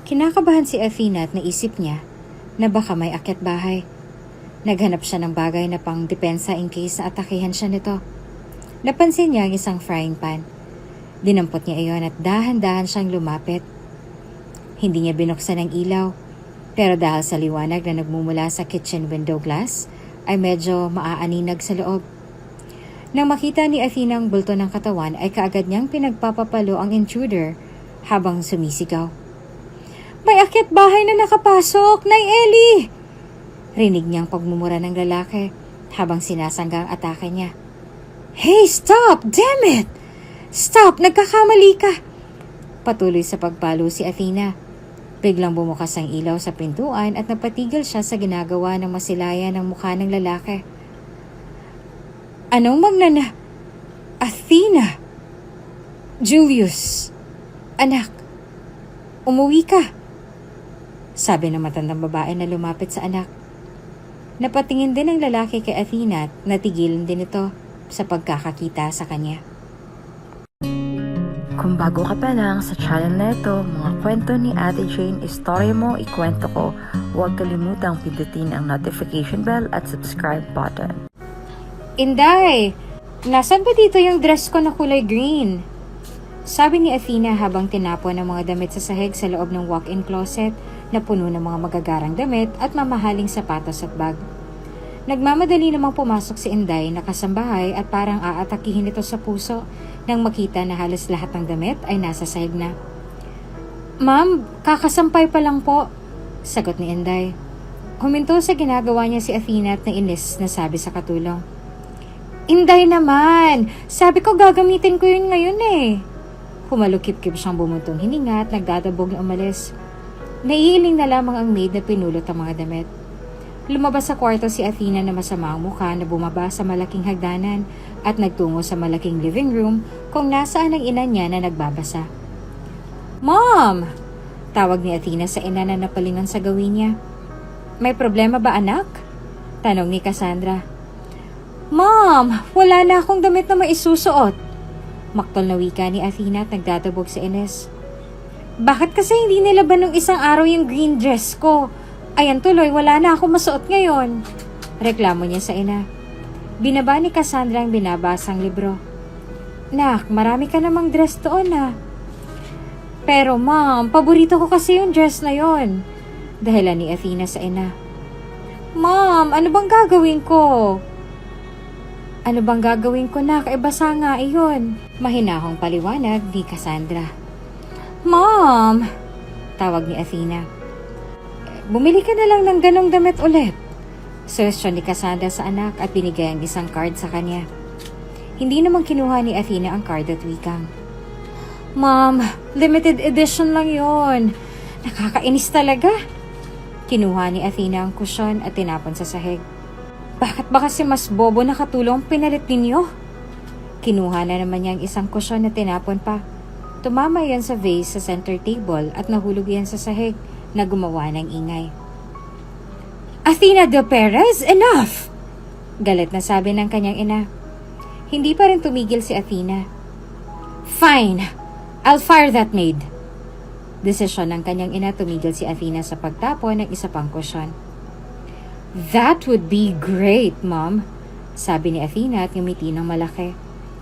Kinakabahan si Athena at naisip niya na baka may akyat bahay. Naghanap siya ng bagay na pang depensa in case na atakihan siya nito. Napansin niya ang isang frying pan. Dinampot niya iyon at dahan-dahan siyang lumapit. Hindi niya binuksan ang ilaw, pero dahil sa liwanag na nagmumula sa kitchen window glass, ay medyo maaaninag sa loob. Nang makita ni Athena ang bulto ng katawan ay kaagad niyang pinagpapapalo ang intruder habang sumisigaw. May akyat bahay na nakapasok! Nay Ellie! Rinig niyang pagmumura ng lalaki habang sinasangga ang atake niya. Hey, stop! Damn it! Stop! Nagkakamali ka! Patuloy sa pagpalo si Athena. Biglang bumukas ang ilaw sa pintuan at napatigil siya sa ginagawa ng masilayan ng mukha ng lalaki. Anong magnana? Athena! Julius! Anak! Umuwi ka! Sabi ng matandang babae na lumapit sa anak. Napatingin din ang lalaki kay Athena at natigilan din ito sa pagkakakita sa kanya. Kung bago ka pa lang sa channel na ito, mga kwento ni Ate Jane, istorya mo, ikwento ko, huwag kalimutang pindutin ang notification bell at subscribe button. Inday! Nasaan ba dito yung dress ko na kulay green? Sabi ni Athena habang tinapon ang mga damit sa sahig sa loob ng walk-in closet na puno ng mga magagarang damit at mamahaling sapatos at bag. Nagmamadali namang pumasok si Inday na kasambahay at parang aatakihin ito sa puso nang makita na halos lahat ng damit ay nasa sahig na. Ma'am, kakasampay pa lang po, sagot ni Inday. Huminto sa ginagawa niya si Athena at nainis na sabi sa katulong. Inday naman! Sabi ko gagamitin ko yun ngayon eh. Humalukip-kip siyang bumuntong hininga at nagdadabog na umalis. Naiiling na lamang ang maid na pinulot ang mga damit. Lumabas sa kwarto si Athena na masama ang mukha na bumaba sa malaking hagdanan at nagtungo sa malaking living room kung nasaan ang ina niya na nagbabasa. Mom! Tawag ni Athena sa ina na napalingon sa gawin niya. May problema ba anak? Tanong ni Cassandra. Mom! Wala na akong damit na maisusuot. Maktol na wika ni Athena at nagdadabog sa Ines. Bakit kasi hindi nilaban nung isang araw yung green dress ko? Ayan tuloy, wala na ako masuot ngayon. Reklamo niya sa ina. Binaba ni Cassandra ang binabasang libro. Nak, marami ka namang dress doon ah. Pero ma'am, paborito ko kasi yung dress na yon. Dahilan ni Athena sa ina. Ma'am, ano bang gagawin ko? Ano bang gagawin ko nak? Basa nga iyon. Mahinahong paliwanag ni Cassandra. Mom! Tawag ni Athena. Bumili ka na lang ng ganong damit ulit. Suwestyon ni Cassandra sa anak at binigay ang isang card sa kanya. Hindi naman kinuha ni Athena ang card at wikang. Mom, limited edition lang yon. Nakakainis talaga. Kinuha ni Athena ang kusyon at tinapon sa sahig. Bakit ba kasi mas bobo na katulong pinalit ninyo? Kinuha na naman niya ang isang kusyon na tinapon pa. Tumama yan sa vase sa center table at nahulog yan sa sahig na gumawa ng ingay. Athena de Perez, enough! Galit na sabi ng kanyang ina. Hindi pa rin tumigil si Athena. Fine, I'll fire that maid. Desisyon ng kanyang ina, tumigil si Athena sa pagtapon ng isa pang kusyon. That would be great, Mom, sabi ni Athena at ngumiti ng malaki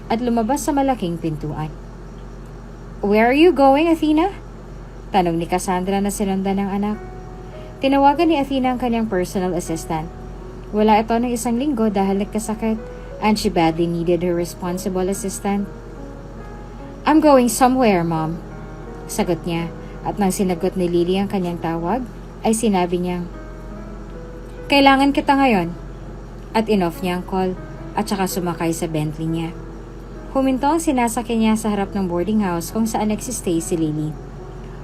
at lumabas sa malaking pintuan. Where are you going, Athena? Tanong ni Cassandra na sinundan ng anak. Tinawagan ni Athena ang kanyang personal assistant. Wala ito ng isang linggo dahil nagkasakit and she badly needed her responsible assistant. I'm going somewhere, Mom, sagot niya at nang sinagot ni Lily ang kanyang tawag ay sinabi niyang, kailangan kita ngayon. At in-off niya ang call at saka sumakay sa Bentley niya. Huminto ang sinasakyan niya sa harap ng boarding house kung saan nagsistay si Lily.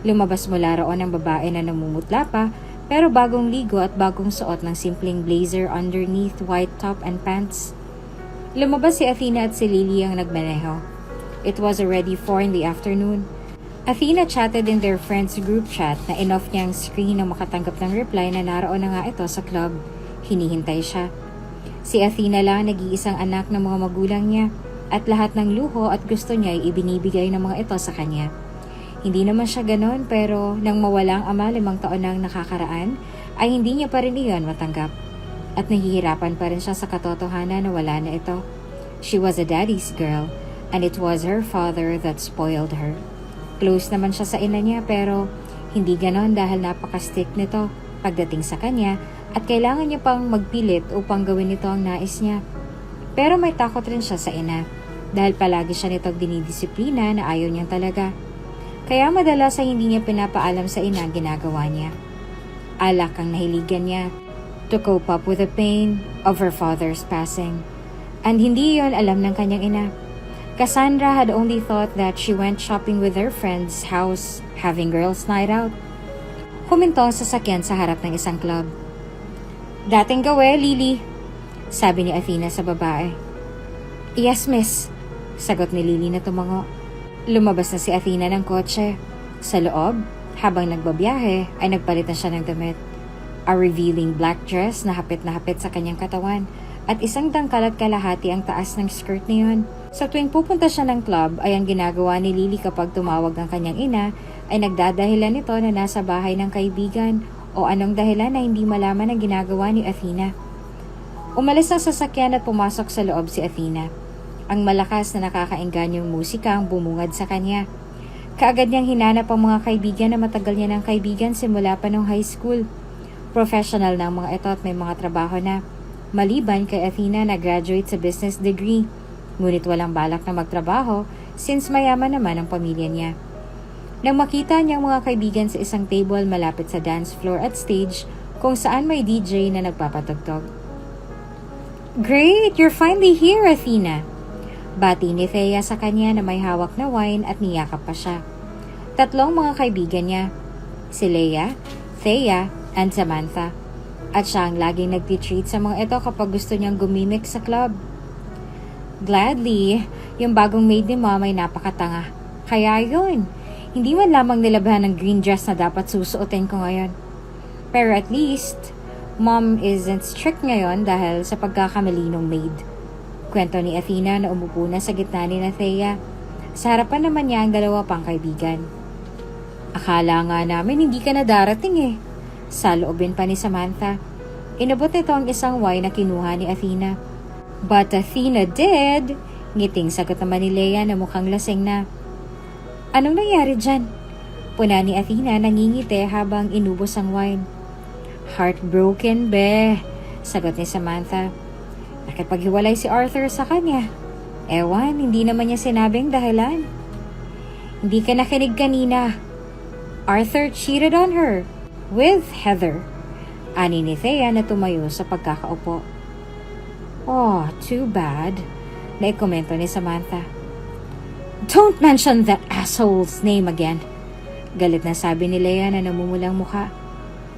Lumabas mula roon ang babae na namumutla pa pero bagong ligo at bagong suot ng simpleng blazer underneath white top and pants. Lumabas si Athena at si Lily ang nagmaneho. It was already 4 in the afternoon. Athena chatted in their friends group chat na in-off niya ang screen nang makatanggap ng reply na naroon na nga ito sa club. Hinihintay siya. Si Athena lang nag-iisang anak ng mga magulang niya at lahat ng luho at gusto niya ay ibinibigay ng mga ito sa kanya. Hindi naman siya ganon pero nang mawala ang ama 5 taon nang nakakaraan, ay hindi niya pa rin iyon matanggap. At nahihirapan pa rin siya sa katotohanan na wala na ito. She was a daddy's girl and it was her father that spoiled her. Close naman siya sa ina niya pero hindi ganon dahil napaka-strict nito pagdating sa kanya at kailangan niya pang magpilit upang gawin nito ang nais niya. Pero may takot rin siya sa ina dahil palagi siya nitong dinidisiplina na ayaw niyang talaga. Kaya madalas ay hindi niya pinapaalam sa ina ang ginagawa niya. Alak ang nahiligan niya to cope up with the pain of her father's passing. And hindi yon alam ng kanyang ina. Cassandra had only thought that she went shopping with her friend's house, having girls' night out. Huminto ang sasakyan sa harap ng isang club. "Dating gawe, Lily," sabi ni Athena sa babae. "Yes, miss," sagot ni Lily na tumango. Lumabas na si Athena ng kotse. Sa loob, habang nagbabiyahe, ay nagpalit na siya ng damit. A revealing black dress na hapit sa kanyang katawan at isang dangkal at kalahati ang taas ng skirt niyon. Sa tuwing pupunta siya ng club ay ang ginagawa ni Lily kapag tumawag ang kanyang ina ay nagdadahilan nito na nasa bahay ng kaibigan o anong dahilan na hindi malaman ang ginagawa ni Athena. Umalis ang sasakyan at pumasok sa loob si Athena. Ang malakas na nakakaenganyong musika ang bumungad sa kanya. Kaagad niyang hinanap ang mga kaibigan na matagal niya ng kaibigan simula pa noong high school. Professional na ang mga ito at may mga trabaho na. Maliban kay Athena na graduate sa business degree. Ngunit walang balak na magtrabaho since mayaman naman ang pamilya niya. Nang makita niyang mga kaibigan sa isang table malapit sa dance floor at stage kung saan may DJ na nagpapatugtog. "Great! You're finally here, Athena!" Bati ni Thea sa kanya na may hawak na wine at niyakap pa siya. 3 mga kaibigan niya, si Leia, Thea, and Samantha. At siya ang laging nagtitreat sa mga ito kapag gusto niyang gumimik sa club. Gladly, yung bagong maid ni Mom ay napakatanga. Kaya yun, hindi man lamang nilabhan ng green dress na dapat susuotin ko ngayon. Pero at least, Mom isn't strict ngayon dahil sa pagkakamalinong maid. Kwento ni Athena na umupo na sa gitna ni Thea. Sa harapan naman niya ang 2 pang kaibigan. "Akala nga namin hindi ka na darating eh," saloobin pa ni Samantha. Inabot nito ang isang wine na kinuha ni Athena. "But Athena did," ngiting sagot naman ni Leia na mukhang lasing na. "Anong nangyari dyan?" Puna ni Athena nangingiti habang inubos ang wine. "Heartbroken, be," sagot ni Samantha. "Nakipaghiwalay si Arthur sa kanya. Ewan, hindi naman niya sinabing dahilan." "Hindi ka nakinig kanina. Arthur cheated on her with Heather," ani ni Thea na tumayo sa pagkakaupo. "Oh, too bad," naikomento ni Samantha. "Don't mention that asshole's name again," galit na sabi ni Leia na namumulang mukha.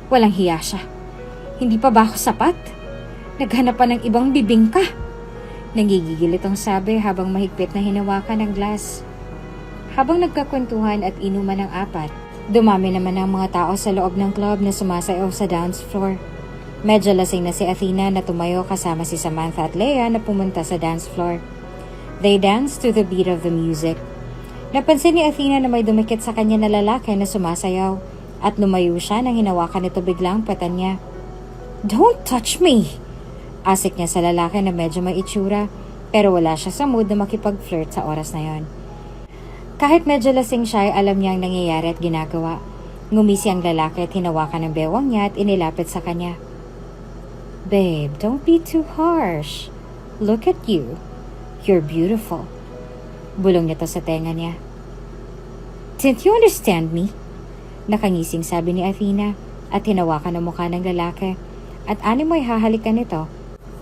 "Walang hiya siya. Hindi pa ba ako sapat? Naghanap pa ng ibang bibingka." Nangigigil itong sabi habang mahigpit na hinawakan ng glass. Habang nagkakwentuhan at inuman ng 4, dumami naman ang mga tao sa loob ng club na sumasayaw sa dance floor. Medyo lasing na si Athena na tumayo kasama si Samantha at Leia na pumunta sa dance floor. They danced to the beat of the music. Napansin ni Athena na may dumikit sa kanya na lalaki na sumasayaw at lumayo siya nang hinawakan nito biglang patan niya. "Don't touch me!" Asik niya sa lalaki na medyo may itsura pero wala siya sa mood na makipag-flirt sa oras na yon. Kahit medyo lasing siya ay alam niya ang nangyayari at ginagawa. Ngumisi ang lalaki at hinawakan ng bewang niya at inilapit sa kanya. "Babe, don't be too harsh. Look at you. You're beautiful." Bulong nito sa tenga niya. "Didn't you understand me?" Nakangising sabi ni Athena at hinawakan ang mukha ng lalaki at animoy hahalikan nito.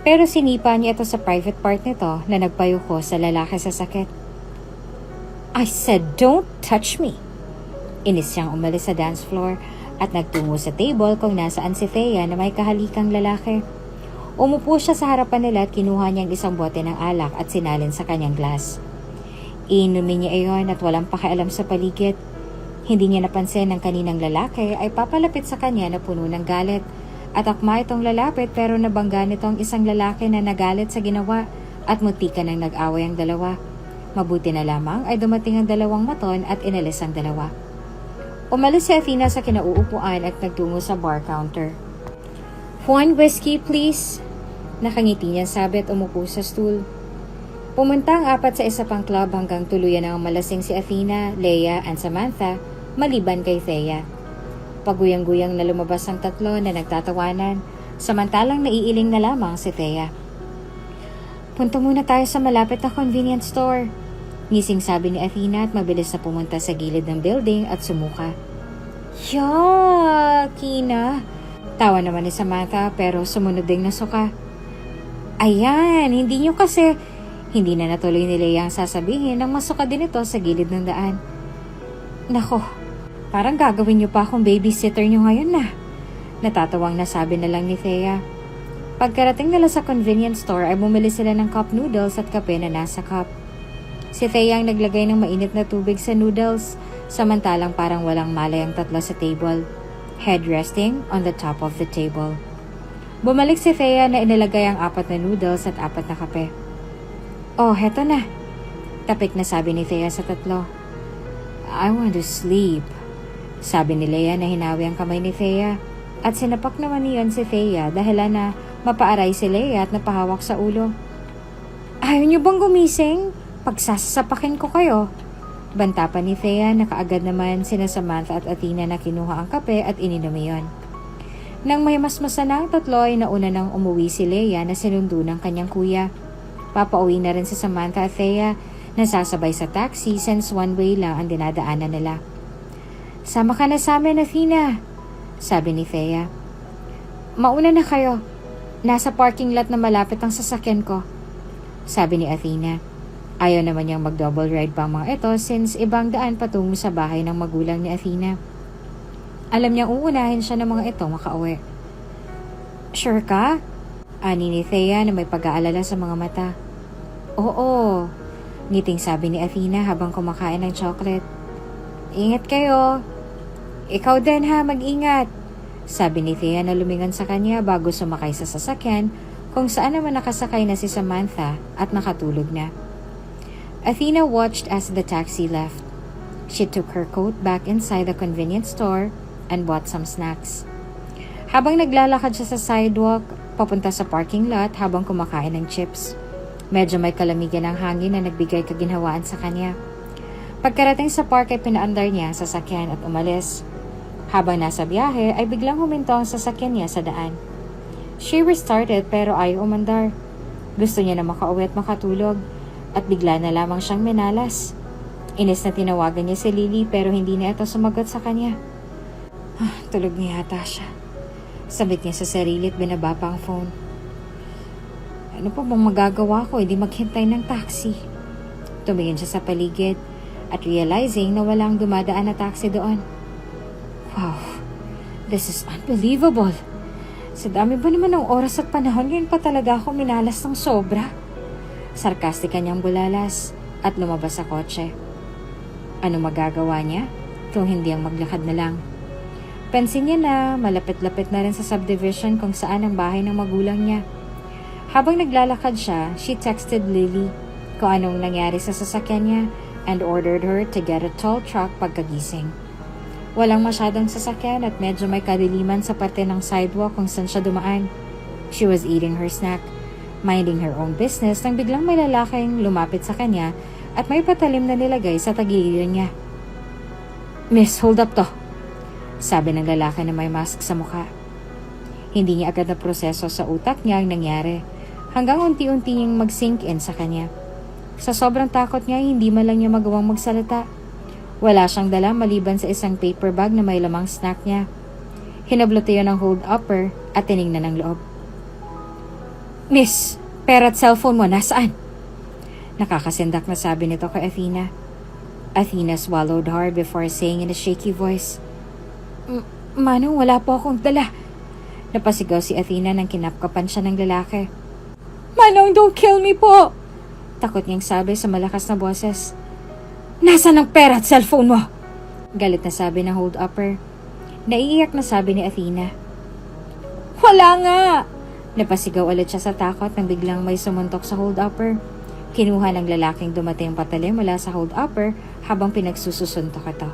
Pero sinipa niya ito sa private part nito na nagpayuko sa lalaki sa sakit. "I said don't touch me." Inis siyang umalis sa dance floor at nagtungo sa table kung nasaan si Thea na may kahalikang lalaki. Umupo siya sa harapan nila at kinuha niyang isang bote ng alak at sinalin sa kanyang glass. Inumin niya iyon at walang pakialam sa paligid. Hindi niya napansin ng kaninang lalaki ay papalapit sa kanya na puno ng galit. At akma itong lalapit pero nabangga nitong isang lalaki na nagalit sa ginawa at muntikan nang nag-away ang dalawa. Mabuti na lamang ay dumating ang 2 maton at inalis ang 2. Umalis si Athena sa kinauupuan at nagtungo sa bar counter. "One whiskey, please." Nakangiti niyang sabi at umupo sa stool. Pumunta ang apat sa isa pang club hanggang tuluyan ang malasing si Athena, Leia, and Samantha, maliban kay Thea. Paguyang-guyang na lumabas ang tatlo na nagtatawanan, samantalang naiiling na lamang si Thea. "Punta muna tayo sa malapit na convenience store," ngising sabi ni Athena at mabilis na pumunta sa gilid ng building at sumuka. "Kina!" Tawa naman ni Samantha pero sumunod ding nasuka. "Ayan, hindi nyo kasi..." Hindi na natuloy ni Leia ang sasabihin nang masuka din ito sa gilid ng daan. "Nako, parang gagawin nyo pa akong babysitter nyo ngayon na." Natatawang nasabi na lang ni Thea. Pagkarating nila sa convenience store ay bumili sila ng cup noodles at kape na nasa cup. Si Thea ang naglagay ng mainit na tubig sa noodles, samantalang parang walang malay ang tatlo sa table, head resting on the top of the table. Bumalik si Thea na inilagay ang 4 na noodles at 4 na kape. "Oh, heto na." Tapik na sabi ni Thea sa tatlo. "I want to sleep," sabi ni Leia na hinawi ang kamay ni Thea, at sinapak naman niyon si Thea dahilan na mapaaray si Leia at napahawak sa ulo. "Ayaw niyo bang gumising? Pagsasapakin ko kayo." Banta pa ni Thea na kaagad naman sina Samantha at Athena na kinuha ang kape at ininom iyon. Nang may masmasa na ang tatlo ay nauna nang umuwi si Leia na sinundo ng kanyang kuya. Papauwi na rin si Samantha at Thea na sasabay sa taxi since one way lang ang dinadaanan nila. "Sama ka na sa amin, Athena," sabi ni Thea. "Mauna na kayo. Nasa parking lot na malapit ang sasakyan ko," sabi ni Athena. Ayaw naman niyang mag-double ride pa ang mga ito since ibang daan patungo sa bahay ng magulang ni Athena. Alam niyang uunahin siya ng mga ito makauwi. "Sure ka?" Ani ni Thea na may pag-aalala sa mga mata. "Oo," ngiting sabi ni Athena habang kumakain ng chocolate. "Ingat kayo." "Ikaw din ha, mag-ingat," sabi ni Thea na lumingon sa kanya bago sumakay sa sasakyan kung saan naman nakasakay na si Samantha at nakatulog na. Athena watched as the taxi left. She took her coat back inside the convenience store and bought some snacks. Habang naglalakad siya sa sidewalk, papunta sa parking lot habang kumakain ng chips. Medyo may kalamigan ng hangin na nagbigay kaginhawaan sa kanya. Pagkarating sa park ay pinaandar niya sa sasakyan at umalis. Habang nasa biyahe ay biglang huminto ang sasakyan niya sa daan. She restarted pero ayaw umandar. Gusto niya na makauwi at makatulog at bigla na lamang siyang minalas. Inis na tinawagan niya si Lily pero hindi na ito sumagot sa kanya. Tulog niya yata siya. Sabit niya sa sarili at binaba pa ang phone. Ano pa bang magagawa ko? Hindi maghintay ng taxi. Tumingin siya sa paligid at realizing na walang dumadaan na taxi doon. Wow, this is unbelievable. Sa dami ba naman ng oras at panahon, ngayon pa talaga ako minalas ng sobra. Sarkastika niyang bulalas at lumabas sa kotse. Ano magagawa niya kung hindi ang maglakad na lang? Pansin niya na malapit-lapit na rin sa subdivision kung saan ang bahay ng magulang niya. Habang naglalakad siya, she texted Lily kung anong nangyari sa sasakyan niya and ordered her to get a tow truck pagkagising. Walang masyadong sasakyan at medyo may kadiliman sa parte ng sidewalk kung saan siya dumaan. She was eating her snack, minding her own business nang biglang may lalaking lumapit sa kanya at may patalim na nilagay sa tagiliran niya. "Miss, hold up to," sabi ng lalaki na may mask sa mukha. Hindi niya agad na proseso sa utak niya ang nangyari, hanggang unti-unti niyang mag-sink in sa kanya. Sa sobrang takot niya, hindi man lang niya magawang magsalita. Wala siyang dala maliban sa isang paper bag na may lamang snack niya. Hinabluto yun ng hold-upper at tiningnan ng loob. "Miss, pera at cellphone mo, nasaan?" Nakakasindak na sabi nito kay Athena. Athena swallowed hard before saying in a shaky voice, Manong, wala po akong dala." Napasigaw si Athena nang kinapkapan siya ng lalaki. "Manong, don't kill me po!" Takot niyang sabi sa malakas na boses. "Nasaan ang pera at cellphone mo?" Galit na sabi ng hold-upper. Naiiyak na sabi ni Athena. "Wala nga!" Napasigaw ulit siya sa takot nang biglang may sumuntok sa hold-upper. Kinuha ng lalaking dumating patalim mula sa hold-upper habang pinagsususuntok ito.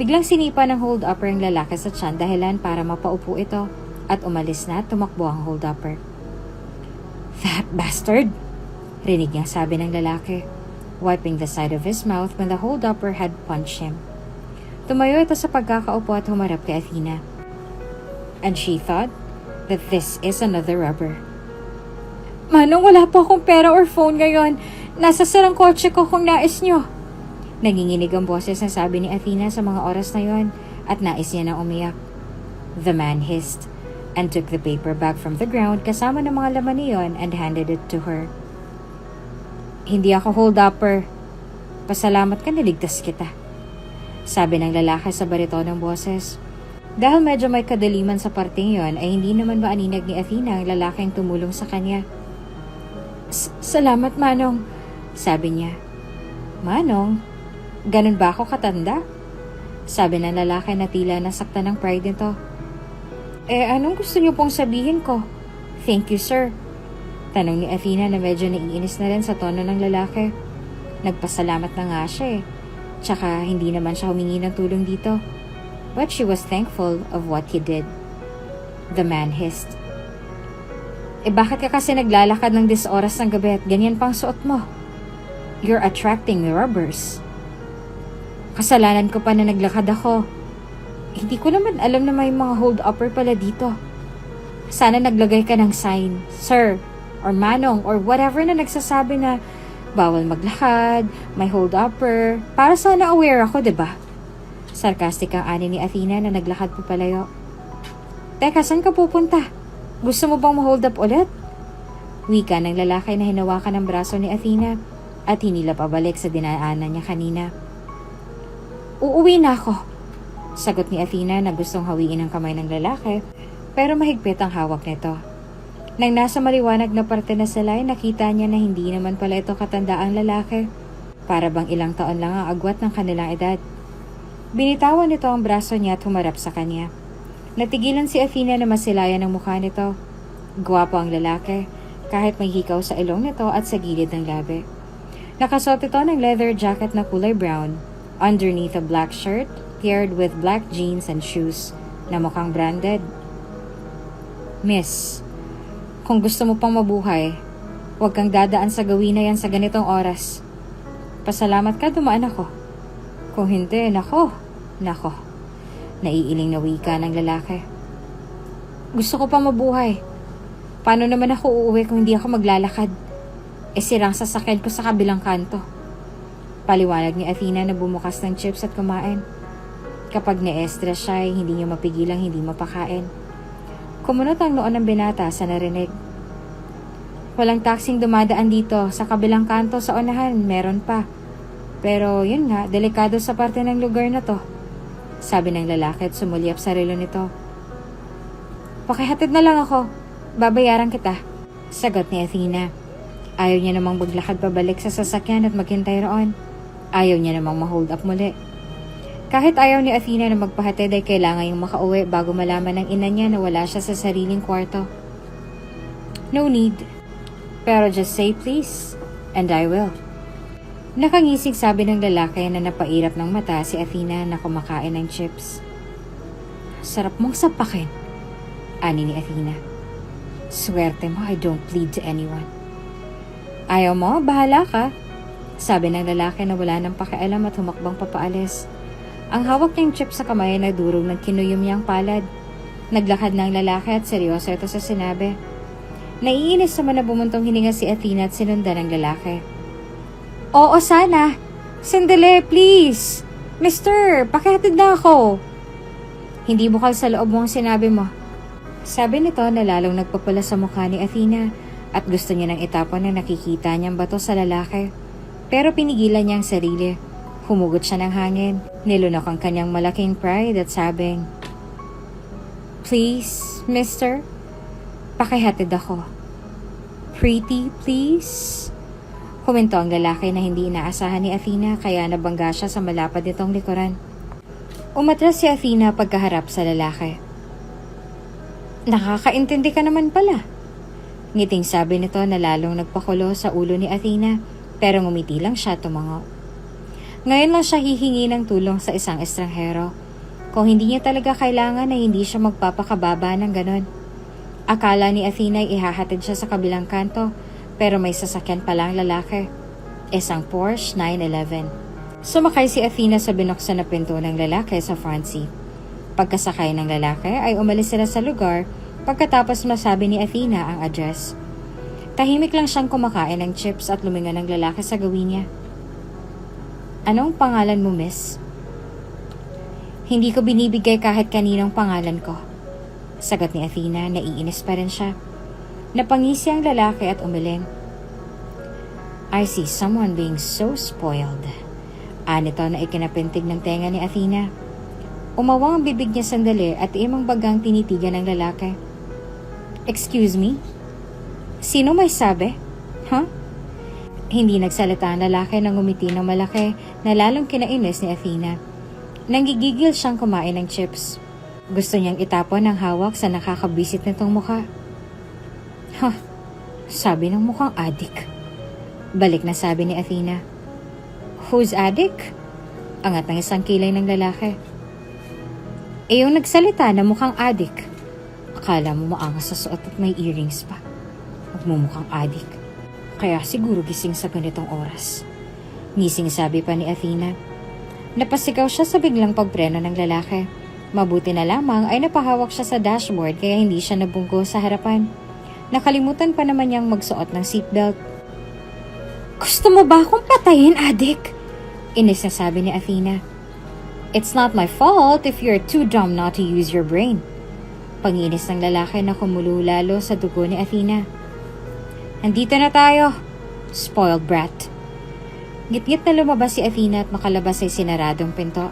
Biglang sinipa ng hold-upper ang lalaki sa tiyan dahilan para mapaupo ito at umalis na at tumakbo ang hold-upper. "That bastard!" rinig niyang sabi ng lalaki, wiping the side of his mouth when the hold-upper had punched him. Tumayo ito sa pagkakaupo at humarap kay Athena. And she thought that this is another robber. "Manong, wala po akong pera or phone ngayon. Nasa sarang kotse ko kung nais nyo." Nanginginig ang boses na sabi ni Athena sa mga oras na yon at nais niya na umiyak. The man hissed and took the paper bag from the ground kasama ng mga laman niyon and handed it to her. "Hindi ako hold-upper. Pasalamat ka, niligtas kita," sabi ng lalaki sa baritonong boses. Dahil medyo may kadaliman sa parting yon ay hindi naman maaninag ni Athena ang lalaking tumulong sa kanya. "Salamat, Manong," sabi niya. "Manong? Ganun ba ako katanda?" sabi ng lalaki na tila nasaktan ng pride nito. Anong gusto niyo pong sabihin ko?" "Thank you, sir," tanong ni Athena na medyo naiinis na rin sa tono ng lalaki. Nagpasalamat na nga siya Tsaka hindi naman siya humingi ng tulong dito. But she was thankful of what he did. The man hissed. Bakit ka kasi naglalakad ng oras ng gabi at ganyan pang suot mo? You're attracting the robbers." "Kasalanan ko pa na naglakad ako. Hindi ko naman alam na may mga hold-upper pala dito. Sana naglagay ka ng sign, sir, or manong, or whatever na nagsasabi na bawal maglakad, may hold-upper, para sana aware ako, diba?" Sarcastic ang ani ni Athena na naglakad pa palayo. "Teka, saan ka pupunta? Gusto mo bang ma-hold up ulit?" Wika ng lalaki na hinawakan ng braso ni Athena at hinila pabalik sa dinaanan niya kanina. "Uuwi na ako," sagot ni Athena na gustong hawiin ang kamay ng lalaki pero mahigpit ang hawak nito. Nang nasa maliwanag na parte na sila ay nakita niya na hindi naman pala ito katandaang lalaki. Para bang ilang taon lang ang agwat ng kanilang edad. Binitawan nito ang braso niya at humarap sa kanya. Natigilan si Athena na masilayan ang mukha nito. Gwapo ang lalaki, kahit may hikaw sa ilong nito at sa gilid ng labi. Nakasuot ito ng leather jacket na kulay brown, underneath a black shirt paired with black jeans and shoes na mukhang branded. "Miss, kung gusto mo pang mabuhay, huwag kang dadaan sa gawin na yan sa ganitong oras. Pasalamat ka dumaan ako. Kung hindi, nako. Naiiling na wika ng lalaki. "Gusto ko pa mabuhay. Paano naman ako uuwi kung hindi ako maglalakad? Sirang sasakyan ko sa kabilang kanto." Paliwanag ni Athena na bumukas ng chips at kumain. Kapag na-stress siya ay hindi niya mapigilang hindi mapakain. Kumunot ang noon ng binata sa narinig. "Walang taksing dumadaan dito. Sa kabilang kanto sa unahan, meron pa. Pero yun nga, delikado sa parte ng lugar na to," sabi ng lalaki at sumulyap sa relo nito. "Pakihatid na lang ako. Babayaran kita," sagot ni Athena. Ayaw niya namang maglakad pabalik sa sasakyan at maghintay roon. Ayaw niya namang ma-hold up muli. Kahit ayaw ni Athena na magpahatid ay kailangan yung makauwi bago malaman ng ina niya na wala siya sa sariling kwarto. "No need. Pero just say please, and I will." Nakangisig sabi ng lalaki na napairap ng mata si Athena na kumakain ng chips. "Sarap mong sapakin," ani ni Athena. "Swerte mo, I don't plead to anyone." "Ayaw mo, bahala ka," sabi ng lalaki na wala nang pakialam at humakbang papaalis. Ang hawak niyang chips sa kamay na durog ng kinuyom niyang palad. Naglakad ng lalaki at seryoso ito sa sinabi. Naiinis naman na bumuntong hininga si Athena at sinundan ng lalaki. "Oo, sana. Sandali, please. Mister, pakihatid na ako." "Hindi bukal sa loob mo ang sinabi mo," sabi nito na lalong nagpapula sa mukha ni Athena at gusto niya nang itapon na nakikita niyang bato sa lalaki. Pero pinigilan niya ang sarili. Humugot siya ng hangin. Nilunok ang kanyang malaking pride at sabing, "Please, mister, pakihatid ako. Pretty, please." Huminto ang lalaki na hindi inaasahan ni Athena kaya nabangga siya sa malapad nitong likuran. Umatras si Athena pagkaharap sa lalaki. "Nakakaintindi ka naman pala," ngiting sabi nito na lalong nagpakulo sa ulo ni Athena pero ngumiti lang siya tumango. Ngayon lang siya hihingi ng tulong sa isang estranghero. Kung hindi niya talaga kailangan ay hindi siya magpapakababa ng ganon. Akala ni Athena ay ihahatid siya sa kabilang kanto, pero may sasakyan palang lalaki. Isang Porsche 911. Sumakay si Athena sa binuksan na pinto ng lalaki sa front seat. Pagkasakay ng lalaki ay umalis sila sa lugar pagkatapos masabi ni Athena ang address. Tahimik lang siyang kumakain ng chips at lumingon ng lalaki sa gawin niya. Anong pangalan mo, miss? Hindi ko binibigay kahit kaninong pangalan ko. Sagot ni Athena, naiinis pa rin siya. Napangisi ang lalaki at umiling. I see someone being so spoiled. Anito na ikinapintig ng tenga ni Athena. Umawang ang bibig niya sandali at imang bagang tinitigan ng lalaki. Excuse me? Sino may sabi? Huh? Hindi nagsalita ang lalaki nang ngumiti ng malaki na lalong kinainis ni Athena. Nanggigigil siyang kumain ng chips. Gusto niyang itapon ang hawak sa nakakabisit nitong mukha. Huh, sabi ng mukhang adik. Balik na sabi ni Athena. Who's adik? Angat ng isang kilay ng lalaki. Yung nagsalita na mukhang adik. Akala mo maangas sa suot at may earrings pa. Magmumukhang adik. Kaya siguro gising sa ganitong oras. Ngising sabi pa ni Athena. Napasigaw siya sa biglang pagpreno ng lalaki. Mabuti na lamang ay napahawak siya sa dashboard kaya hindi siya nabunggo sa harapan. Nakalimutan pa naman niyang magsuot ng seatbelt. Gusto mo ba akong patayin, adik? Inis na sabi ni Athena. It's not my fault if you're too dumb not to use your brain. Panginis ng lalaki na kumulo lalo sa dugo ni Athena. Nandito na tayo, spoiled brat. Ngit-ngit na lumabas si Athena at makalabas ay sinaradong pinto.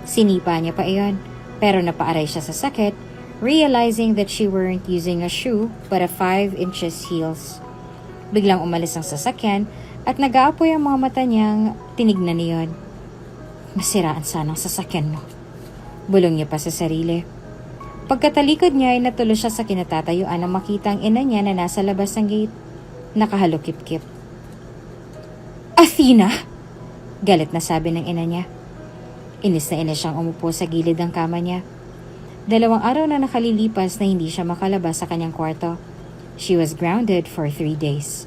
Sinipa niya pa iyon, pero napaaray siya sa sakit, realizing that she weren't using a shoe but a 5 inches heels. Biglang umalis ang sasakyan at nag-aapoy ang mga mata niyang tinignan niyon. Masiraan sana ang sasakyan mo. Bulong niya pa sa sarili. Pagkatalikod niya ay natulo siya sa kinatatayuan nang makita ang ina niya na nasa labas ng gate. Nakahalukip-kip. Athena! Galit na sabi ng ina niya. Inis na inis siyang umupo sa gilid ng kama niya. 2 araw na nakalilipas na hindi siya makalabas sa kanyang kwarto. She was grounded for 3 days.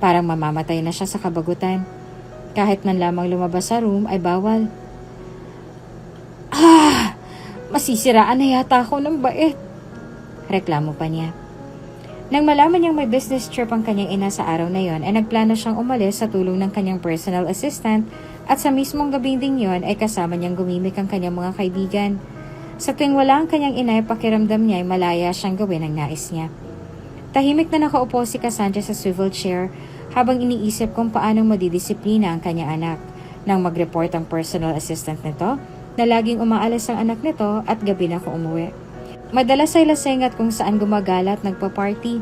Parang mamamatay na siya sa kabagutan. Kahit man lamang lumabas sa room ay bawal. Masisiraan na yata ako ng bait. Reklamo pa niya. Nang malaman niyang may business trip ang kanyang ina sa araw na yon, ay nagplano siyang umalis sa tulong ng kanyang personal assistant at sa mismong gabing ding yon ay kasama niyang gumimik ang kanyang mga kaibigan. Sa tuwing wala ang kanyang ina ay pakiramdam niya ay malaya siyang gawin ang nais niya. Tahimik na nakaupo si Cassandra sa swivel chair habang iniisip kung paanong madidisiplina ang kanyang anak. Nang mag-report ang personal assistant nito na laging umaalis ang anak nito at gabi na ko umuwi. Madalas ay lasing at kung saan gumagala at nagpa-party.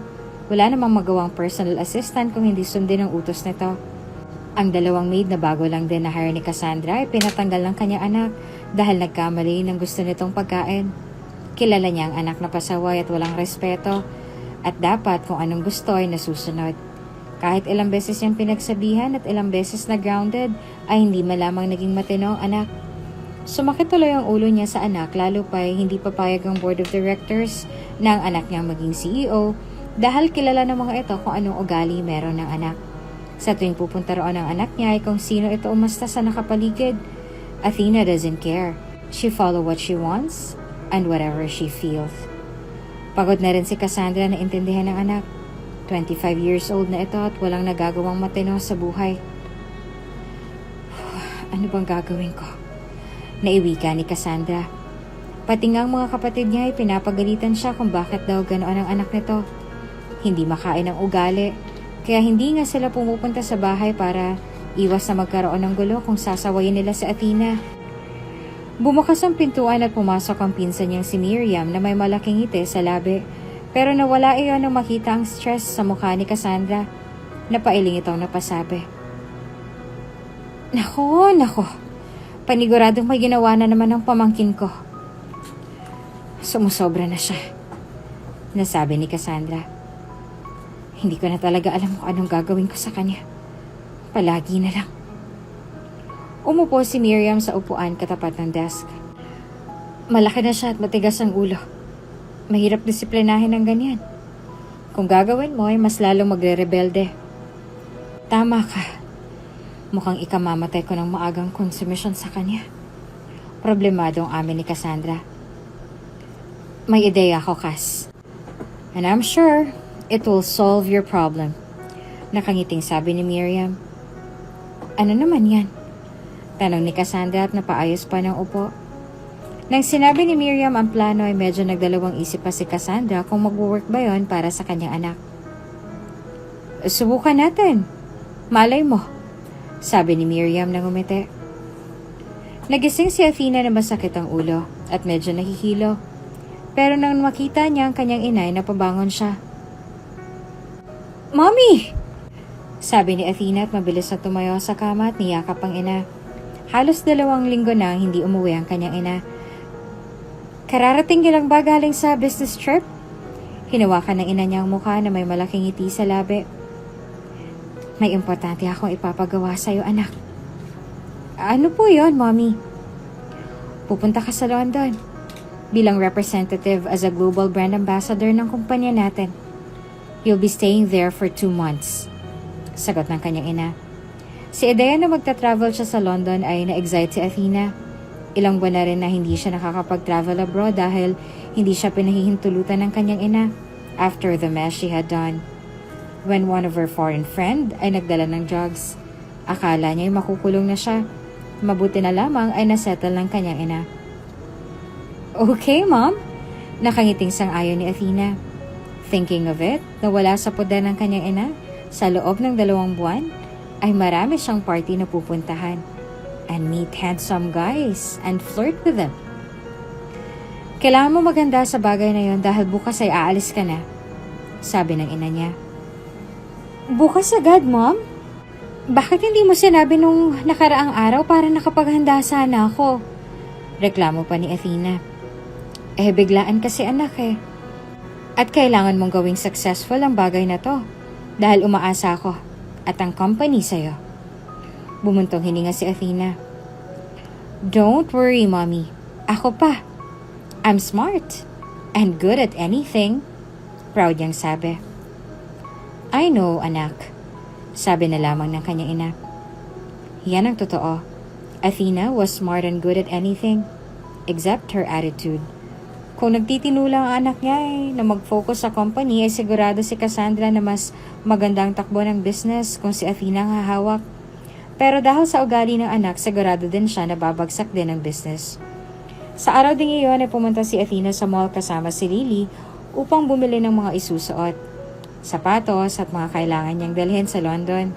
Wala namang magawang personal assistant kung hindi sundin ang utos nito. Ang 2 maid na bago lang din na hire ni Cassandra ay pinatanggal ng kanyang anak dahil nagkamali ng gusto nitong pagkain. Kilala niya ang anak na pasaway at walang respeto at dapat kung anong gusto ay nasusunod. Kahit ilang beses niyang pinagsabihan at ilang beses na grounded ay hindi malamang naging matino ang anak. Sumakit tuloy ang ulo niya sa anak lalo pa ay hindi papayag ang board of directors na ang anak niyang maging CEO dahil kilala ng mga ito kung anong ugali meron ng anak. Sa tuwing pupunta roon ang anak niya ay kung sino ito umasta sa nakapaligid. Athena doesn't care. She follow what she wants and whatever she feels. Pagod na rin si Cassandra na intindihan ng anak. 25 years old na ito at walang nagagawang matino sa buhay. Ano bang gagawin ko? Naiwika ni Cassandra. Pati nga ang mga kapatid niya ay pinapagalitan siya kung bakit daw ganoon ang anak nito. Hindi makain ng ugali, kaya hindi nga sila pumupunta sa bahay para iwas na magkaroon ng gulo kung sasawayin nila si Athena. Bumukas ang pintuan at pumasok ang pinsan niyang si Miriam na may malaking ngiti sa labi. Pero nawala iyon nang makita ang stress sa mukha ni Cassandra. Napailing itong napasabi. Nako. Paniguradong may ginawa na naman ang pamangkin ko. Sumusobra na siya. Nasabi ni Cassandra. Hindi ko na talaga alam kung anong gagawin ko sa kanya. Palagi na lang. Umupo si Miriam sa upuan katapat ng desk. Malaki na siya at matigas ang ulo. Mahirap disiplinahin ng ganyan. Kung gagawin mo ay mas lalong magre-rebelde. Tama ka. Mukhang ikamamatay ko ng maagang konsumisyon sa kanya. Problemado ang amin ni Cassandra. May ideya ako, Cass. And I'm sure it will solve your problem. Nakangiting sabi ni Miriam. Ano naman yan? Tanong ni Cassandra at napaayos pa ng upo. Nang sinabi ni Miriam ang plano ay medyo nagdalawang isip pa si Cassandra kung mag-work ba yon para sa kanyang anak. Subukan natin. Malay mo, sabi ni Miriam nang umiti. Nagising si Athena na masakit ang ulo at medyo nahihilo. Pero nang makita niya ang kanyang inay, napabangon siya. Mommy! Sabi ni Athena at mabilis na tumayo sa kama at niyakap ang ina. Halos 2 linggo na hindi umuwi ang kanyang ina. Kararating niyo lang ba galing sa business trip? Hinawakan ng ina niya ang mukha na may malaking ngiti sa labi. May importante akong ipapagawa sa iyo, anak. Ano po yon, Mommy? Pupunta ka sa London bilang representative as a global brand ambassador ng kumpanya natin. You'll be staying there for 2 months. Sagot ng kanyang ina. Si ideya na magta-travel siya sa London ay na-excite si Athena. Ilang buwan na rin na hindi siya nakakapag-travel abroad dahil hindi siya pinahihintulutan ng kanyang ina after the mess she had done. When one of her foreign friend ay nagdala ng drugs, akala niya ay makukulong na siya. Mabuti na lamang ay nasettle ng kanyang ina. Okay, Mom. Nakangiting sang-ayon ni Athena. Thinking of it, nawala sa poder ng kanyang ina, sa loob ng 2 buwan, ay marami siyang party na pupuntahan. And meet handsome guys and flirt with them. Kailangan mo maganda sa bagay na yon dahil bukas ay aalis ka na, sabi ng ina niya. Bukas agad, Mom? Bakit hindi mo sinabi nung nakaraang araw para nakapaghanda sana ako? Reklamo pa ni Athena. Biglaan kasi anak eh. At kailangan mong gawing successful ang bagay na to dahil umaasa ako at ang company sa'yo. Bumuntong hininga si Athena. Don't worry, Mommy. Ako pa. I'm smart and good at anything. Proud niyang sabi. I know, anak. Sabi na lamang ng kanyang ina. Yan ang totoo. Athena was smart and good at anything except her attitude. Kung nagtitinula ang anak niya na mag-focus sa company ay sigurado si Cassandra na mas magandang takbo ng business kung si Athena ang hahawak. Pero dahil sa ugali ng anak, sigurado din siya na babagsak din ang business. Sa araw ding iyon ay pumunta si Athena sa mall kasama si Lily upang bumili ng mga isusuot, sapatos at mga kailangan niyang dalhin sa London.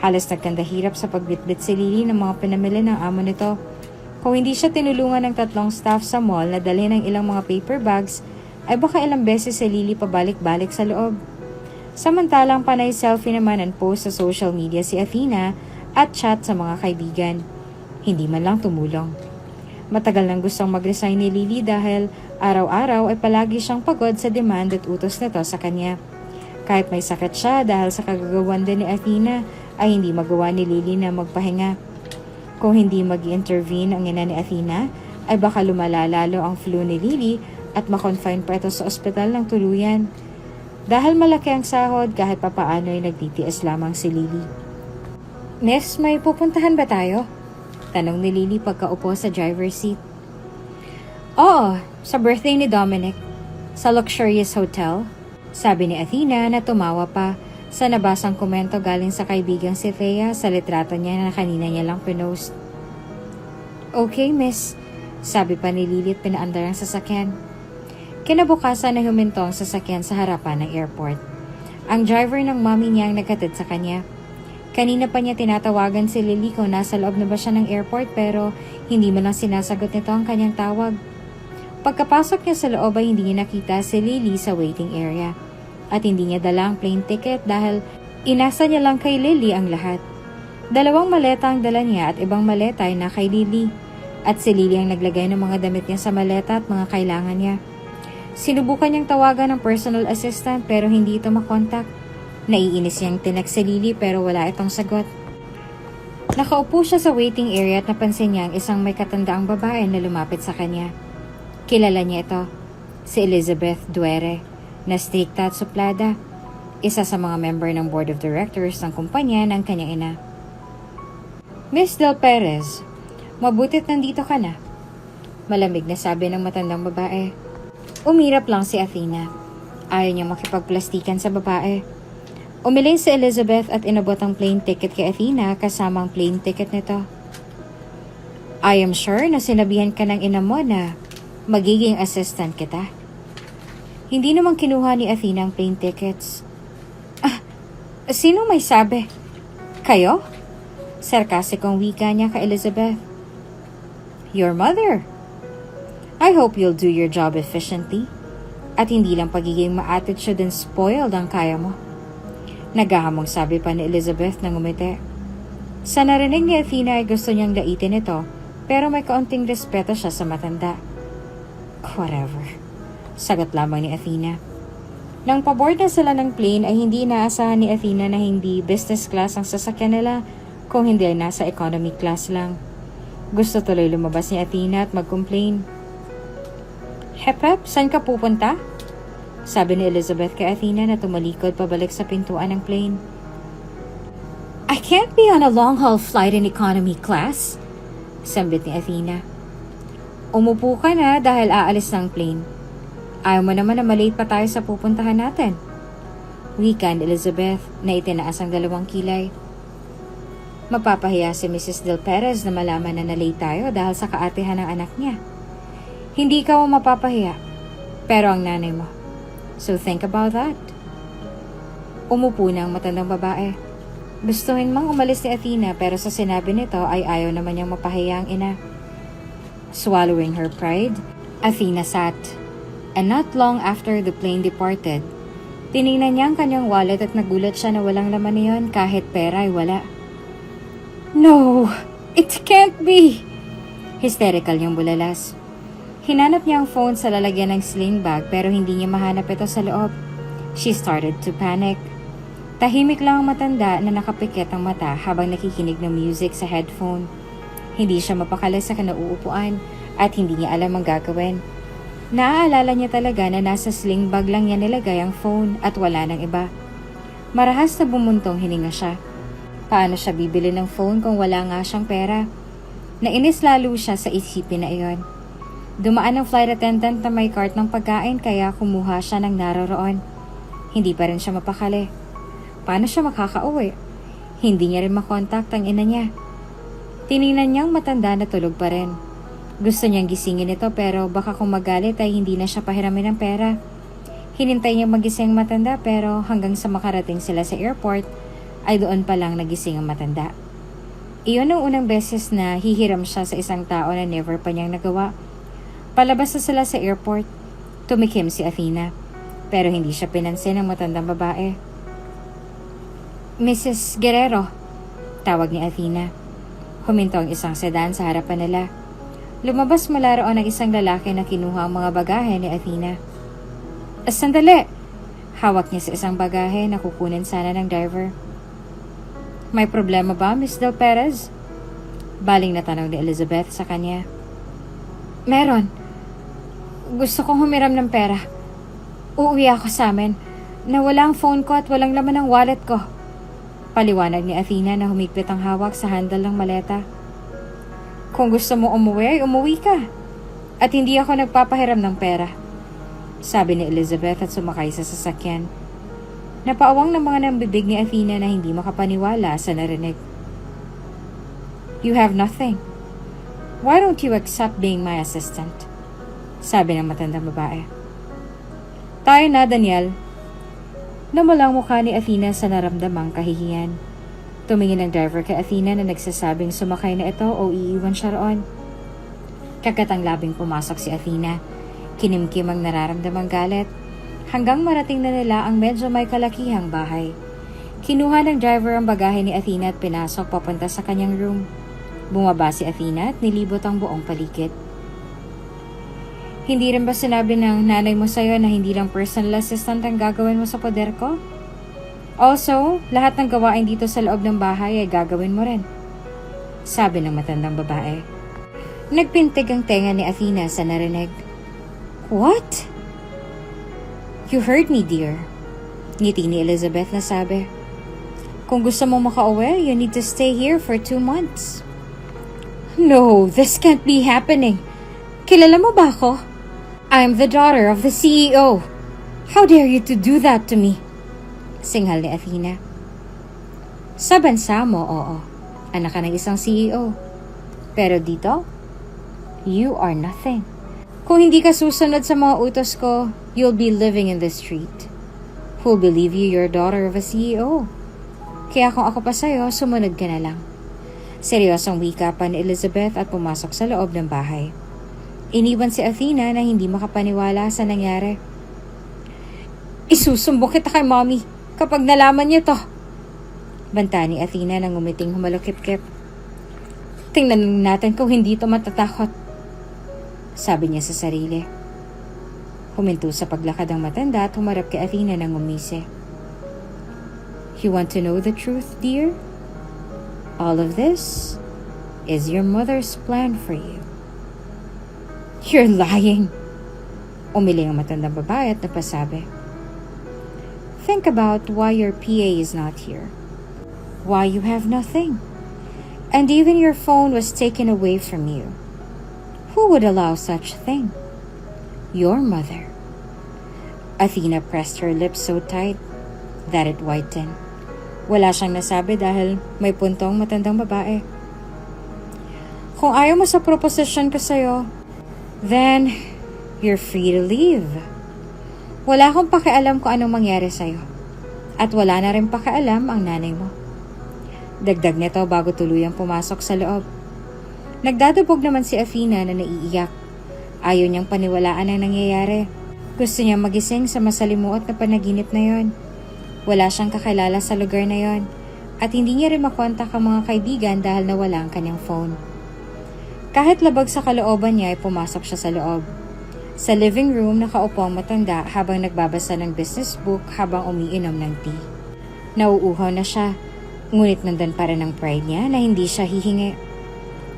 Halos nagkandahirap sa pagbitbit si Lily ng mga pinamili ng amo nito. Kung hindi siya tinulungan ng 3 staff sa mall na dalhin ng ilang mga paper bags, ay baka ilang beses si Lily pabalik-balik sa loob. Samantalang panay selfie naman and post sa social media si Athena at chat sa mga kaibigan. Hindi man lang tumulong. Matagal nang gustong mag-resign ni Lily dahil araw-araw ay palagi siyang pagod sa demand at utos nito sa kanya. Kahit may sakit siya dahil sa kagagawan din ni Athena, ay hindi magawa ni Lily na magpahinga. Kung hindi mag-intervene ang ina ni Athena, ay baka lumala lalo ang flu ni Lily at makonfine pa ito sa ospital ng tuluyan. Dahil malaki ang sahod, kahit papaano ay nagtitiis lamang si Lily. Miss, may pupuntahan ba tayo? Tanong ni Lily pagkaupo sa driver's seat. Oo, sa birthday ni Dominic. Sa luxurious hotel. Sabi ni Athena na tumawa pa sa nabasang komento galing sa kaibigang si Thea sa litrato niya na kanina niya lang pinost. Okay, miss. Sabi pa ni Lily at pinaandar ang sasakyan. Kinabukasan na huminto ang sasakyan sa harapan ng airport. Ang driver ng mommy niya ang naghatid sa kanya. Kanina pa niya tinatawagan si Lily kung nasa loob na ba siya ng airport pero hindi man lang sinasagot nito ang kanyang tawag. Pagkapasok niya sa loob ay hindi niya nakita si Lily sa waiting area. At hindi niya dala ang plane ticket dahil inasa niya lang kay Lily ang lahat. 2 maleta ang dala niya at ibang maleta ay na kay Lily. At si Lily ang naglagay ng mga damit niya sa maleta at mga kailangan niya. Sinubukan niyang tawagan ng personal assistant pero hindi ito makontak. Naiinis niyang tinext si Lily pero wala itong sagot. Nakaupo siya sa waiting area at napansin niya ang isang may katandaang babae na lumapit sa kanya. Kilala niya ito, si Elizabeth Duere, na strikta at suplada, isa sa mga member ng board of directors ng kumpanya ng kanyang ina. Miss Del Perez, mabutit nandito ka na. Malamig na sabi ng matandang babae. Umirap lang si Athena. Ayaw niya makipagplastikan sa babae. Umiling si Elizabeth at inabot ang plane ticket kay Athena kasama ang plane ticket nito. I am sure na sinabihan ka ng ina mo na magiging assistant kita. Hindi naman kinuha ni Athena ang plane tickets. Sino may sabi? Kayo? Sarkastikong wika niya kay Elizabeth. Your mother. I hope you'll do your job efficiently. At hindi lang pagiging ma-attitude and spoiled ang kaya mo. Naghahamong sabi pa ni Elizabeth nang umiti. Sa narinig ni Athena ay gusto niyang laitin ito, pero may kaunting respeto siya sa matanda. Whatever. Sagot lamang ni Athena. Nang paboard na sila ng plane ay hindi inaasahan ni Athena na hindi business class ang sasakyan nila kung hindi ay nasa economy class lang. Gusto tuloy lumabas ni Athena at mag-complain. Hep, saan ka pupunta? Sabi ni Elizabeth kay Athena na tumalikod pabalik sa pintuan ng plane. I can't be on a long-haul flight in economy class, sambit ni Athena. Umupo ka na dahil aalis ng plane. Ayaw mo naman na malate pa tayo sa pupuntahan natin. Wika ni Elizabeth na itinaas ang dalawang kilay. Mapapahiya si Mrs. Del Perez na malaman na nalate tayo dahil sa kaatehan ng anak niya. Hindi ka mo mapapahiya, pero ang nanay mo. So think about that. Umupo na ang matandang babae. Gustuhin mang umalis ni Athena pero sa sinabi nito ay ayaw naman niyang mapahiya ang ina. Swallowing her pride, Athena sat. And not long after the plane departed, tiningnan niya ang kanyang wallet at nagulat siya na walang laman niyon kahit pera ay wala. No! It can't be! Hysterical niyang bulalas. Hinanap niya ang phone sa lalagyan ng sling bag pero hindi niya mahanap ito sa loob. She started to panic. Tahimik lang ang matanda na nakapikit ang mata habang nakikinig ng music sa headphone. Hindi siya mapakali sa kinauupuan at hindi niya alam ang gagawin. Naaalala niya talaga na nasa sling bag lang niya nilagay ang phone at wala nang iba. Marahas na bumuntong hininga siya. Paano siya bibili ng phone kung wala nga siyang pera? Nainis lalo siya sa isipin na iyon. Dumaan ang flight attendant na may cart ng pagkain kaya kumuha siya ng naroroon. Hindi pa rin siya mapakali. Paano siya makakauwi? Hindi niya rin makontak ang ina niya. Tiningnan niyang matanda na tulog pa rin. Gusto niyang gisingin ito pero baka kung magalit ay hindi na siya pahiramin ng pera. Hinintay niya magising ang matanda pero hanggang sa makarating sila sa airport ay doon pa lang nagising ang matanda. Iyon ang unang beses na hihiram siya sa isang tao na never pa niyang nagawa. Palabas na sila sa airport. Tumikim si Athena pero hindi siya pinansin ng matandang babae. Mrs. Guerrero, tawag ni Athena. Huminto ang isang sedan sa harapan nila. Lumabas mula roon ang isang lalaki na kinuha ang mga bagahe ni Athena. Sandali! Hawak niya sa isang bagahe na kukunin sana ng driver. May problema ba, Miss Del Perez? Baling na tanong ni Elizabeth sa kanya. Meron. Gusto kong humiram ng pera. Uuwi ako sa amin. Nawala ang phone ko at walang laman ang wallet ko. Paliwanag ni Athena na humigpit ang hawak sa handle ng maleta. Kung gusto mo umuwi, ay umuwi ka. At hindi ako nagpapahiram ng pera. Sabi ni Elizabeth at sumakay sa sasakyan. Napaawang ng mga nambibig ni Athena na hindi makapaniwala sa narinig. You have nothing. Why don't you accept being my assistant? Sabi ng matandang babae. Tayo na, Daniel. Namalang mukha ni Athena sa naramdamang kahihiyan. Tumingin ang driver kay Athena na nagsasabing sumakay na ito o iiwan siya roon. Kagatang labing pumasok si Athena. Kinimkim ang nararamdamang galit. Hanggang marating na nila ang medyo may kalakihang bahay. Kinuha ng driver ang bagahe ni Athena at pinasok papunta sa kanyang room. Bumaba si Athena at nilibot ang buong paligid. Hindi rin ba sinabi ng nanay mo sa'yo na hindi lang personal assistant ang gagawin mo sa poder ko? Also, lahat ng gawain dito sa loob ng bahay ay gagawin mo rin. sabi ng matandang babae. Nagpintig ang tenga ni Athena sa narinig. What? You heard me, dear. Ngiti ni Elizabeth na sabi. Kung gusto mo makauwi, you need to stay here for 2 months. No, this can't be happening. Kilala mo ba ako? I'm the daughter of the CEO. How dare you to do that to me? Singhal ni Athena. Sa bansa mo, oo. Anak ka ng isang CEO. Pero dito, you are nothing. Kung hindi ka susunod sa mga utos ko, you'll be living in the street. Who'll believe you you're daughter of a CEO? Kaya kung ako pa sa'yo, sumunod ka na lang. Seryosong wika pa ni Elizabeth at pumasok sa loob ng bahay. Iniwan si Athena na hindi makapaniwala sa nangyari. Isusumbong kita kay mommy kapag nalaman niya to. Banta ni Athena nang umiting humalukip-kip. Tingnan natin kung hindi to matatakot. Sabi niya sa sarili. Huminto sa paglakad ang matanda at humarap kay Athena nang umisi. You want to know the truth, dear? All of this is your mother's plan for you. You're lying. Umiling ang matandang babae at napasabi. Think about why your PA is not here. Why you have nothing. And even your phone was taken away from you. Who would allow such thing? Your mother. Athena pressed her lips so tight that it whitened. Wala siyang nasabi dahil may puntong matandang babae. Kung ayaw mo sa proposition ko sa'yo, then you're free to leave. Wala akong pakialam kung anong mangyari sa'yo. At wala na rin pakialam ang nanay mo. Dagdag nito bago tuluyang pumasok sa loob. Nagdadabog naman si Athena na naiiyak. Ayaw niyang paniwalaan ang nangyayari. Gusto niyang magising sa masalimuot na panaginip na yon. Wala siyang kakilala sa lugar na yon. At hindi niya rin makontak ang mga kaibigan dahil nawala ang kanyang phone. Kahit labag sa kalooban niya ay pumasok siya sa loob. Sa living room nakaupo ang matanda habang nagbabasa ng business book habang umiinom ng tea. Nauuhaw na siya, ngunit nandun pa rin ang pride niya na hindi siya hihingi.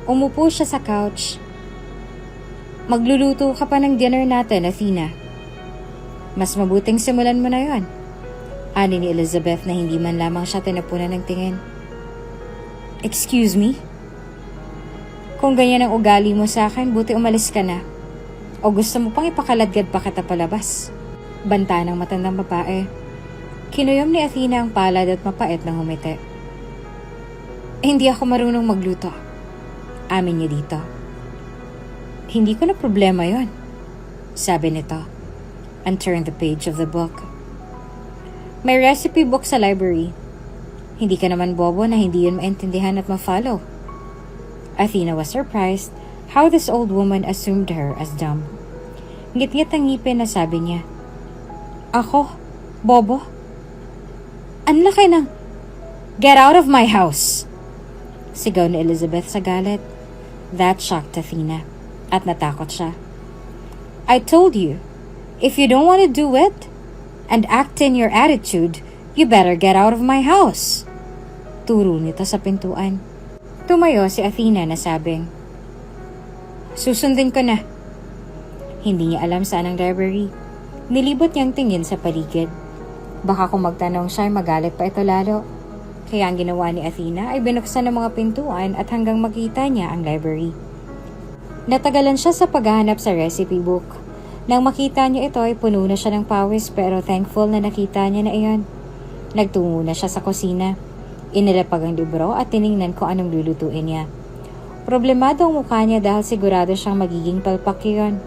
Umupo siya sa couch. Magluluto ka pa ng dinner natin, Athena. Mas mabuting simulan mo na yon. Ani ni Elizabeth na hindi man lamang siya tinapunan ng tingin. Excuse me? Kung ganyan ang ugali mo sa akin, buti umalis ka na. O gusto mo pang ipakaladgad pa kita palabas? Banta ng matandang babae. Kinuyom ni Athena ang palad at mapait ng humiti. Hindi ako marunong magluto. Amin niya dito. Hindi ko na problema yon, sabi nito, and turned the page of the book. May recipe book sa library. Hindi ka naman bobo na hindi yun maintindihan at ma-follow. Athena was surprised how this old woman assumed her as dumb. Ngit-ngit ang ngipin na sabi niya, Ako? Bobo? Ang laki ng... Get out of my house! Sigaw ni Elizabeth sa galit. That shocked Athena at natakot siya. I told you, if you don't want to do it, and act in your attitude, you better get out of my house. Turo nito sa pintuan. Tumayo si Athena na sabing, Susundin ko na. Hindi niya alam saan ang library. Nilibot niyang tingin sa paligid. Baka kung magtanong siya ay magalit pa ito lalo. Kaya ang ginawa ni Athena ay binuksan ng mga pintuan at hanggang makita niya ang library. Natagalan siya sa paghahanap sa recipe book. Nang makita niya ito ay puno na siya ng pawis pero thankful na nakita niya na iyon. Nagtungo na siya sa kusina. Inilapag ang libro at tiningnan kung anong lulutuin niya. Problemado ang mukha niya dahil sigurado siyang magiging palpak yun.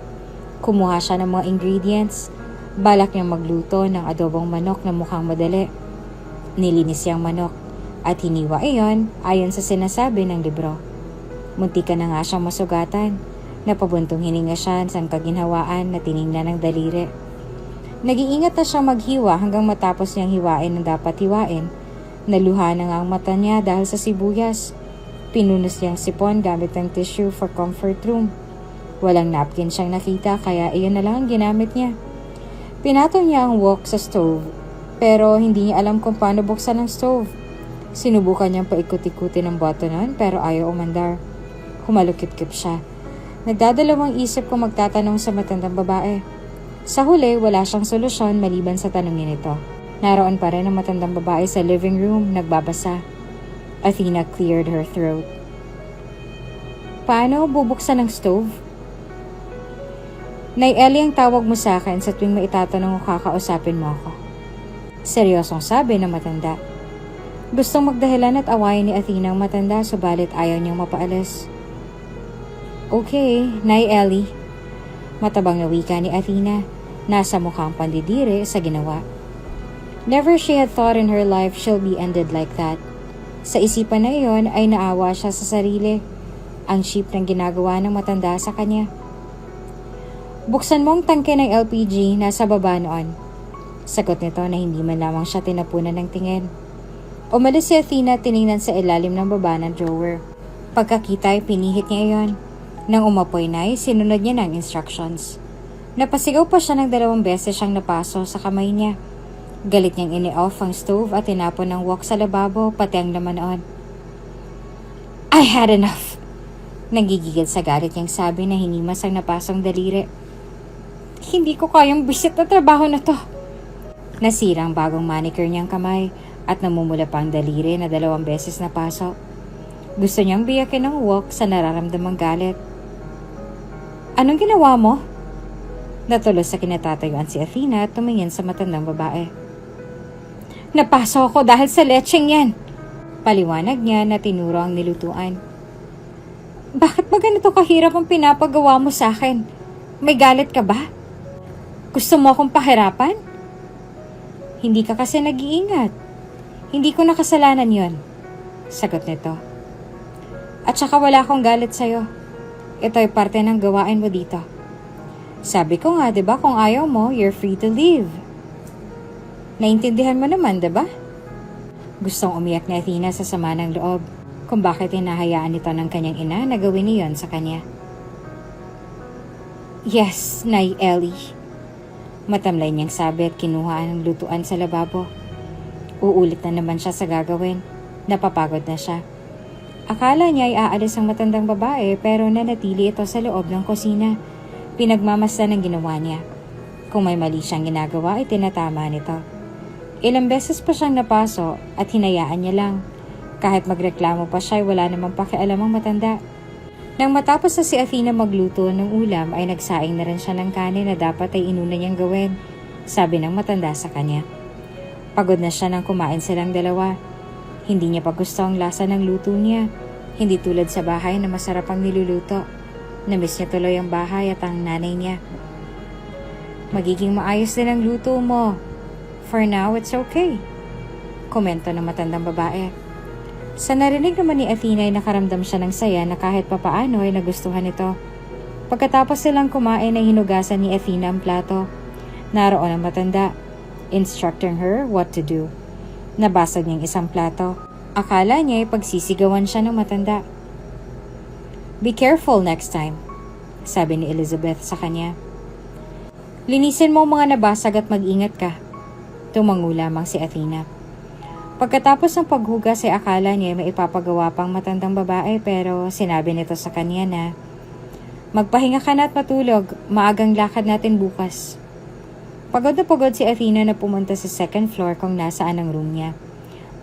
Kumuha siya ng mga ingredients. Balak niyang magluto ng adobong manok na mukhang madali. Nilinis siyang manok at hiniwa iyon ayon sa sinasabi ng libro. Muntika na nga siyang masugatan. Napabuntong hininga siya sa kaginhawaan na tiningnan ng daliri. Nag-iingat na siyang maghiwa hanggang matapos niyang hiwain ang dapat hiwain. Naluha na nga ang mata niya dahil sa sibuyas. Pinunos niyang sipon gamit ng tissue for comfort room. Walang napkin siyang nakita kaya iyon na lang ang ginamit niya. Pinatong niya ang wok sa stove pero hindi niya alam kung paano buksan ang stove. Sinubukan niyang paikot-ikutin ng buttonan pero ayaw umandar. Humalukip-kip siya. Nagdadalawang isip kung magtatanong sa matandang babae. Sa huli, wala siyang solusyon maliban sa tanungin ito. Naroon pa rin ang matandang babae sa living room, nagbabasa. Athena cleared her throat. Paano bubuksan ng stove? Nay Ellie ang tawag mo sa akin sa tuwing maitatanong o kakausapin mo ako. Seryosong sabi ng matanda. Gustong magdahilan at awayin ni Athena ang matanda subalit ayaw niyang mapaalis. Okay, Nay Ellie. Matabang na wika ni Athena. Nasa mukhang pandidiri sa ginawa. Never she had thought in her life she'll be ended like that. Sa isipan na iyon ay naawa siya sa sarili. Ang cheap ng ginagawa ng matanda sa kanya. Buksan mo ang tangke ng LPG nasa baba noon. Sagot nito na hindi man lamang siya tinapunan ng tingin. Umalis si Athena at tiningnan sa ilalim ng baba ng drawer. Pagkakita ay pinihit niya iyon. Nang umapoy na ay sinunod niya ng instructions. Napasigaw pa siya ng 2 beses siyang napaso sa kamay niya. Galit niyang ini-off ang stove at tinapon ng wok sa lababo pati ang laman noon. I had enough! Nanggigigil sa galit niyang sabi na hinimas ang napasong daliri. Hindi ko kayang bisit na trabaho na to. Nasira ang bagong manicure niyang kamay at namumula pa ang daliri na 2 beses napaso. Gusto niyang biyakin ng wok sa nararamdamang galit. Anong ginawa mo? Natulos sa kinatatayuan si Athena at tumingin sa matandang babae. Napaso ako dahil sa lecheng yan. Paliwanag niya na tinuro ang nilutuan. Bakit ba ganito kahirap ang pinapagawa mo sa akin? May galit ka ba? Gusto mo akong pahirapan? Hindi ka kasi nag-iingat. Hindi ko nakasalanan yon. Sagot nito. At saka wala akong galit sa'yo. Ito ay parte ng gawain mo dito. Sabi ko nga, diba, kung ayaw mo, you're free to leave. Naintindihan mo naman, diba? Gustong umiyak ni Athena sa sama ng loob kung bakit hinahayaan nito ng kanyang ina na gawin niyon sa kanya. Yes, Nay Ellie. Matamlay niyang sabi at kinuha ang lutuan sa lababo. Uulit na naman siya sa gagawin. Napapagod na siya. Akala niya ay aalis ang matandang babae pero nanatili ito sa loob ng kusina. Pinagmamasdan ang ginawa niya. Kung may mali siyang ginagawa ay tinatama nito. Ilang beses pa siyang napaso at hinayaan niya lang. Kahit magreklamo pa siya ay wala namang pakialam ang matanda. Nang matapos na si Athena magluto ng ulam ay nagsaing na rin siya ng kanin na dapat ay inuna niyang gawin. Sabi ng matanda sa kanya. Pagod na siya nang kumain silang dalawa. Hindi niya pa gusto ang lasa ng luto niya. Hindi tulad sa bahay na masarap ang niluluto. Namiss niya tuloy ang bahay at ang nanay niya. Magiging maayos din ang luto mo. For now, it's okay. Komento ng matandang babae. Sa narinig naman ni Athena ay nakaramdam siya ng saya na kahit papaano ay nagustuhan ito. Pagkatapos silang kumain ay hinugasan ni Athena ang plato. Naroon ang matanda, instructing her what to do. Nabasag niyang isang plato. Akala niya ay pagsisigawan siya ng matanda. Be careful next time, sabi ni Elizabeth sa kanya. Linisin mo ang mga nabasag at mag-ingat ka. Tumango lamang si Athena. Pagkatapos ng paghugas ay akala niya may ipapagawa pang matandang babae pero sinabi nito sa kanya na magpahinga ka na at matulog, maagang lakad natin bukas. Pagod na pagod si Athena na pumunta sa 2nd floor kung nasaan ang room niya.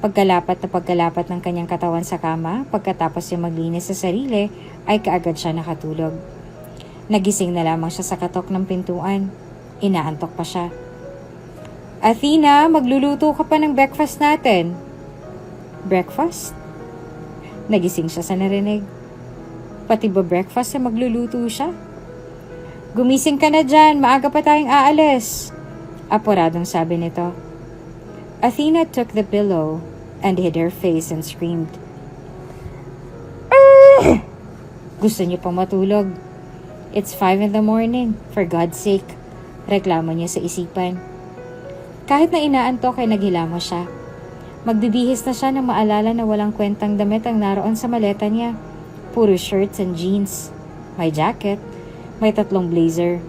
Pagkalapat ng kanyang katawan sa kama, pagkatapos niya maglinis sa sarili, ay kaagad siya nakatulog. Nagising na lamang siya sa katok ng pintuan. Inaantok pa siya. Athena, magluluto ka pa ng breakfast natin. Breakfast? Nagising siya sa narinig. Pati ba breakfast na magluluto siya? Gumising ka na dyan, maaga pa tayong aalis. Apuradong sabi nito. Athena took the pillow and hid her face and screamed. Gusto niya pang matulog. It's 5 in the morning, for God's sake. Reklamo niya sa isipan. Kahit na inaantok ay naghilamos siya. Magbibihis na siya nang maalala na walang kwentang damit ang naroon sa maleta niya. Puro shirts and jeans. May jacket. May 3 blazer.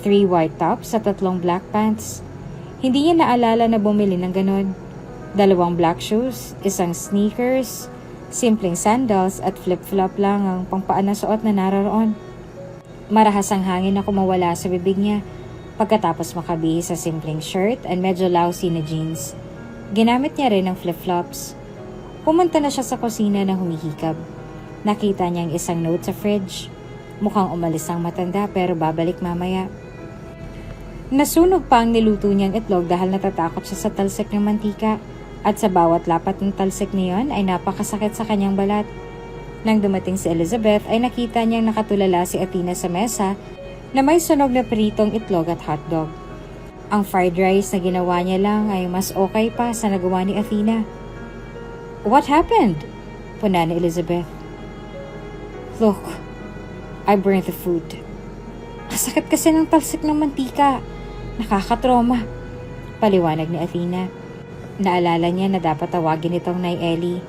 3 white tops at 3 black pants. Hindi niya naalala na bumili ng ganon. 2 black shoes, isang sneakers, simpleng sandals at flip-flop lang ang pangpaan na suot na naroon. Marahas ang hangin na kumawala sa bibig niya pagkatapos makabihis sa simpleng shirt and medyo lousy na jeans. Ginamit niya rin ang flip-flops. Pumunta na siya sa kusina na humihikab. Nakita niya ang isang note sa fridge. Mukhang umalis ang matanda pero babalik mamaya. Nasunog pa ang niluto niyang itlog dahil natatakot siya sa talsik ng mantika. At sa bawat lapat ng talsik niyon ay napakasakit sa kanyang balat. Nang dumating si Elizabeth ay nakita niyang nakatulala si Athena sa mesa na may sunog na pritong itlog at hotdog. Ang fried rice na ginawa niya lang ay mas okay pa sa nagawa ni Athena. "What happened?" Puna ni Elizabeth. "Look, I burned the food." "Ang sakit kasi ng talsik ng mantika. Nakakatroma," paliwanag ni Athena. Naalala niya na dapat tawagin itong Nay Ellie.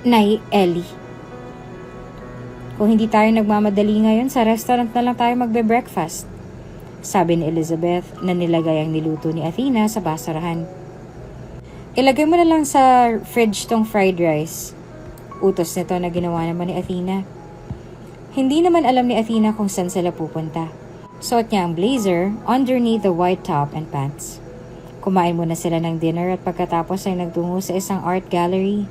Nay Ellie. "Kung hindi tayo nagmamadali ngayon, sa restaurant na lang tayo magbe-breakfast," sabi ni Elizabeth na nilagay ang niluto ni Athena sa basurahan. "Ilagay mo na lang sa fridge tong fried rice." Utos nito na ginawa naman ni Athena. Hindi naman alam ni Athena kung saan sila pupunta. Suot niya ang blazer underneath the white top and pants. Kumain muna sila ng dinner at pagkatapos ay nagtungo sa isang art gallery.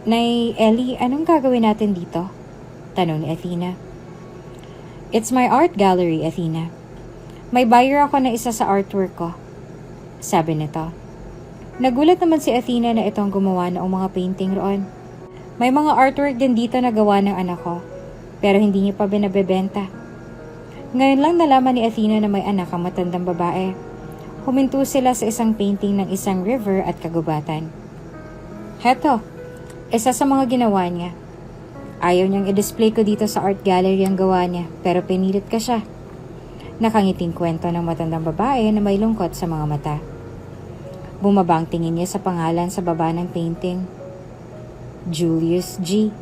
"Nay Ellie, anong gagawin natin dito?" tanong ni Athena. "It's my art gallery, Athena. May buyer ako na isa sa artwork ko," sabi nito. Nagulat naman si Athena na itong gumawa ng mga painting roon. "May mga artwork din dito na gawa ng anak ko, pero hindi niya pa binabebenta." Ngayon lang nalaman ni Athena na may anak ang matandang babae. Huminto sila sa isang painting ng isang river at kagubatan. "Heto, isa sa mga ginawa niya. Ayaw niyang i-display ko dito sa art gallery ang gawa niya, pero pinilit ka siya." Nakangiting kwento ng matandang babae na may lungkot sa mga mata. Bumaba ang tingin niya sa pangalan sa baba ng painting. Julius G.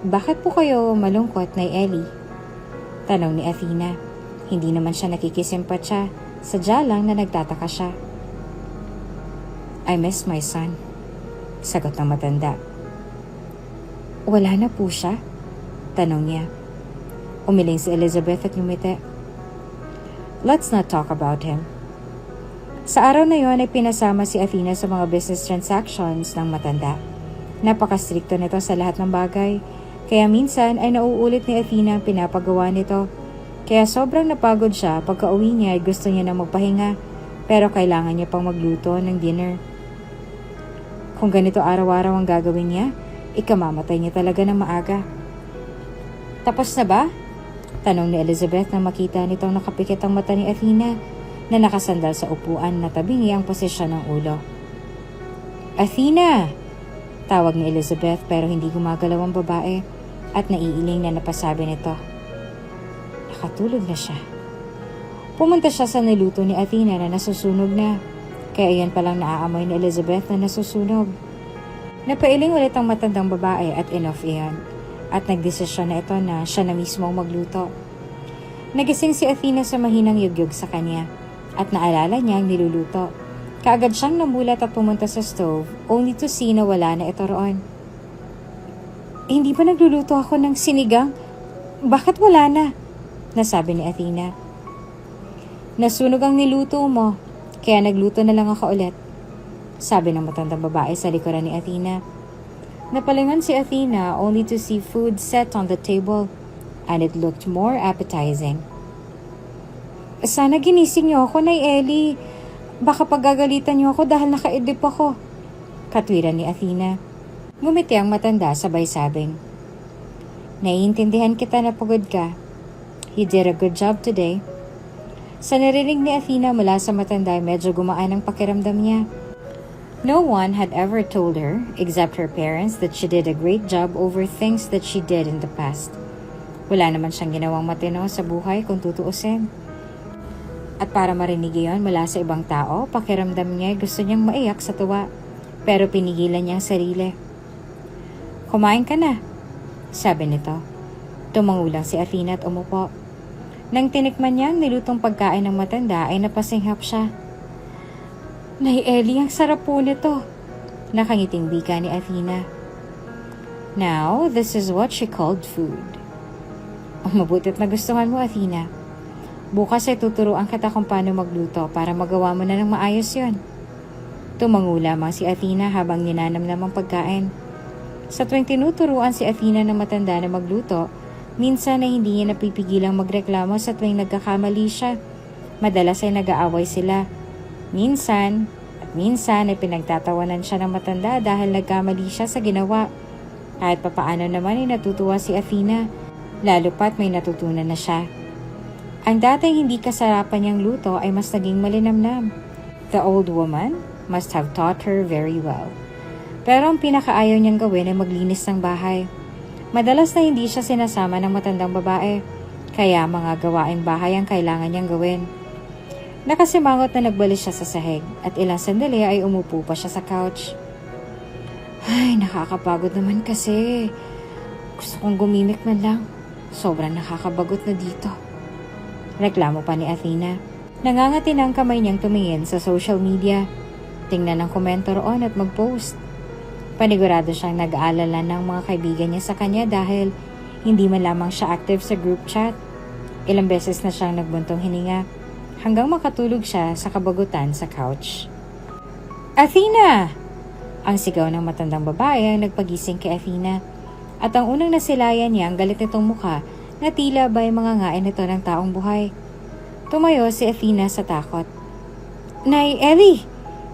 "Bakit po kayo malungkot, Nay Ellie?" tanong ni Athena. Hindi naman siya nakikisimpatya. Sadya lang na nagtataka siya. "I miss my son," sagot ng matanda. "Wala na po siya?" tanong niya. Umiling si Elizabeth at ngumiti. "Let's not talk about him." Sa araw na yon ay pinasama si Athena sa mga business transactions ng matanda. Napakastrikto nito sa lahat ng bagay, kaya minsan ay nauulit ni Athena ang pinapagawa nito. Kaya sobrang napagod siya pagka-uwi niya ay gusto niya na magpahinga, pero kailangan niya pang magluto ng dinner. Kung ganito araw-araw ang gagawin niya, ikamamatay niya talaga ng maaga. "Tapos na ba?" tanong ni Elizabeth na makita nitong nakapikit ang mata ni Athena na nakasandal sa upuan na tabingi ang posisyon ng ulo. "Athena!" tawag ni Elizabeth pero hindi gumagalaw ang babae at naiiling na napasabi nito. Nakatulog na siya. Pumunta siya sa niluto ni Athena na nasusunog na, kaya iyan palang naaamoy ni Elizabeth na nasusunog. Napailing ulit ang matandang babae at enough iyan, at nagdesisyon na ito na siya na mismo ang magluto. Nagising si Athena sa mahinang yugyug sa kanya, at naalala niya ang niluluto. Kaagad siyang namulat at pumunta sa stove, only to see na wala na ito roon. "Hindi ba nagluluto ako ng sinigang? Bakit wala na?" nasabi ni Athena. "Nasunog ang niluto mo, kaya nagluto na lang ako ulit," sabi ng matandang babae sa likuran ni Athena. Napalingon si Athena only to see food set on the table, and it looked more appetizing. "Sana ginising niyo ako, Nay Ellie. Baka pagagalitan niyo ako dahil nakaidip ako," katwiran ni Athena. Ngumiti ang matanda sabay sabing, "Naiintindihan kita na pagod ka. You did a good job today." Sa narinig ni Athena mula sa matanda ay medyo gumaan ang pakiramdam niya. No one had ever told her, except her parents, that she did a great job over things that she did in the past. Wala naman siyang ginawang matino sa buhay kung tutuusin. At para marinig iyon mula sa ibang tao, pakiramdam niya gusto niyang maiyak sa tuwa, pero pinigilan niya ang sarili. "Kumain ka na," sabi nito. Tumangulang si Athena at umupo. Nang tinikman niya ang nilutong pagkain ng matanda ay napasinghap siya. Nay Ellie, ang sarap po nito. Nakangiting wika ni Athena. Now, this is what she called food. Mabuti't nagustuhan mo, Athena. Bukas ay tuturuan kita kung paano magluto para magawa mo na ng maayos yon. Tumango lamang si Athena habang ninanamnam ang pagkain. Sa tuwing tinuturuan si Athena ng matanda na magluto, minsan ay hindi niya napipigilang magreklamo sa tuwing nagkakamali siya. Madalas ay nag-aaway sila. Minsan ay pinagtatawanan siya ng matanda dahil nagkamali siya sa ginawa. Kahit papaano naman ay natutuwa si Athena, lalo pat may natutunan na siya. Ang dating hindi kasarapan niyang luto ay mas naging malinamnam. The old woman must have taught her very well. Pero ang pinakaayaw niyang gawin ay maglinis ng bahay. Madalas na hindi siya sinasama ng matandang babae, kaya mga gawaing bahay ang kailangan niyang gawin. Nakasimangot na nagbalis siya sa sahig at ilang sandali ay umupo pa siya sa couch. Ay, nakakapagod naman kasi. Gusto kong gumimik man lang. Sobrang nakakabagot na dito. Reklamo pa ni Athena. Nangangati na ang kamay niyang tumingin sa social media. Tingnan ang komento roon at mag-post. Panigurado siyang nag-aalala ng mga kaibigan niya sa kanya dahil hindi man lamang siya active sa group chat. Ilang beses na siyang nagbuntong hininga hanggang makatulog siya sa kabagutan sa couch. Athena! Ang sigaw ng matandang babae ang nagpagising kay Athena at ang unang nasilayan niya ang galit nitong mukha na tila ba'y mga ngain nito ng taong buhay. Tumayo si Athena sa takot. Nay Ellie!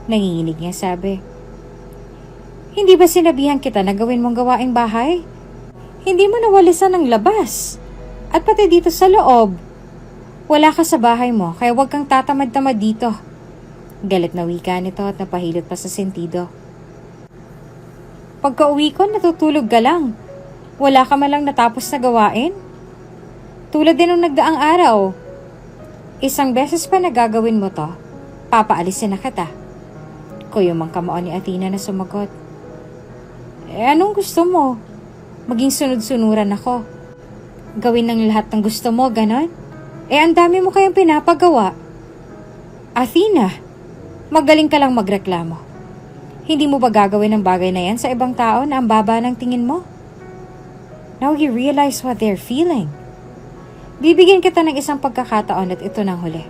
Nanginginig niya sabi. Hindi ba sinabihan kita na gawin mong gawaing bahay? Hindi mo nawalisan ng labas. At pati dito sa loob. Wala ka sa bahay mo kaya huwag kang tatamad-tamad dito. Galit na wika nito at napahilot pa sa sentido. Pagka-uwi ko natutulog ka lang. Wala ka malang natapos na gawain? Tulad din nung nagdaang araw. Isang beses pa nagagawin mo to, papaalisin na kita. Kuyumang kamao ni Athena na sumagot. Anong gusto mo? Maging sunod-sunuran ako. Gawin ng lahat ng gusto mo, ganon? Ang dami mo kayang pinapagawa. Athena, magaling ka lang magreklamo. Hindi mo ba gagawin ang bagay na yan sa ibang tao na ang baba ng tingin mo? Now you realize what they're feeling. Bibigyan kita ng isang pagkakataon at ito nang huli.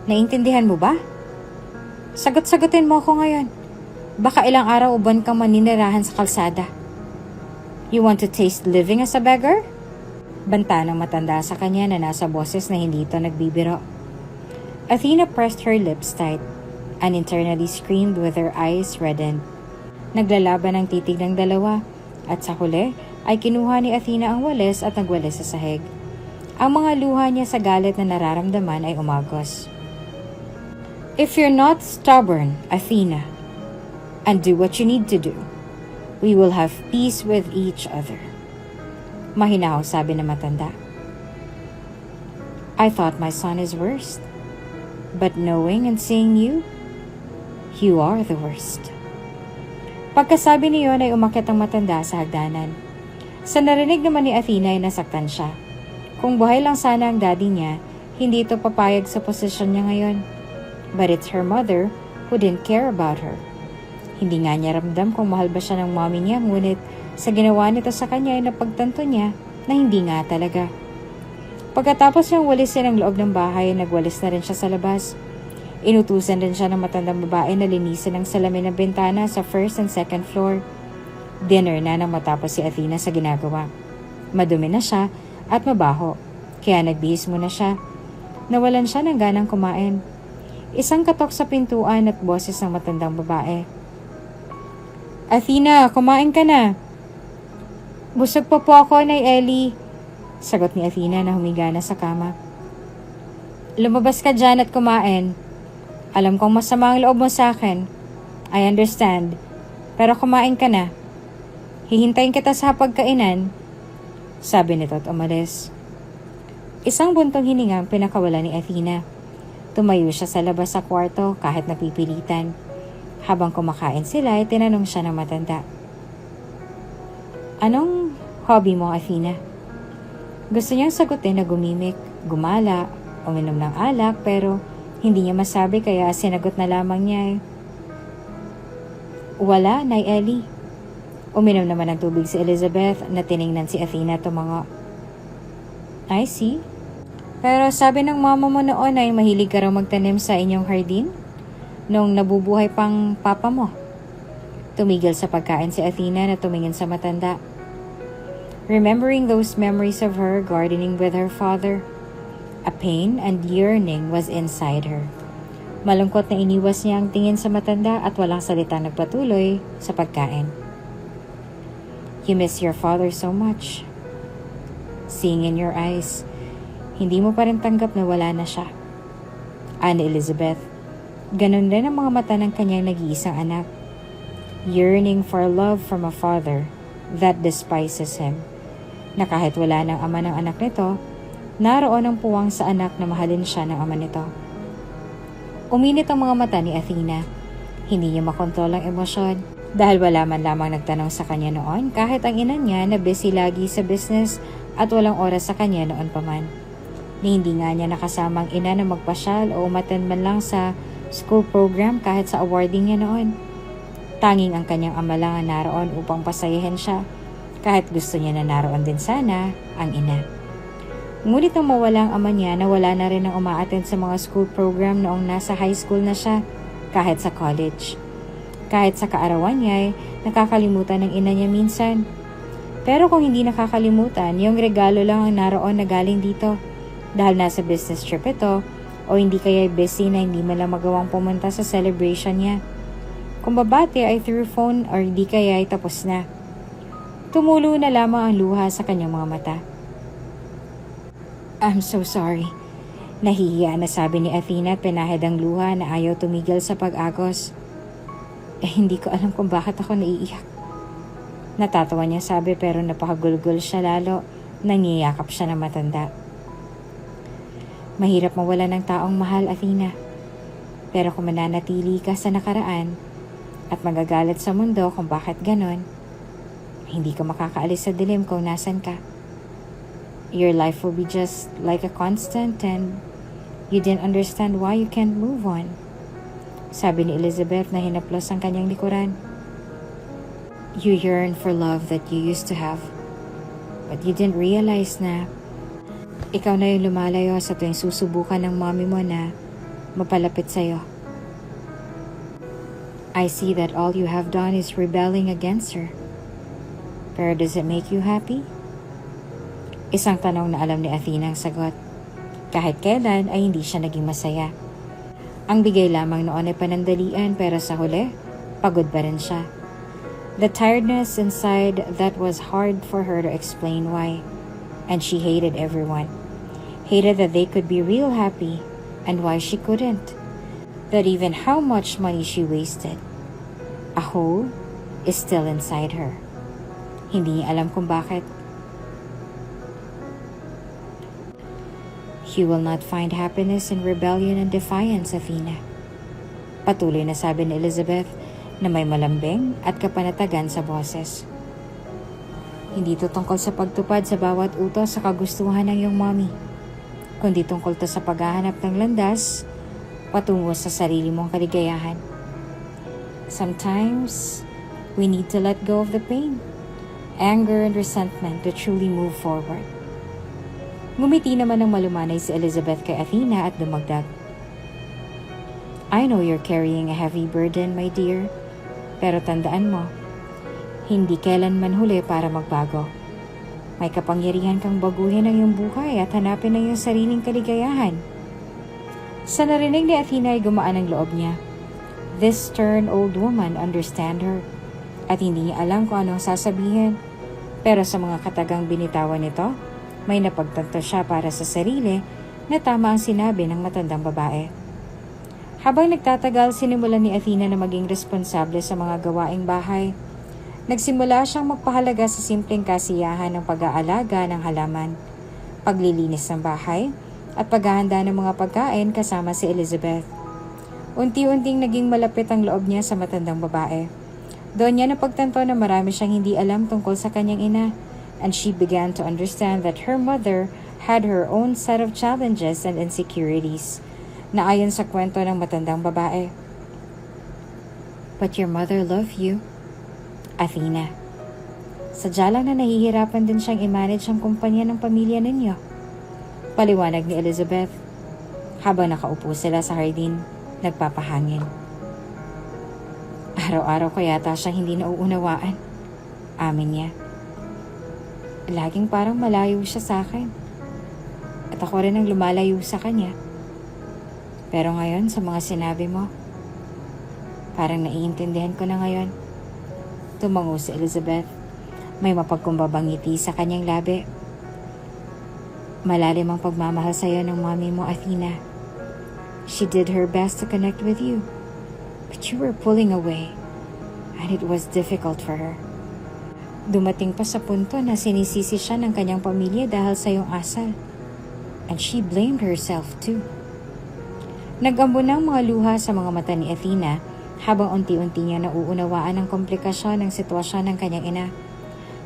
Naintindihan mo ba? Sagot-sagutin mo ako ngayon. Baka ilang araw o buwan kang maninirahan sa kalsada. You want to taste living as a beggar? Banta ng matanda sa kanya na nasa boses na hindi ito nagbibiro. Athena pressed her lips tight and internally screamed with her eyes reddened. Naglalaban ang titig ng dalawa at sa huli ay kinuha ni Athena ang walis at nagwalis sa sahig. Ang mga luha niya sa galit na nararamdaman ay umagos. If you're not stubborn, Athena, and do what you need to do, we will have peace with each other. Mahinaw sabi ng matanda. I thought my son is worst, but knowing and seeing you, you are the worst. Pagkasabi niyon ay umakyat ang matanda sa hagdanan. Sa narinig naman ni Athena ay nasaktan siya. Kung buhay lang sana ang daddy niya, hindi ito papayag sa posisyon niya ngayon. But it's her mother who didn't care about her. Hindi nga niya ramdam kung mahal ba siya ng mommy niya, ngunit sa ginawa nito sa kanya ay napagtanto niya na hindi nga talaga. Pagkatapos niyang walisin ang loob ng bahay, nagwalis na rin siya sa labas. Inutusan din siya ng matandang babae na linisin ang salamin ng bintana sa first and second floor. Dinner na nang matapos si Athena sa ginagawa. Madumi na siya at mabaho, kaya nagbihis muna siya. Nawalan siya ng ganang kumain. Isang katok sa pintuan at boses ng matandang babae. Athena, kumain ka na. Busog pa po ako, Nay Ellie. Sagot ni Athena na humiga na sa kama. Lumabas ka dyan at kumain. Alam kong masama ang loob mo sa akin. I understand. Pero kumain ka na. Hihintayin kita sa pagkainan. Sabi nito at umalis. Isang buntong hininga ang pinakawala ni Athena. Tumayo siya sa labas sa kwarto kahit napipilitan. Habang kumakain sila ay tinanong siya ng matanda. Anong hobby mo, Athena? Gusto niyang sagutin na gumimik, gumala, uminom ng alak pero hindi niya masabi kaya sinagot na lamang niya Wala, Nay Ellie. Uminom naman ng tubig si Elizabeth na tiningnan si Athena tumango. I see. Pero sabi ng mama mo noon ay mahilig ka raw magtanim sa inyong hardin? Nung nabubuhay pang papa mo. Tumigil sa pagkain si Athena na tumingin sa matanda. Remembering those memories of her gardening with her father, a pain and yearning was inside her. Malungkot na iniwas niya ang tingin sa matanda at walang salita nagpatuloy sa pagkain. You miss your father so much. Seeing in your eyes, hindi mo pa rin tanggap na wala na siya. Ani Elizabeth, ganun rin ang mga mata ng kanyang nag-iisang anak. Yearning for love from a father that despises him. Na kahit wala ng ama ng anak nito, naroon ang puwang sa anak na mahalin siya ng ama nito. Uminit ang mga mata ni Athena. Hindi niya makontrol ang emosyon dahil wala man lamang nagtanong sa kanya noon kahit ang ina niya na busy lagi sa business at walang oras sa kanya noon pa man. Ni hindi nga niya nakasama ang ina na magpasyal o umattend man lang sa school program kahit sa awarding niya noon. Tanging ang kanyang ama lang ang naroon upang pasayahin siya, kahit gusto niya na naroon din sana ang ina. Ngunit nang mawala ang ama niya, nawala na rin ang umaattend sa mga school program noong nasa high school na siya, kahit sa college. Kahit sa kaarawan niya ay nakakalimutan ng ina niya minsan. Pero kung hindi nakakalimutan, yung regalo lang ang naroon na galing dito. Dahil nasa business trip ito, o hindi kaya busy na hindi man lang magawang pumunta sa celebration niya. Kung babati ay through phone or di kaya ay tapos na. Tumulo na lamang ang luha sa kanyang mga mata. I'm so sorry. Nahihiya na sabi ni Athena at pinahid ang luha na ayaw tumigil sa pag-agos. Hindi ko alam kung bakit ako naiiyak. Natatawa niya sabi pero napakagulgol siya lalo nang niyayakap siya ng matanda. Mahirap mawala ng taong mahal, Athena. Pero kung mananatili ka sa nakaraan, at magagalit sa mundo kung bakit ganon, hindi ka makakaalis sa dilim kung nasan ka. Your life will be just like a constant and you didn't understand why you can't move on. Sabi ni Elizabeth na hinaplos ang kanyang likuran. You yearn for love that you used to have, but you didn't realize na ikaw na yung lumalayo sa tuwing susubukan ng mommy mo na mapalapit sa'yo. I see that all you have done is rebelling against her. Pero does it make you happy? Isang tanong na alam ni Athena ang sagot. Kahit kailan ay hindi siya naging masaya. Ang bigay lamang noon ay panandalian pero sa huli, pagod pa rin siya. The tiredness inside that was hard for her to explain why. And she hated everyone. Hated that they could be real happy and why she couldn't. That even how much money she wasted. A hole is still inside her. Hindi niya alam kung bakit. You will not find happiness in rebellion and defiance, Athena. Patuloy na sabi ni Elizabeth na may malambing at kapanatagan sa boses. Hindi ito tungkol sa pagtupad sa bawat utos sa kagustuhan ng iyong mommy, kundi tungkol ito sa paghahanap ng landas patungo sa sarili mong kaligayahan. Sometimes, we need to let go of the pain, anger, and resentment to truly move forward. Ngumiti naman ng malumanay si Elizabeth kay Athena at dumagdag. I know you're carrying a heavy burden, my dear, pero tandaan mo, hindi kailanman huli para magbago. May kapangyarihan kang baguhin ang iyong buhay at hanapin ang iyong sariling kaligayahan. Sa narinig ni Athena ay gumaan ang loob niya. This stern old woman understand her at hindi niya alam kung anong sasabihin. Pero sa mga katagang binitawan nito, may napagtanto siya para sa sarili na tama ang sinabi ng matandang babae. Habang nagtatagal, sinimulan ni Athena na maging responsable sa mga gawaing bahay. Nagsimula siyang magpahalaga sa simpleng kasiyahan ng pag-aalaga ng halaman, paglilinis ng bahay, at paghahanda ng mga pagkain kasama si Elizabeth. Unti-unting naging malapit ang loob niya sa matandang babae. Doon niya napagtanto na marami siyang hindi alam tungkol sa kanyang ina, and she began to understand that her mother had her own set of challenges and insecurities, insecurities, na ayon sa kwento ng matandang babae. But your mother loved you. Athena. Sadya lang na nahihirapan din siyang i-manage ang kumpanya ng pamilya ninyo. Paliwanag ni Elizabeth habang nakaupo sila sa hardin, nagpapahangin. Araw-araw ko yata siyang hindi nauunawaan. Amin niya. Laging parang malayo siya sa akin. At ako rin ang lumalayo sa kanya. Pero ngayon sa mga sinabi mo, parang naiintindihan ko na ngayon. Tumango si Elizabeth. May mapagkumbabang ngiti sa kanyang labi. Malalim ang pagmamahal sa iyo ng mami mo, Athena. She did her best to connect with you. But you were pulling away. And it was difficult for her. Dumating pa sa punto na sinisisi siya ng kanyang pamilya dahil sa iyong asal. And she blamed herself too. Nag-ambon ng mga luha sa mga mata ni Athena habang unti-unti niya nauunawaan ang komplikasyon ng sitwasyon ng kanyang ina.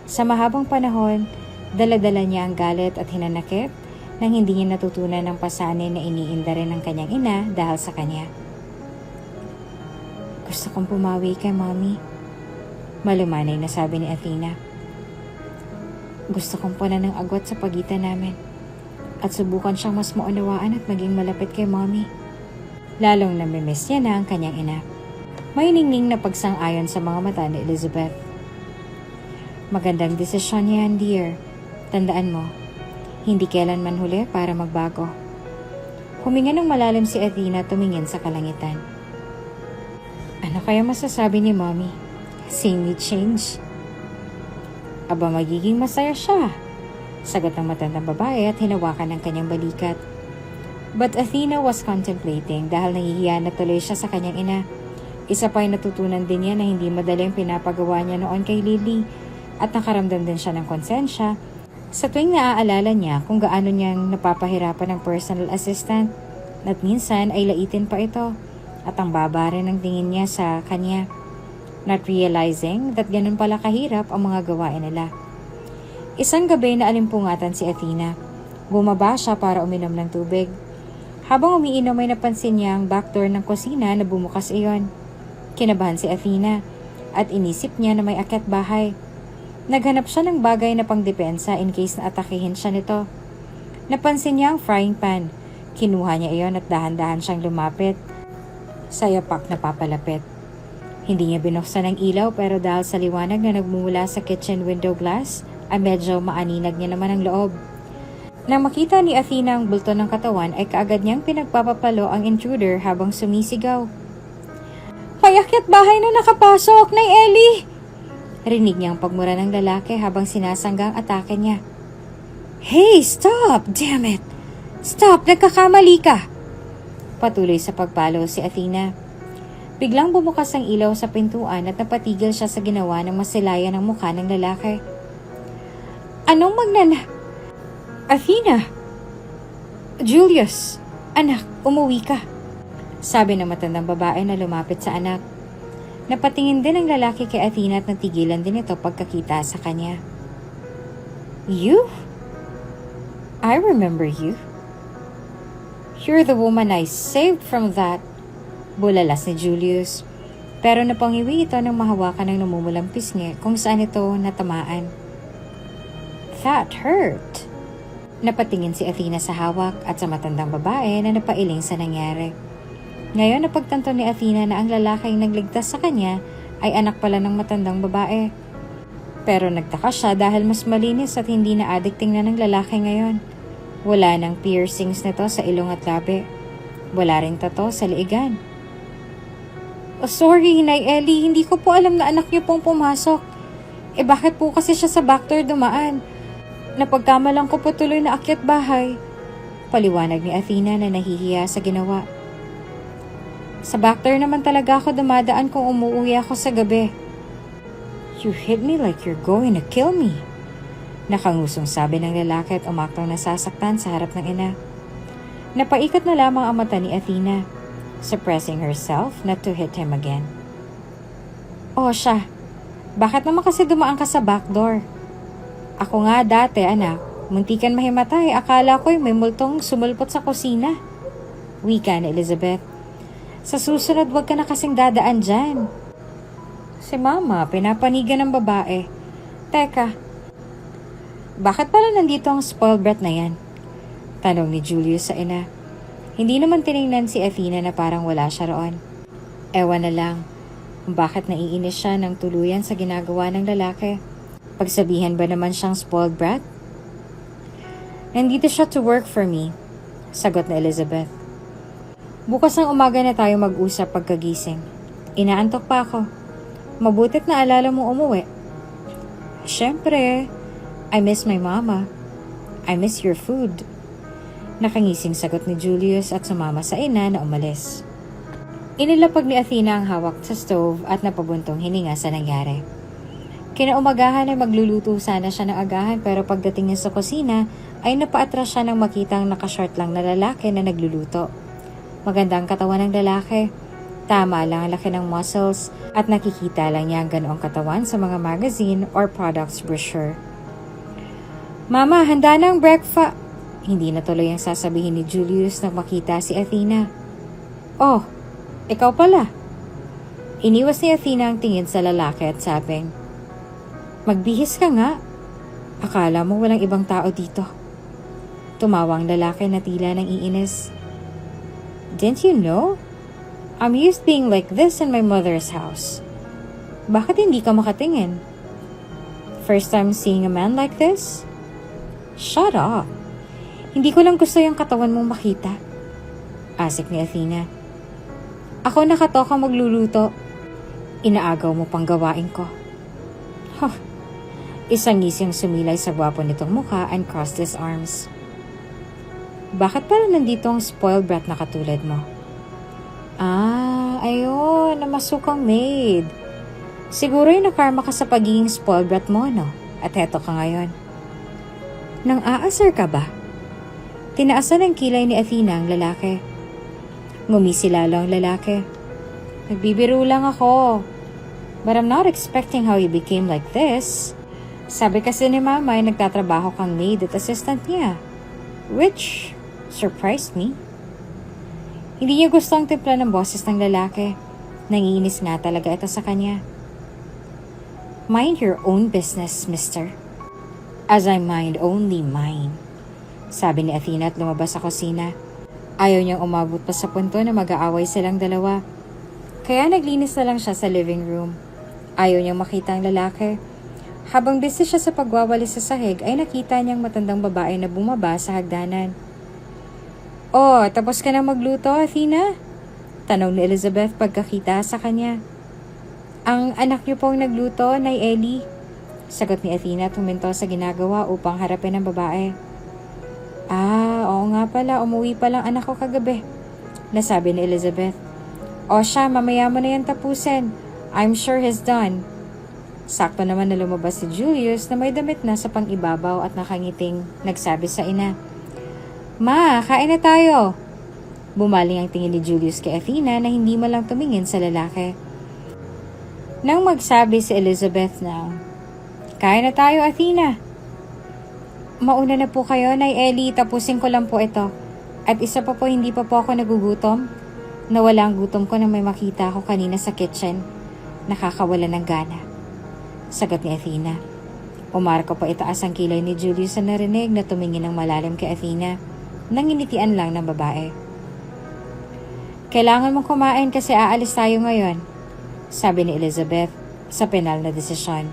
Sa mahabang panahon, dala-dala niya ang galit at hinanakit nang hindi niya natutunan ng pasanin na iniinda rin ng kanyang ina dahil sa kanya. Gusto kong pumawi kay Mommy. Malumanay na sabi ni Athena. Gusto kong punan ng agwat sa pagitan namin at subukan siyang mas maunawaan at maging malapit kay Mommy. Lalong namimiss niya na ang kanyang ina. May ningning na pagsang-ayon sa mga mata ni Elizabeth. Magandang desisyon yan, dear. Tandaan mo, hindi kailanman huli para magbago. Huminga ng malalim si Athena tumingin sa kalangitan. Ano kaya masasabi ni Mommy? Seeing me change? Aba, magiging masaya siya. Sagot ng matandang babae at hinawakan ng kanyang balikat. But Athena was contemplating dahil nahihiya na tuloy siya sa kanyang ina. Isa pa ay natutunan din niya na hindi madali ang pinapagawa niya noon kay Lily at nakaramdam din siya ng konsensya sa tuwing naaalala niya kung gaano niyang napapahirapan ng personal assistant at minsan ay laitin pa ito at ang baba rin ang tingin niya sa kanya, not realizing that ganun pala kahirap ang mga gawain nila. Isang gabi na alimpungatan si Athena. Bumaba siya para uminom ng tubig. Habang umiinom ay napansin niya ang back door ng kusina na bumukas iyon. Kinabahan si Athena at inisip niya na may akyat bahay. Naghanap siya ng bagay na pangdepensa in case na atakihin siya nito. Napansin niya ang frying pan. Kinuha niya iyon at dahan-dahan siyang lumapit sa yapak na papalapit. Hindi niya binuksan ang ilaw pero dahil sa liwanag na nagmumula sa kitchen window glass, ay medyo maaninag niya naman ang loob. Nang makita ni Athena ang bulto ng katawan ay kaagad niyang pinagpapapalo ang intruder habang sumisigaw. May akyat bahay na nakapasok, Nay Ellie! Rinig niyang pagmura ng lalaki habang sinasanggang atake niya. Hey, stop! Damn it! Stop! Nagkakamali ka! Patuloy sa pagpalo si Athena. Biglang bumukas ang ilaw sa pintuan at napatigil siya sa ginawa ng masilayan ng mukha ng lalaki. Anong Athena! Julius! Anak, umuwi ka! Sabi ng matandang babae na lumapit sa anak. Napatingin din ang lalaki kay Athena at natigilan din ito pagkakita sa kanya. You? I remember you. You're the woman I saved from that. Bulalas ni Julius. Pero napangiwi ito nang mahawakan ng namumulang pisngi kung saan ito natamaan. That hurt. Napatingin si Athena sa hawak at sa matandang babae na napailing sa nangyari. Ngayon napagtanto ni Athena na ang lalaking nagligtas sa kanya ay anak pala ng matandang babae. Pero nagtaka siya dahil mas malinis at hindi na adik tingnan ng lalaki ngayon. Wala nang piercings nito sa ilong at labi. Wala rin tato sa liigan. Oh, sorry, Nay Ellie, hindi ko po alam na anak niyo pong pumasok. Bakit po kasi siya sa back door dumaan? Napagkamalang ko po tuloy na akyat bahay. Paliwanag ni Athena na nahihiya sa ginawa. Sa back door naman talaga ako dumadaan kung umuwi ako sa gabi. You hit me like you're going to kill me. Nakangusong sabi ng lalaki at umaktong nasasaktan sa harap ng ina. Napaikot na lamang ang mata ni Athena, suppressing herself not to hit him again. Oh siya, bakit naman kasi dumaan ka sa back door? Ako nga dati anak, muntikan mahimatay, akala ko'y may multong sumulpot sa kusina. Wika ni Elizabeth. Sa susunod, wag ka na kasing dadaan dyan. Si Mama, pinapanigan ng babae. Teka, bakit pala nandito ang spoiled brat na yan? Tanong ni Julius sa ina. Hindi naman tiningnan si Athena na parang wala siya roon. Ewan na lang kung bakit naiinis siya ng tuluyan sa ginagawa ng lalaki. Pagsabihan ba naman siyang spoiled brat? Nandito siya to work for me, sagot na Elizabeth. Bukas ng umaga na tayo mag-usap pagkagising. Inaantok pa ako. Mabutit na alala mo umuwi. Siyempre, I miss my mama. I miss your food. Nakangising sagot ni Julius at sumama sa ina na umalis. Inilapag ni Athena ang hawak sa stove at napabuntong hininga sa nangyari. Kinaumagahan ay magluluto sana siya ng agahan pero pagdating niya sa kusina ay napaatras siya nang makitang nakashort lang na lalaki na nagluluto. Maganda ang katawan ng lalaki. Tama lang ang laki ng muscles at nakikita lang niya ang ganoong katawan sa mga magazine or products brochure. Mama, handa na ang breakfast. Hindi na tuloy ang sasabihin ni Julius nang makita si Athena. Oh, ikaw pala. Iniwas ni Athena ang tingin sa lalaki at sabing, magbihis ka nga. Akala mo walang ibang tao dito. Tumawang lalaki na tila nang iinis. Didn't you know? I'm used being like this in my mother's house. Bakit hindi ka makatingin? First time seeing a man like this? Shut up. Hindi ko lang gusto yung katawan mong makita. Asik ni Athena. Ako nakatoka magluluto. Inaagaw mo pang gawain ko. Huh. Isang ngising sumilay sa gwapo nitong mukha and crossed his arms. Bakit pala nandito ang spoiled brat na katulad mo? Ayun, namasukang maid. Siguro yung nakarma ka sa pagiging spoiled brat mo, no? At heto ka ngayon. Nang aasar ka ba? Tinaasan ng kilay ni Athena ang lalaki. Ngumisi lalo ang lalaki. Nagbibiro lang ako. But I'm not expecting how you became like this. Sabi kasi ni Mama ay nagtatrabaho kang maid at assistant niya. Which surprised me. Hindi niya gusto ang timpla ng boses ng lalaki. Nangiinis nga talaga ito sa kanya. Mind your own business, mister. As I mind only mine. Sabi ni Athena at lumabas sa kusina. Ayaw niyang umabot pa sa punto na mag-aaway silang dalawa. Kaya naglinis na lang siya sa living room. Ayaw niyang makita ang lalaki. Habang busy siya sa pagwawalis sa sahig ay nakita niyang matandang babae na bumaba sa hagdanan. Oh, tapos ka na magluto, Athena? Tanong ni Elizabeth pagkakita sa kanya. Ang anak niyo pong nagluto, Nay Ellie. Sagot ni Athena at huminto sa ginagawa upang harapin ang babae. Oo nga pala, umuwi pa lang anak ko kagabi. Nasabi ni Elizabeth. O siya, mamaya mo na yan tapusin. I'm sure he's done. Sakto naman na lumabas si Julius na may damit na sa pang-ibabaw at nakangiting nagsabi sa ina. Ma, kain na tayo. Bumaling ang tingin ni Julius kay Athena na hindi malang tumingin sa lalaki. Nang magsabi si Elizabeth na, kain na tayo, Athena. Mauna na po kayo, Nay Ellie, tapusin ko lang po ito. At isa pa po, hindi pa po ako nagugutom. Nawala ang gutom ko nang may makita ako kanina sa kitchen. Nakakawala ng gana. Sagot ni Athena. Umarko pa itaas ang kilay ni Julius sa narinig na tumingin ng malalim kay Athena. Nanginitian lang ng babae. Kailangan mong kumain kasi aalis tayo ngayon, sabi ni Elizabeth sa penal na desisyon.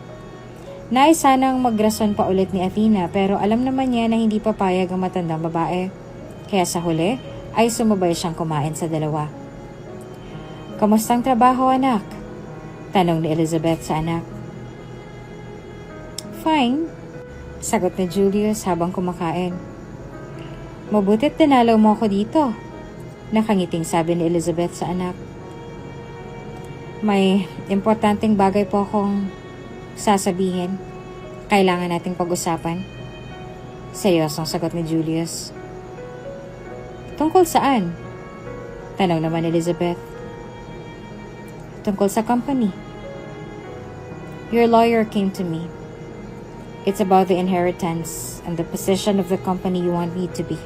Nais sanang magrason pa ulit ni Athena pero alam naman niya na hindi papayag ang matandang babae. Kaya sa huli ay sumabay siyang kumain sa dalawa. Kamusta ang trabaho, anak? Tanong ni Elizabeth sa anak. Fine, sagot ni Julius habang kumakain. Mabutit dinalaw mo ako dito, nakangiting sabi ni Elizabeth sa anak. May importanteng bagay po akong sasabihin. Kailangan nating pag-usapan. Seryosong sagot ni Julius. Tungkol saan? Tanong naman ni Elizabeth. Tungkol sa company. Your lawyer came to me. It's about the inheritance and the position of the company you want me to be.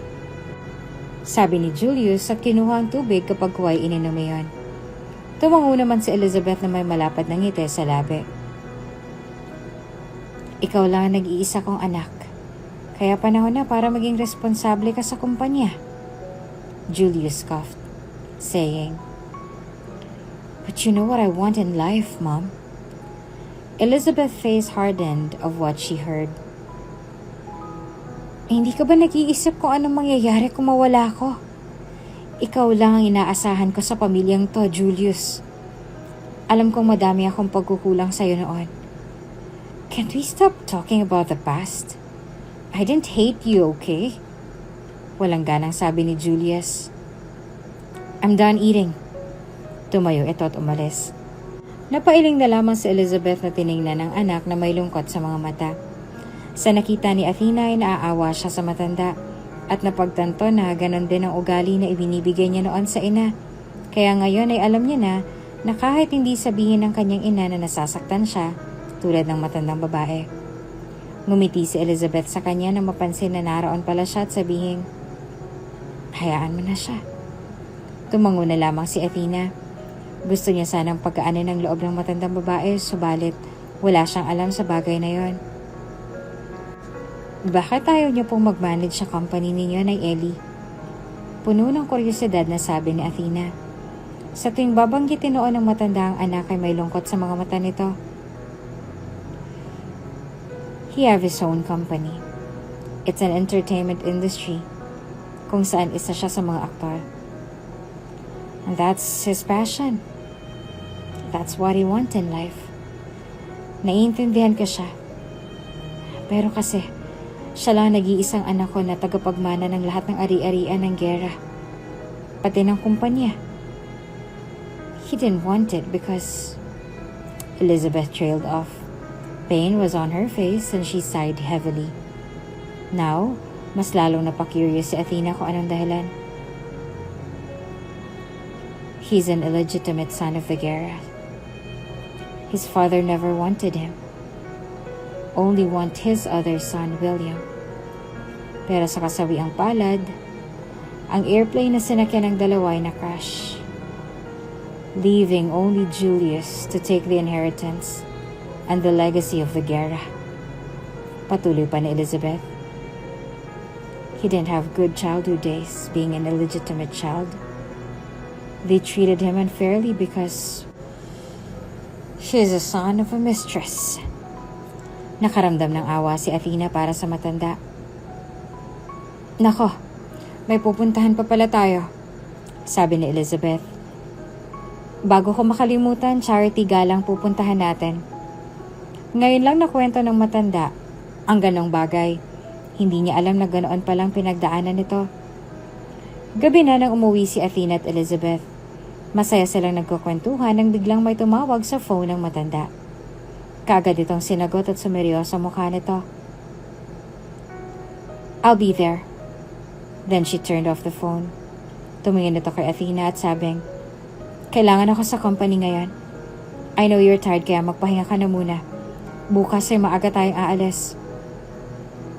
Sabi ni Julius at kinuha ang tubig kapag kuwa'y ininom iyon. Tumango naman si Elizabeth na may malapad na ngiti sa labi. Ikaw lang ang nag-iisa kong anak. Kaya panahon na para maging responsable ka sa kumpanya. Julius scoffed, saying, But you know what I want in life, Mom? Elizabeth's face hardened of what she heard. Hindi ka ba nag-iisip kung anong mangyayari kung mawala ko? Ikaw lang ang inaasahan ko sa pamilyang to, Julius. Alam kong madami akong pagkukulang sa'yo noon. Can't we stop talking about the past? I didn't hate you, okay? Walang ganang sabi ni Julius. I'm done eating. Tumayo ito at umalis. Napailing na lamang si Elizabeth na tiningnan ng anak na may lungkot sa mga mata. Sa nakita ni Athena ay naaawa siya sa matanda at napagtanto na ganon din ang ugali na ibinibigay niya noon sa ina. Kaya ngayon ay alam niya na kahit hindi sabihin ng kanyang ina na nasasaktan siya tulad ng matandang babae. Ngumiti si Elizabeth sa kanya nang mapansin na naroon pala siya at sabihin, hayaan mo na siya. Tumango na lamang si Athena. Gusto niya sanang pagkaanin ng loob ng matandang babae, subalit wala siyang alam sa bagay na yon. Bakit ayaw niyo pong mag-manage sa company ninyo na Ellie? Puno ng kuryosidad na sabi ni Athena. Sa tuwing babanggitin noon ng matanda ang anak ay may lungkot sa mga mata nito. He have his own company. It's an entertainment industry kung saan isa siya sa mga aktor. And that's his passion. That's what he wants in life. Naiintindihan ko siya. Pero kasi, siya lang nag-iisang anak ko na tagapagmana ng lahat ng ari-arian ng gera. Pati ng kumpanya. He didn't want it because... Elizabeth trailed off. Pain was on her face and she sighed heavily. Now, mas lalong napakurious si Athena kung anong dahilan. He's an illegitimate son of the Guerra. His father never wanted him. Only want his other son, William. Pero sa kasawiang palad, ang airplane na sinakyan ng dalawa ay na-crash, leaving only Julius to take the inheritance and the legacy of the Guerra. Patuloy pa ni Elizabeth. He didn't have good childhood days being an illegitimate child. They treated him unfairly because she's a son of a mistress. Nakaramdam ng awa si Athena para sa matanda. Nako, may pupuntahan pa pala tayo, sabi ni Elizabeth. Bago ko makalimutan, charity galang pupuntahan natin. Ngayon lang nakwento ng matanda ang ganong bagay. Hindi niya alam na ganoon palang pinagdaanan nito. Gabi na nang umuwi si Athena at Elizabeth. Masaya silang nagkukwentuhan nang biglang may tumawag sa phone ng matanda. Kaagad itong sinagot at sumeryo sa mukha nito. I'll be there. Then she turned off the phone. Tumingin ito kay Athena at sabing, kailangan ako sa company ngayon. I know you're tired kaya magpahinga ka na muna. Bukas ay maaga tayong aalis.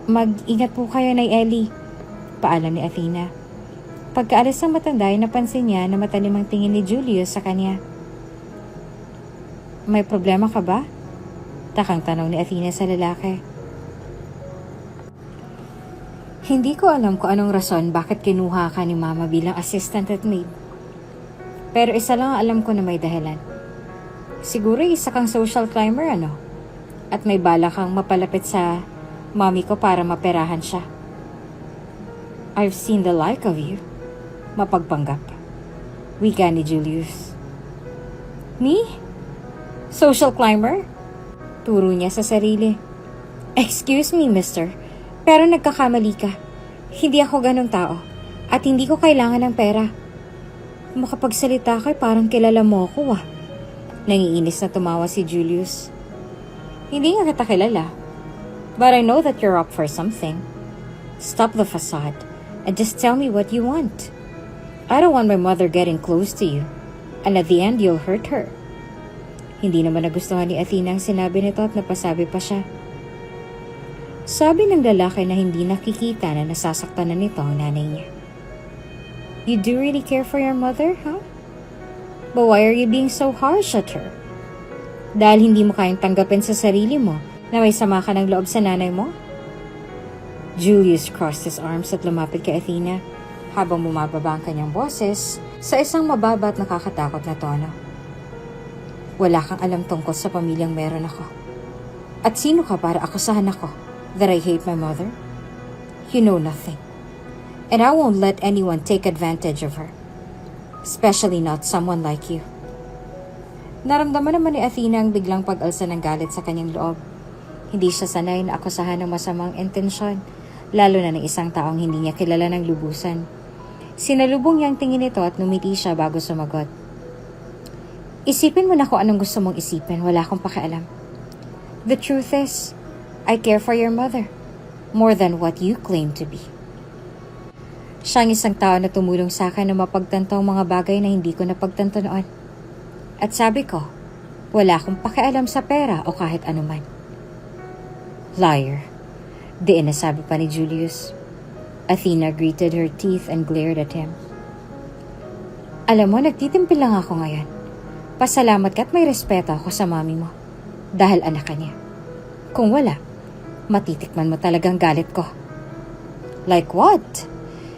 Mag-ingat po kayo na Ellie, paalam ni Athena. Pagkaalis ng matanda ay napansin niya na matalim ang tingin ni Julius sa kanya. May problema ka ba? Takang tanong ni Athena sa lalaki. Hindi ko alam kung anong rason bakit kinuha ka ni Mama bilang assistant at maid. Pero isa lang alam ko na may dahilan. Siguro isa kang social climber ano? At may bala kang mapalapit sa mami ko para maperahan siya. I've seen the like of you. Mapagpanggap. Wika ni Julius. Me? Social climber? Turo niya sa sarili. Excuse me, mister. Pero nagkakamali ka. Hindi ako ganong tao. At hindi ko kailangan ng pera. Makapagsalita ka parang kilala mo ako ah. Nangiinis na tumawa si Julius. Hindi nga kita kilala. But I know that you're up for something. Stop the facade and just tell me what you want. I don't want my mother getting close to you. And at the end, you'll hurt her. Hindi naman nagustuhan ni Athena ang sinabi nito at napasabi pa siya. Sabi ng lalaki na hindi nakikita na nasasaktan na nito ang nanay niya. You do really care for your mother, huh? But why are you being so harsh at her? Dahil hindi mo kayang tanggapin sa sarili mo na may sama ka ng loob sa nanay mo? Julius crossed his arms at lumapit kay Athena habang bumababa ang kanyang boses sa isang mababa at nakakatakot na tono. Wala kang alam tungkol sa pamilyang meron ako. At sino ka para akusahan ako that I hate my mother? You know nothing. And I won't let anyone take advantage of her. Especially not someone like you. Naramdaman naman ni Athena ang biglang pag-alsa ng galit sa kanyang loob. Hindi siya sanay na akusahan ng masamang intensyon, lalo na ng isang taong hindi niya kilala ng lubusan. Sinalubong niya ang tingin nito at numiti siya bago sumagot. Isipin mo na kung anong gusto mong isipin, wala akong pakialam. The truth is, I care for your mother more than what you claim to be. Siya ang isang tao na tumulong sa akin na mapagtanto ang mga bagay na hindi ko napagtanto noon. At sabi ko, wala akong pakialam sa pera o kahit anuman. Liar. Diin na sabi pa ni Julius. Athena gritted her teeth and glared at him. Alam mo, nagtitimpil lang ako ngayon. Pasalamat ka at may respeto ako sa mami mo. Dahil anak ka niya. Kung wala, matitikman mo talagang galit ko. Like what?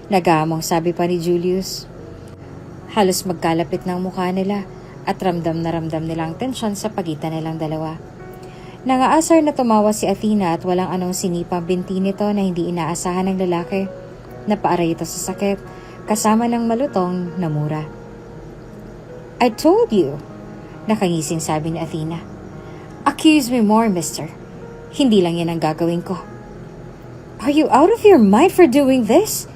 Nagaamong sabi pa ni Julius. Halos magkalapit ng mukha nila at ramdam na ramdam nilang tensyon sa pagitan nilang dalawa. Nangaasar na tumawa si Athena at walang anong sinipang binti nito na hindi inaasahan ng lalaki. Napaaray ito sa sakit, kasama ng malutong na mura. I told you, nakangising sabi ni Athena. Accuse me more, mister. Hindi lang yan ang gagawin ko. Are you out of your mind for doing this?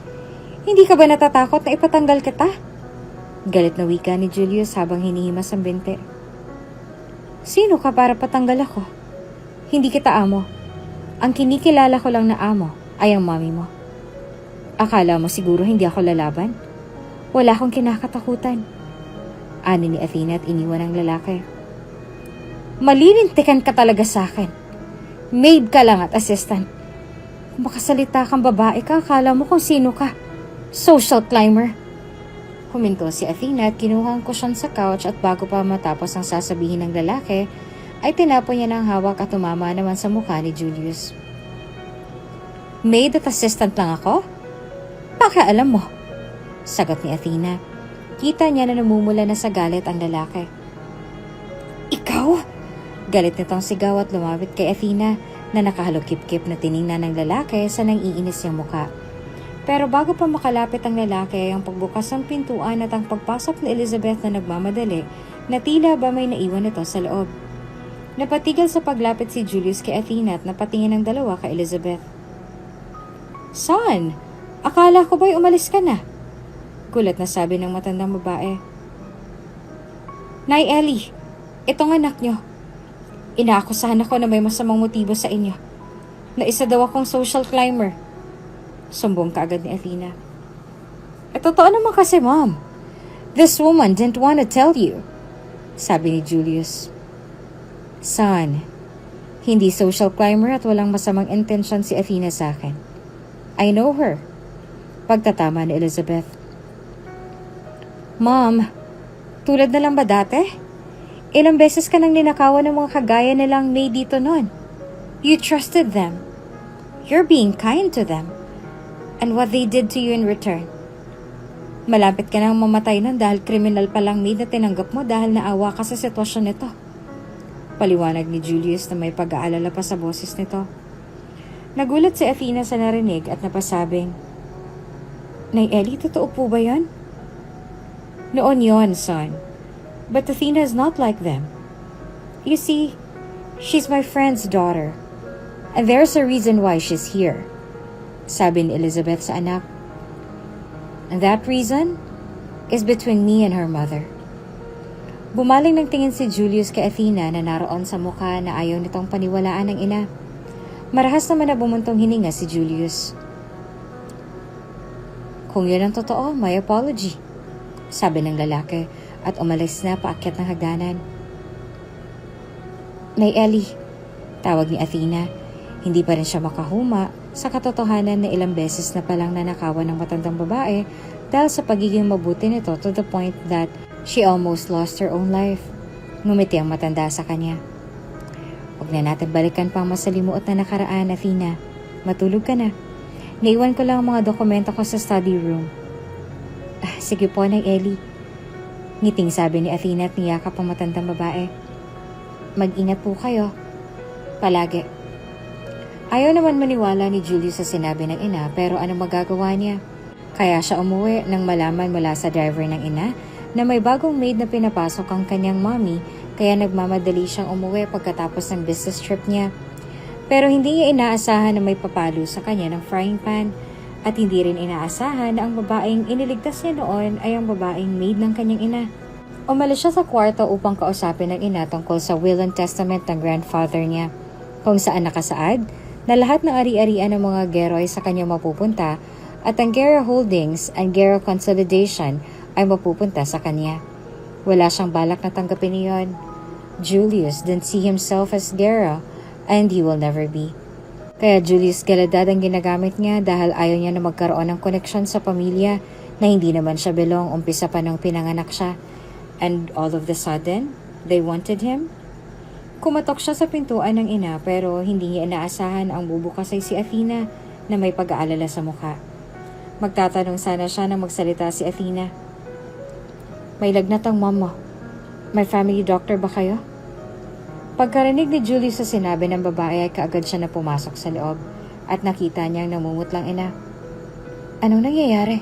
Hindi ka ba natatakot na ipatanggal kita? Galit na wika ni Julius habang hinihimas ang binte. Sino ka para patanggal ako? Hindi kita amo. Ang kinikilala ko lang na amo ay ang mami mo. Akala mo siguro hindi ako lalaban? Wala akong kinakatakutan. Ani ni Athena at iniwan ang lalaki. Malilintikan ka talaga sa akin. Maid ka lang at assistant. Kung makasalita kang babae ka, akala mo kung sino ka. Social climber. Huminto si Athena at kinuha ang kusyon sa couch at bago pa matapos ang sasabihin ng lalaki, ay tinapon niya ng hawak at tumama naman sa mukha ni Julius. Maid at assistant lang ako? Pakialam mo, sagot ni Athena. Kita niya na namumula na sa galit ang lalaki. Ikaw? Galit nitong sigaw at lumapit kay Athena na nakahalukip-kip na tiningnan ng lalaki sa nang-iinis niyang mukha. Pero bago pa makalapit ang lalaki, ang pagbukas ng pintuan at ang pagpasok ni Elizabeth na nagmamadali, na tila ba may naiwan ito sa loob. Napatigil sa paglapit si Julius kay Athena at napatingin ang dalawa kay Elizabeth. Son, akala ko ba'y umalis ka na? Gulat na sabi ng matandang babae. Nay Ellie, itong anak niyo. Inaakusahan ako na may masamang motibo sa inyo. Na isa daw akong social climber. Sumbong kaagad ni Athena. Totoo naman kasi, Mom. This woman didn't want to tell you, sabi ni Julius. Son, hindi social climber at walang masamang intensyon si Athena sa akin. I know her. Pagtatama ni Elizabeth. Mom, tulad na lang ba dati? Ilang beses ka nang ninakawan ng mga kagaya nilang maid dito noon. You trusted them. You're being kind to them. And what they did to you in return. Malapit ka nang mamatay nun dahil kriminal palang maid na tinanggap mo dahil naawa ka sa sitwasyon nito. Paliwanag ni Julius na may pag-aalala pa sa boses nito. Nagulat si Athena sa narinig at napasabing, Nay Ellie, totoo po ba yan? Noon yon, son. But Athena is not like them. You see, she's my friend's daughter. And there's a reason why she's here. Sabi ni Elizabeth sa anak. And that reason is between me and her mother. Bumaling ng tingin si Julius kay Athena na naroon sa mukha na ayaw nitong paniwalaan ng ina. Marahas naman na bumuntong hininga si Julius. Kung yun ang totoo, my apology, sabi ng lalaki at umalis na paakyat ng hagdanan. Nay Ellie, tawag ni Athena. Hindi pa rin siya makahuma sa katotohanan na ilang beses na palang nanakawan ng matandang babae dahil sa pagiging mabuti nito to the point that she almost lost her own life. Ngumiti ang matanda sa kanya. Huwag na natin balikan pang masalimuot na nakaraan, Athena. Matulog ka na. Naiwan ko lang ang mga dokumento ko sa study room. Sige po, Nay Ellie. Ngiting sabi ni Athena at niyakap ang matandang babae. Mag-ingat po kayo. Palagi. Ayaw naman maniwala ni Julius sa sinabi ng ina pero anong magagawa niya? Kaya siya umuwi nang malaman mula sa driver ng ina na may bagong maid na pinapasok ang kanyang mommy kaya nagmamadali siyang umuwi pagkatapos ng business trip niya. Pero hindi niya inaasahan na may papalo sa kanya ng frying pan at hindi rin inaasahan na ang babaeng iniligtas niya noon ay ang babaeng maid ng kanyang ina. Umalis siya sa kwarto upang kausapin ng ina tungkol sa will and testament ng grandfather niya kung saan nakasaad na lahat ng ari-arian ng mga Geroy sa kanya mapupunta at ang Gera Holdings and Gera Consolidation ay mapupunta sa kanya. Wala siyang balak na tanggapin iyon. Julius didn't see himself as Gera and he will never be. Kaya Julius Galadad ang ginagamit niya dahil ayaw niya na magkaroon ng koneksyon sa pamilya na hindi naman siya belong umpisa pa nung pinanganak siya. And all of the sudden, they wanted him? Kumatok siya sa pintuan ng ina pero hindi niya inaasahan ang bubukas ay si Athena na may pag-aalala sa mukha. Magtatanong sana siya nang magsalita si Athena. May lagnat ang mom mo. May family doctor ba kayo? Pagkarinig ni Julius sa sinabi ng babae ay kaagad siya na pumasok sa loob at nakita niyang namumutlang ina. Anong nangyayari?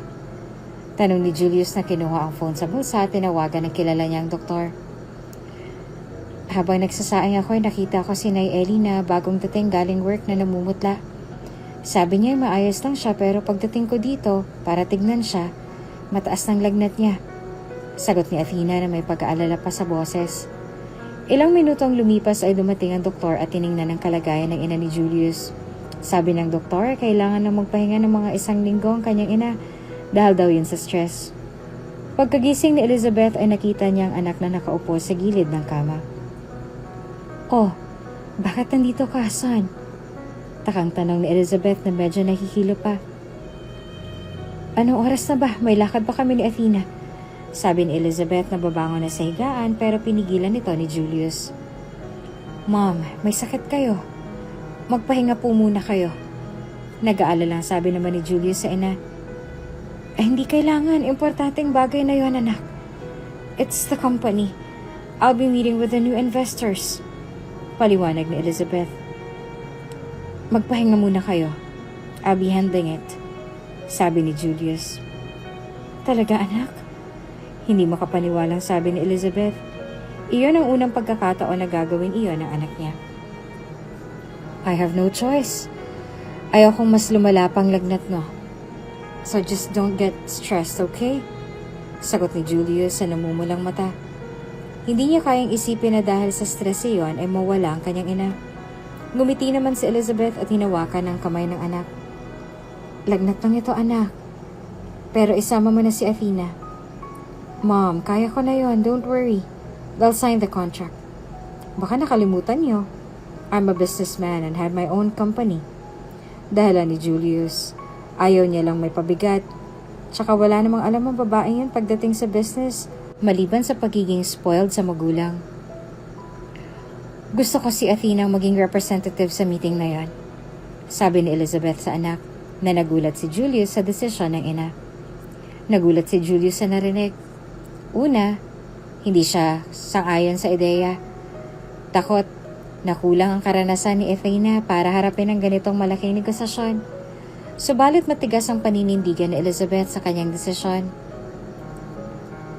Tanong ni Julius na kinuha ang phone sa bulsa at tinawagan ng kilala niyang doktor. Habang nagsasaing ako ay nakita ko si Nay Ellie na bagong dating galing work na namumutla. Sabi niya maayos lang siya pero pagdating ko dito para tignan siya, mataas ng lagnat niya. Sagot ni Athena na may pag-aalala pa sa boses. Ilang minutong lumipas ay dumating ang doktor at tiningnan ang kalagayan ng ina ni Julius. Sabi ng doktor kailangan na magpahinga ng mga 1 linggo ang kanyang ina dahil daw yun sa stress. Pagkagising ni Elizabeth ay nakita niya ang anak na nakaupo sa gilid ng kama. Oh, bakit nandito ka, son? Takang tanong ni Elizabeth na medyo nahihilo pa. Anong oras na ba? May lakad pa kami ni Athena. Sabi ni Elizabeth na babangon na sa higaan pero pinigilan nito ni Julius. Mom, may sakit kayo. Magpahinga po muna kayo. Nag-aalala sabi naman ni Julius sa ina. Hindi kailangan. Importanteng bagay na yon, anak. It's the company. I'll be meeting with the new investors. Paliwanag ni Elizabeth. Magpahinga muna kayo. I'll be handling it. Sabi ni Julius. Talaga, anak? Hindi makapaniwalang sabi ni Elizabeth. Iyon ang unang pagkakataon na gagawin iyon ng anak niya. I have no choice. Ayokong mas lumala pang lagnat no. So just don't get stressed, okay? Sagot ni Julius sa namumulang mata. Hindi niya kayang isipin na dahil sa stress iyon ay mawala ang kanyang ina. Ngumiti naman si Elizabeth at hinawakan ang kamay ng anak. Lagnat lang ito, anak. Pero isama mo na si Athena. Mom, kaya ko na yon. Don't worry. They'll sign the contract. Baka nakalimutan niyo. I'm a businessman and have my own company. Dahilan ni Julius. Ayaw niya lang may pabigat. Tsaka wala namang alam ang babaeng yun pagdating sa business. Maliban sa pagiging spoiled sa magulang. Gusto ko si Athena maging representative sa meeting na yon. Sabi ni Elizabeth sa anak na nagulat si Julius sa desisyon ng ina. Nagulat si Julius sa narinig. Una, hindi siya sang-ayon sa ideya. Takot na kulang ang karanasan ni Athena para harapin ang ganitong malaking negosasyon. Subalit matigas ang paninindigan ni Elizabeth sa kanyang desisyon.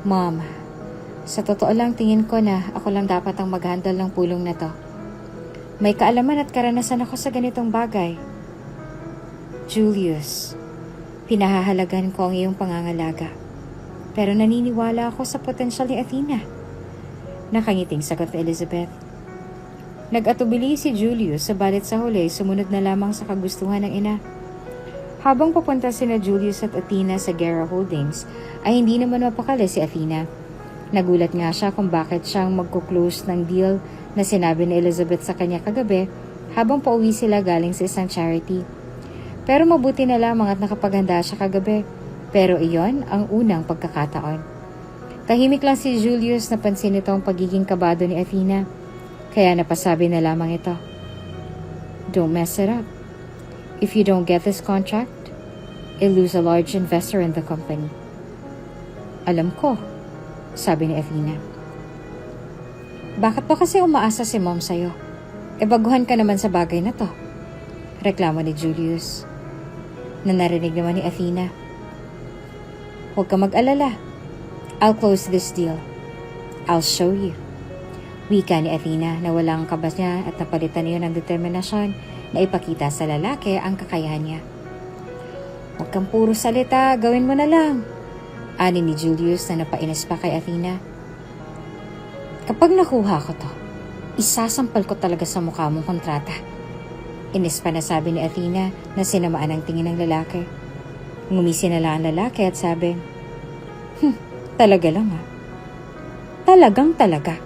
Mom, sa totoo lang tingin ko na ako lang dapat ang mag-handle ng pulong na to. May kaalaman at karanasan ako sa ganitong bagay. Julius, pinahahalagan ko ang iyong pangangalaga. Pero naniniwala ako sa potensyal ni Athena. Nakangiting sagot ni Elizabeth. Nag-atubili si Julius sabalit sa huli sumunod na lamang sa kagustuhan ng ina. Habang papunta sina Julius at Athena sa Gera Holdings, ay hindi naman mapakali si Athena. Nagulat nga siya kung bakit siyang magkuklose ng deal na sinabi ni Elizabeth sa kanya kagabi habang pauwi sila galing sa isang charity. Pero mabuti na lamang at nakapaghanda siya kagabi Pero iyon ang unang pagkakataon. Tahimik lang si Julius na pansin itong pagiging kabado ni Athena. Kaya napasabi na lamang ito, "Don't mess it up. If you don't get this contract, you'll lose a large investor in the company." "Alam ko," sabi ni Athena. "Bakit pa kasi umaasa si Mom sa'yo? Baguhan ka naman sa bagay na to," reklamo ni Julius. Na narinig naman ni Athena, "Huwag ka mag-alala. I'll close this deal. I'll show you." Wika ni Athena na walang kabas niya at napalitan niyo ng determinasyon na ipakita sa lalaki ang kakayahan niya. "Huwag kang puro salita, gawin mo na lang," ani ni Julius na napainis pa kay Athena. "Kapag nakuha ko to, isasampal ko talaga sa mukha mong kontrata." Inis pa na sabi ni Athena na sinamaan ang tingin ng lalaki. Ngumisi na lang ang lalaki at sabi, "Talaga lang ha. Talagang talaga."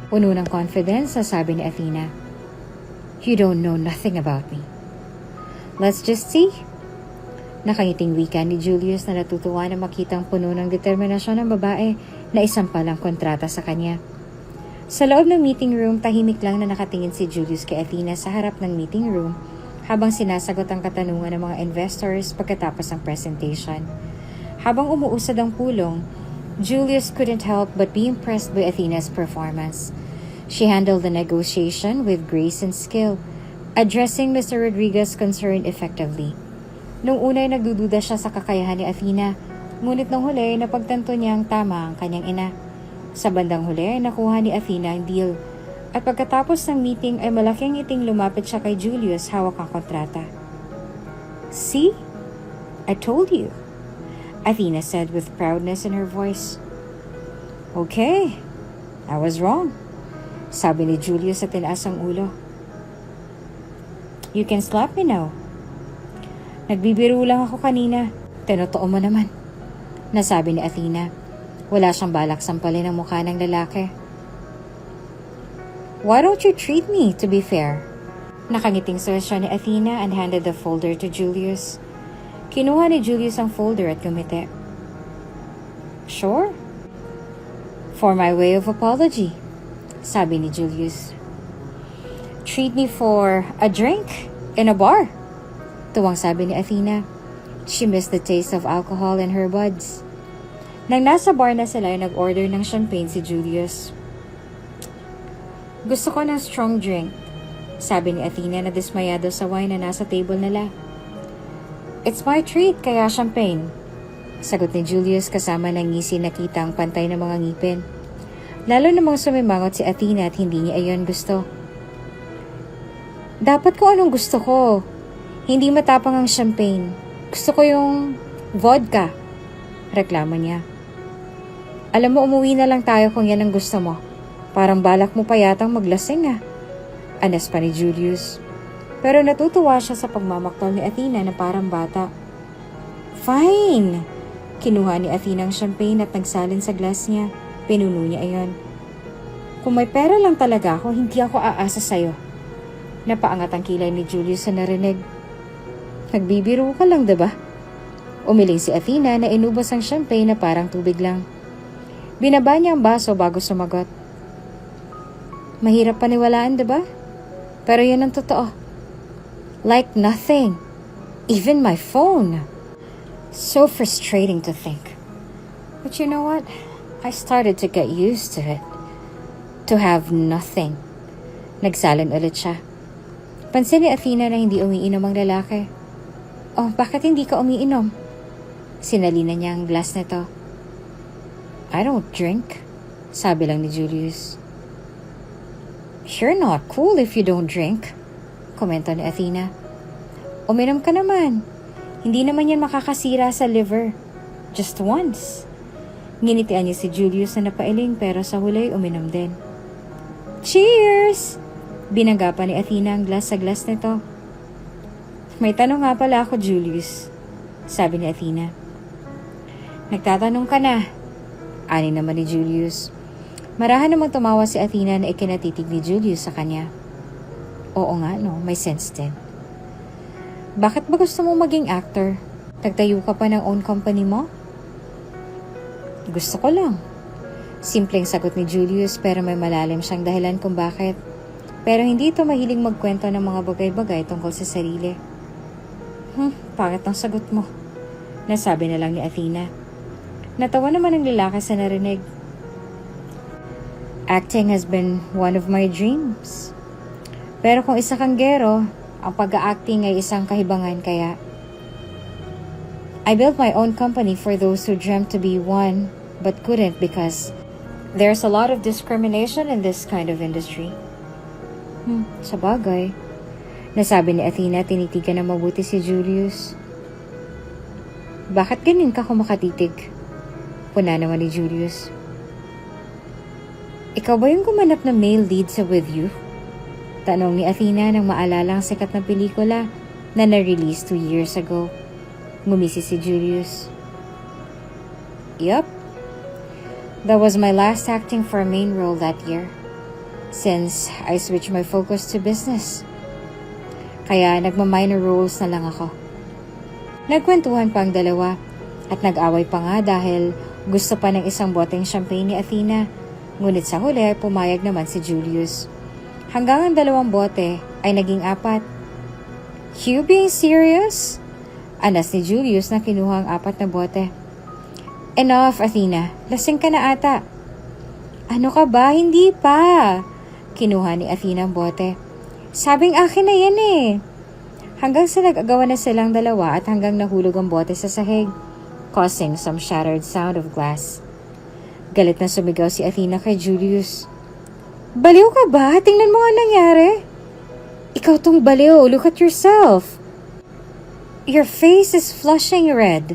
Puno ng confidence na sabi ni Athena, "You don't know nothing about me. Let's just see." Nakangiting wika ni Julius na natutuwa na makitang puno ng determinasyon ng babae na isampal ang kontrata sa kanya. Sa loob ng meeting room, tahimik lang na nakatingin si Julius kay Athena sa harap ng meeting room habang sinasagot ang katanungan ng mga investors pagkatapos ng presentation. Habang umuusad ang pulong, Julius couldn't help but be impressed by Athena's performance. She handled the negotiation with grace and skill, addressing Mr. Rodriguez's concern effectively. Nung una ay nagdududa siya sa kakayahan ni Athena, ngunit nung huli napagtanto niya ang tama ang kanyang ina. Sa bandang huli ay nakuha ni Athena ang deal. At pagkatapos ng meeting ay malaking ngiting lumapit siya kay Julius hawak ang kontrata. "See? I told you," Athena said with proudness in her voice. "Okay, I was wrong," sabi ni Julius sa tinaas ang ulo. "You can slap me now." "Nagbibiro lang ako kanina. Tinotoo mo naman," nasabi ni Athena. Wala siyang balak sampalin ang mukha ng lalaki. "Why don't you treat me to be fair?" Nakangiting suwestyon ni Athena and handed the folder to Julius. Kinuha ni Julius ang folder at gumiti. "Sure. For my way of apology," sabi ni Julius. "Treat me for a drink in a bar," tuwang sabi ni Athena. She missed the taste of alcohol in her buds. Nang nasa bar na sila ay nag-order ng champagne si Julius. "Gusto ko ng strong drink," sabi ni Athena na dismayado sa wine na nasa table nila. "It's my treat, kaya champagne," sagot ni Julius kasama ng ngisi na kitang pantay na mga ngipin. Lalo namang sumimangot si Athena at hindi niya ayon gusto. "Dapat ko anong gusto ko. Hindi matapang ang champagne. Gusto ko yung vodka," reklamo niya. "Alam mo, umuwi na lang tayo kung yan ang gusto mo. Parang balak mo pa yatang maglasing ah," anas pa ni Julius. Pero natutuwa siya sa pagmamaktol ni Athena na parang bata. "Fine!" Kinuha ni Athena ang champagne at nagsalin sa glass niya. Pinuno niya ayon. "Kung may pera lang talaga ako, hindi ako aasa sa'yo." Napaangat ang kilay ni Julius sa narinig. "Nagbibiro ka lang, diba?" Umiling si Athena na inubos ang champagne na parang tubig lang. Binaba niya ang baso bago sumagot. "Mahirap paniwalaan, diba? Pero yan ang totoo. Like nothing. Even my phone. So frustrating to think. But you know what? I started to get used to it. To have nothing." Nagsalin ulit siya. Pansin ni Athena na hindi umiinom ang lalaki. "Oh, bakit hindi ka umiinom?" Sinalina niya ang glass nito. "I don't drink," sabi lang ni Julius. "You're not cool if you don't drink," komento ni Athena. "Uminom ka naman. Hindi naman yan makakasira sa liver. Just once." Nginitian niya si Julius na napailing pero sa huli uminom din. "Cheers!" Binangga pa ni Athena ang glass sa glass nito. "May tanong nga pala ako, Julius," sabi ni Athena. "Nagtatanong ka na," ani naman ni Julius. Marahan namang tumawa si Athena na ikinatitig ni Julius sa kanya. "Oo nga no, may sense din. Bakit ba gusto mong maging actor? Nagtayo ka pa ng own company mo? Gusto ko lang. Simpleng sagot ni Julius pero may malalim siyang dahilan kung bakit. Pero hindi ito mahiling magkwento ng mga bagay-bagay tungkol sa sarili. Pangit ang sagot mo. Nasabi na lang ni Athena. Natawa naman ang lalaki sa narinig. Acting has been one of my dreams. Pero kung isa kang gero, ang pag-acting ay isang kahibangan kaya. I built my own company for those who dreamt to be one but couldn't because there's a lot of discrimination in this kind of industry. Sabagay. Nasabi ni Athena, tinitigan na mabuti si Julius. Bakit ganyan ka kumakatitig? Puna naman ni Julius. Ikaw ba yung gumanap na male lead sa With You? Tanong ni Athena nang maalala ang sikat na pelikula na na-release 2 years ago. Ngumisi si Julius. Yup. That was my last acting for a main role that year. Since I switched my focus to business. Kaya nagma-minor roles na lang ako. Nagkwentuhan pa ang dalawa at nag-away pa nga dahil gusto pa ng isang boteng champagne ni Athena. Ngunit sa huli ay pumayag naman si Julius. Hanggang ang 2 bote ay naging 4. You being serious? Anas ni Julius na kinuha ang 4 na bote. Enough, Athena. Lasing ka na ata. Ano ka ba? Hindi pa. Kinuha ni Athena ang bote. Sabing akin na yan eh. Hanggang sa nag-agawan na silang dalawa at hanggang nahulog ang bote sa sahig, causing some shattered sound of glass. Galit na sumigaw si Athena kay Julius. Baliw ka ba? Tingnan mo ang nangyari. Ikaw tong baliw. Look at yourself. Your face is flushing red.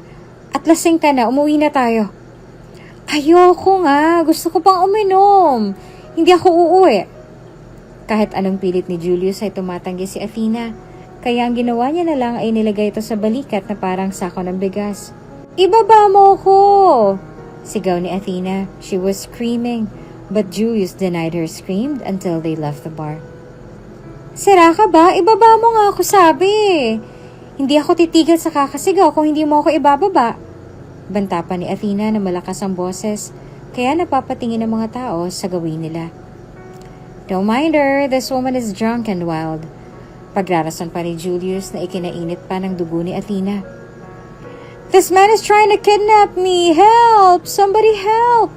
At lasing ka na. Umuwi na tayo. Ayoko nga. Gusto ko pang uminom. Hindi ako uuwi. Kahit anong pilit ni Julius ay tumatanggi si Athena. Kaya ang ginawa niya na lang ay nilagay ito sa balikat na parang sako ng bigas. Ibaba mo ko! Sigaw ni Athena. She was screaming. But Julius denied her scream until they left the bar. Sira ka ba? Ibaba mo nga ako sabi. Hindi ako titigil sa kakasigaw kung hindi mo ako ibababa. Banta pa ni Athena na malakas ang boses. Kaya napapatingin ang mga tao sa gawin nila. Don't mind her, this woman is drunk and wild. Pagrarason pa ni Julius na ikinainit pa ng dugo ni Athena. This man is trying to kidnap me! Help! Somebody help!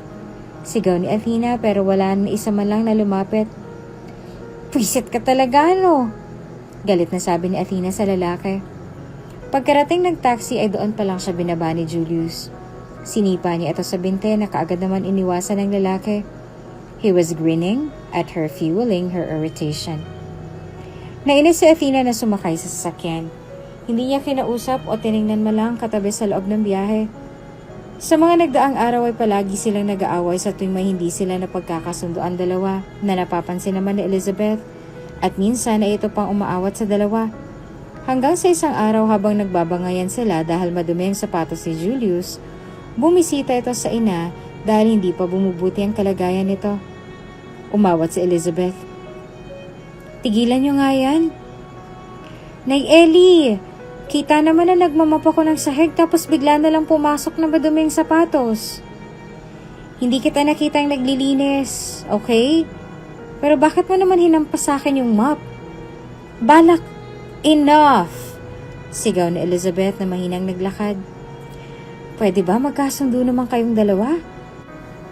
Sigaw ni Athena pero wala na isa man lang na lumapit. Pwisit ka talaga, no? Galit na sabi ni Athena sa lalaki. Pagkarating ng taxi ay doon pa lang siya binaba ni Julius. Sinipa niya ito sa binte na kaagad naman iniwasan ng lalaki. He was grinning at her, fueling her irritation. Nainis si Athena na sumakay sa sasakyan. Hindi niya kinausap o tiningnan man lang katabi sa loob ng biyahe. Sa mga nagdaang araw ay palagi silang nag-aaway sa tuwing may hindi sila napagkakasundo ang dalawa na napapansin naman ni Elizabeth at minsan ay ito pang umaawat sa dalawa. Hanggang sa isang araw habang nagbabangayan sila dahil madumi ang sapatos ni Julius, bumisita ito sa ina dahil hindi pa bumubuti ang kalagayan nito. Umawat si Elizabeth. Tigilan niyo nga yan. Nay Ellie, kita naman na nagmamap ako ng sahig tapos bigla na lang pumasok na maduming sapatos. Hindi kita nakitang naglilinis, okay? Pero bakit mo naman hinampas sa akin yung mop? Balak, enough! Sigaw ni Elizabeth na mahinang naglakad. Pwede ba magkasundo naman kayong dalawa?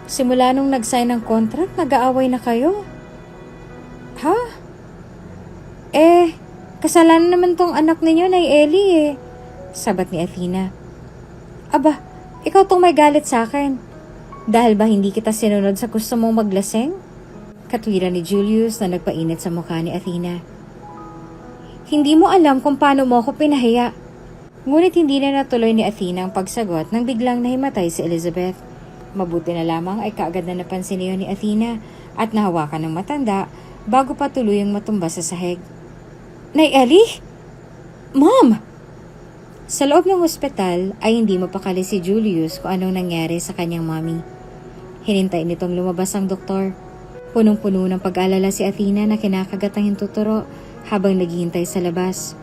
Simula nung nag-sign ng contract, nag-aaway na kayo? Ha? Kasalanan naman tong anak ninyo na Ellie Sabat ni Athena. Aba, ikaw tong may galit sa akin. Dahil ba hindi kita sinunod sa gusto mong maglaseng? Katwiran ni Julius na nagpainit sa mukha ni Athena. Hindi mo alam kung paano mo ako pinahiya. Ngunit hindi na natuloy ni Athena ang pagsagot nang biglang nahimatay si Elizabeth. Mabuti na lamang ay kaagad na napansin niyo ni Athena at nahawakan ng matanda bago pa tuluyang matumba sa sahig. Nay Ellie? Mom! Sa loob ng ospital ay hindi mapakali si Julius kung anong nangyari sa kanyang mommy. Hinintay nitong lumabas ang doktor. Punong-puno ng pag-alala si Athena na kinakagat ang hintuturo habang naghihintay sa labas.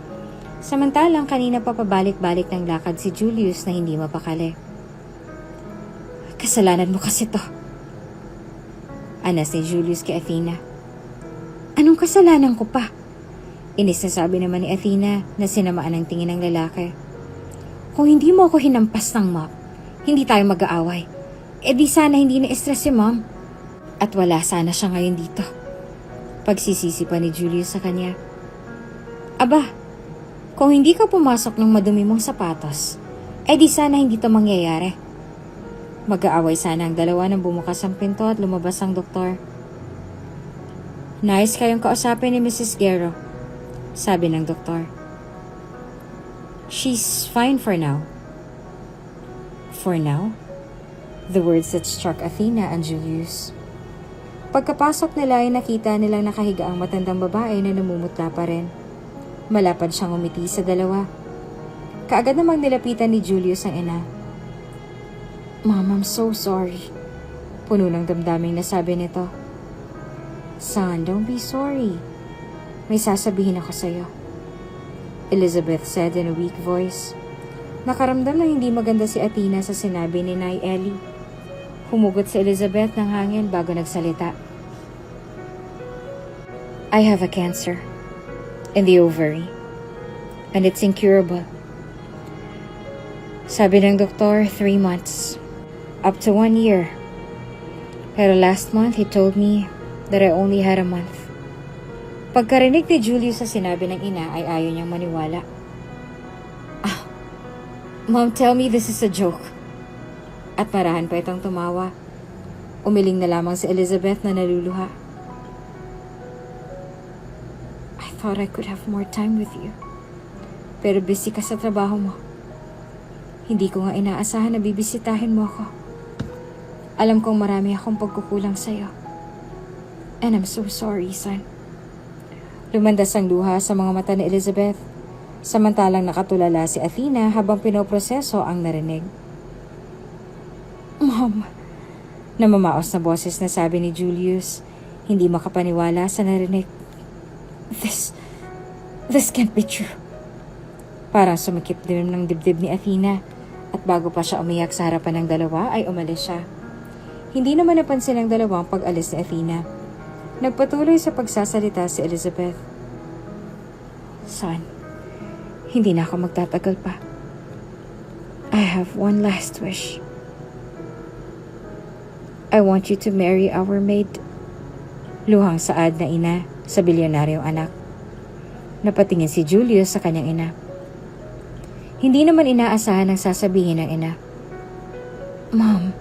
Samantalang kanina pa pabalik-balik ng lakad si Julius na hindi mapakali. Kasalanan mo kasi to. Anas ni Julius kay Athena. Anong kasalanan ko pa? Inis na sabi naman ni Athena na sinamaan ang tingin ng lalaki. Kung hindi mo ako hinampas ng mop, hindi tayo mag-aaway. E di sana hindi na-stress si mom. At wala sana siya ngayon dito. Pagsisisi pa ni Julius sa kanya. Aba, kung hindi ka pumasok ng madumi mong sapatos, eh di sana hindi to mangyayari. Mag-aaway sana ang dalawa nang bumukas ang pinto at lumabas ang doktor. Nice kayong kausapin ni Mrs. Guerrero, sabi ng doktor. She's fine for now. For now? The words that struck Athena and Julius. Pagkapasok nila ay nakita nilang nakahiga ang matandang babae na namumutla pa rin. Malapad siyang umiti sa dalawa. Kaagad namang nilapitan ni Julius ang ina. Mom, I'm so sorry. Puno ng damdaming nasabi nito. Son, don't be sorry. May sasabihin ako sa'yo. Elizabeth said in a weak voice. Nakaramdam na hindi maganda si Athena sa sinabi ni Nay Ellie. Humugot si Elizabeth ng hangin bago nagsalita. I have a cancer in the ovary and it's incurable. Sabi ng doktor, 3 months. Up to 1 year. Pero last month, he told me that I only had a month. Pagkarinig ni Julius sa sinabi ng ina ay ayaw niyang maniwala. Mom, tell me this is a joke. At marahan pa itong tumawa. Umiling na lamang si Elizabeth na naluluha. I thought I could have more time with you. Pero busy ka sa trabaho mo. Hindi ko nga inaasahan na bibisitahin mo ako. Alam kong marami akong pagkukulang sa'yo. And I'm so sorry, son. Lumandas ang luha sa mga mata ni Elizabeth, samantalang nakatulala si Athena habang pinoproseso ang narinig. Mom! Namamaos na boses na sabi ni Julius, hindi makapaniwala sa narinig. This can't be true. Parang sumikip din ng dibdib ni Athena at bago pa siya umiyak sa harapan ng dalawa ay umalis siya. Hindi naman napansin ng dalawang pag-alis ni Athena. Nagpatuloy sa pagsasalita si Elizabeth. Son, hindi na ako magtatagal pa. I have one last wish. I want you to marry our maid. Luhang saad na ina sa bilyonaryong anak. Napatingin si Julius sa kanyang ina. Hindi naman inaasahan ang sasabihin ng ina. Mom,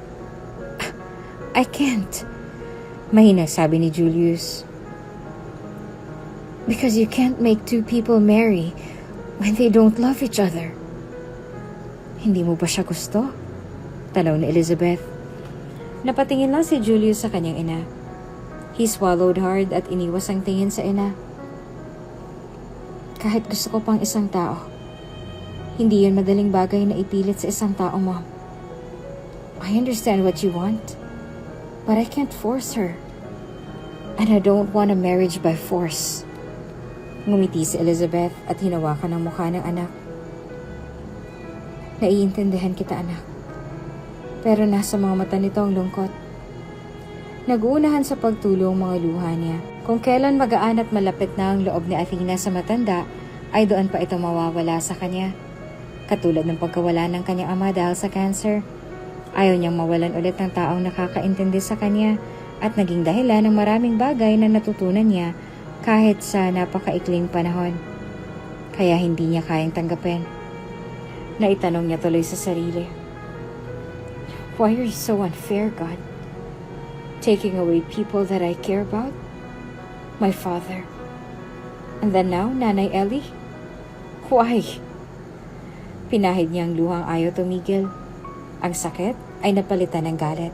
I can't. Mahinang sabi ni Julius. Because you can't make two people marry when they don't love each other. Hindi mo ba siya gusto? Tanaw ni Elizabeth. Napatingin lang si Julius sa kanyang ina. He swallowed hard at iniwas ang tingin sa ina. Kahit gusto ko pang isang tao, hindi yun madaling bagay na ipilit sa isang tao, Mom. I understand what you want, but I can't force her. And I don't want a marriage by force. Ngumiti si Elizabeth at hinawakan ang mukha ng anak. Naiintindihan kita, anak. Pero nasa mga mata nito ang lungkot. Nag-uunahan sa pagtulong mga luha niya. Kung kailan magaan at malapit na ang loob ni Athena sa matanda, ay doon pa ito mawawala sa kanya. Katulad ng pagkawala ng kanyang ama dahil sa cancer. Ayaw niyang mawalan ulit ng taong nakakaintindi sa kanya at naging dahilan ng maraming bagay na natutunan niya kahit sa napakaikling panahon. Kaya hindi niya kayang tanggapin. Naitanong niya tuloy sa sarili. Why are you so unfair, God? Taking away people that I care about? My father. And then now, Nanay Ellie? Why? Pinahid niya ang luhang ayaw tumigil. Ang sakit ay napalitan ng galit.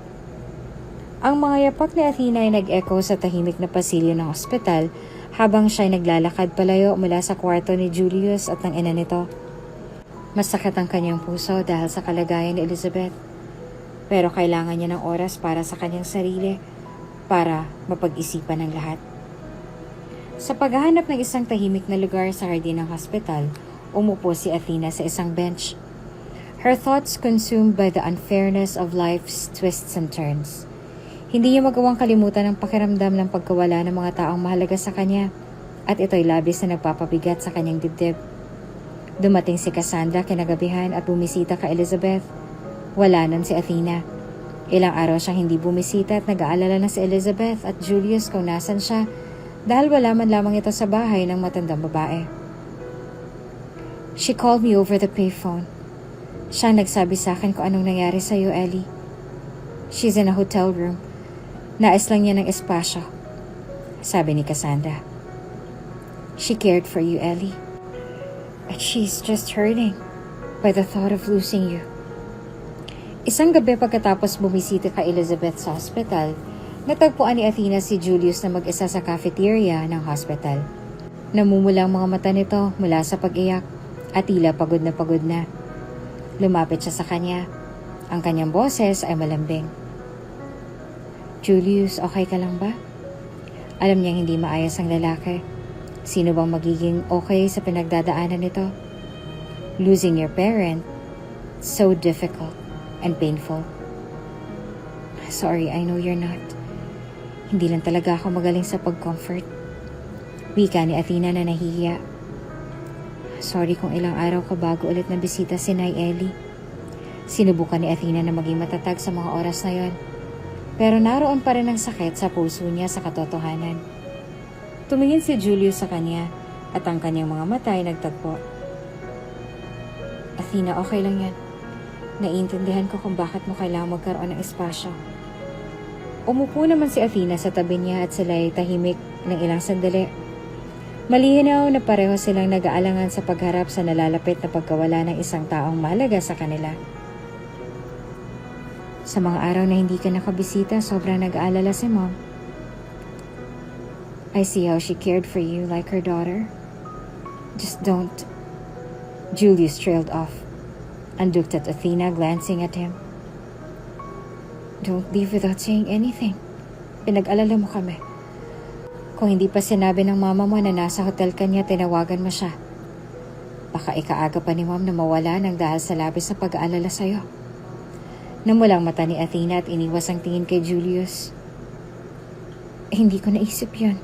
Ang mga yapak ni Athena ay nag-echo sa tahimik na pasilyo ng ospital habang siya ay naglalakad palayo mula sa kwarto ni Julius at ng ina nito. Masakit ang kanyang puso dahil sa kalagayan ni Elizabeth. Pero kailangan niya ng oras para sa kanyang sarili, para mapag-isipan ng lahat. Sa paghahanap ng isang tahimik na lugar sa hardin ng hospital Umupo si Athena sa isang bench. Her thoughts consumed by the unfairness of life's twists and turns. Hindi niya magawang kalimutan ang pakiramdam ng pagkawala ng mga taong mahalaga sa kanya at ito'y labis na nagpapabigat sa kanyang dibdib. Dumating si Cassandra kinagabihan at bumisita kay Elizabeth. Wala nun si Athena. Ilang araw siyang hindi bumisita at nag-aalala na si Elizabeth at Julius kung nasan siya dahil wala man lamang ito sa bahay ng matandang babae. She called me over the payphone. Siya nagsabi sa akin kung anong nangyari sa iyo, Ellie. She's in a hotel room. Nais lang niya ng espasyo, sabi ni Cassandra. She cared for you, Ellie. But she's just hurting by the thought of losing you. Isang gabi pagkatapos bumisita kay Elizabeth sa hospital, natagpuan ni Athena si Julius na mag-isa sa cafeteria ng hospital. Namumula ang mga mata nito mula sa pag-iyak at tila pagod na. Lumapit siya sa kanya. Ang kanyang boses ay malambing. Julius, okay ka lang ba? Alam niyang hindi maayos ang lalaki. Sino bang magiging okay sa pinagdadaanan nito? Losing your parent, so difficult and painful. Sorry, I know you're not. Hindi lang talaga ako magaling sa pag-comfort. Wika ni Athena na nahihiya. Sorry kung ilang araw ka bago ulit na bisita si Nay Ellie. Sinubukan ni Athena na maging matatag sa mga oras na yon. Pero naroon pa rin ang sakit sa puso niya sa katotohanan. Tumingin si Julius sa kanya at ang kanyang mga mata ay nagtagpo. Athena, okay lang yan. Naiintindihan ko kung bakit mo kailangan magkaroon ng espasyo. Umupo naman si Athena sa tabi niya at sila'y tahimik ng ilang sandali. Malinaw na pareho silang nag-aalangan sa pagharap sa nalalapit na pagkawala ng isang taong mahalaga sa kanila. Sa mga araw na hindi ka nakabisita, sobrang nag-aalala si Mom. I see how she cared for you like her daughter. Just don't. Julius trailed off and looked at Athena, glancing at him. Don't leave without saying anything. Pinag-alala mo kami. Kung hindi pa sinabi ng mama mo na nasa hotel ka niya, tinawagan mo siya. Baka ikaaga pa ni Mom na mawala ng dahil sa labis na pag-aalala sa'yo. Namulang mata ni Athena at iniwas ang tingin kay Julius. Hindi ko naisip yun.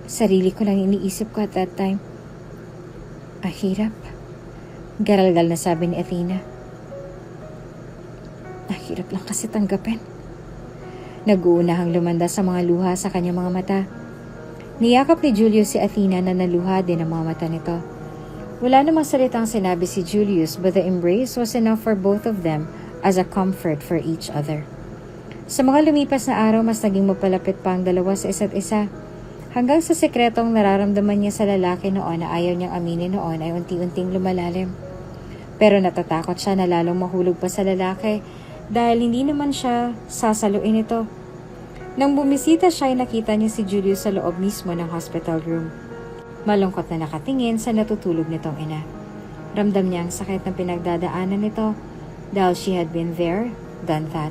Sarili ko lang iniisip ko at that time. Ang hirap. Garalgal na sabi ni Athena. Ang hirap lang kasi tanggapin. Nag-uunahang lumanda sa mga luha sa kanyang mga mata. Niyakap ni Julius si Athena na naluha din ang mga mata nito. Wala namang salitang sinabi si Julius but the embrace was enough for both of them as a comfort for each other. Sa mga lumipas na araw, mas naging mapalapit pa ang dalawa sa isa't isa. Hanggang sa sekretong nararamdaman niya sa lalaki noon na ayaw niyang aminin noon ay unti-unting lumalalim. Pero natatakot siya na lalong mahulog pa sa lalaki dahil hindi naman siya sasaluin ito. Nang bumisita siya ay nakita niya si Julius sa loob mismo ng hospital room. Malungkot na nakatingin sa natutulog nitong ina. Ramdam niya ang sakit ng pinagdadaanan nito dahil she had been there, done that.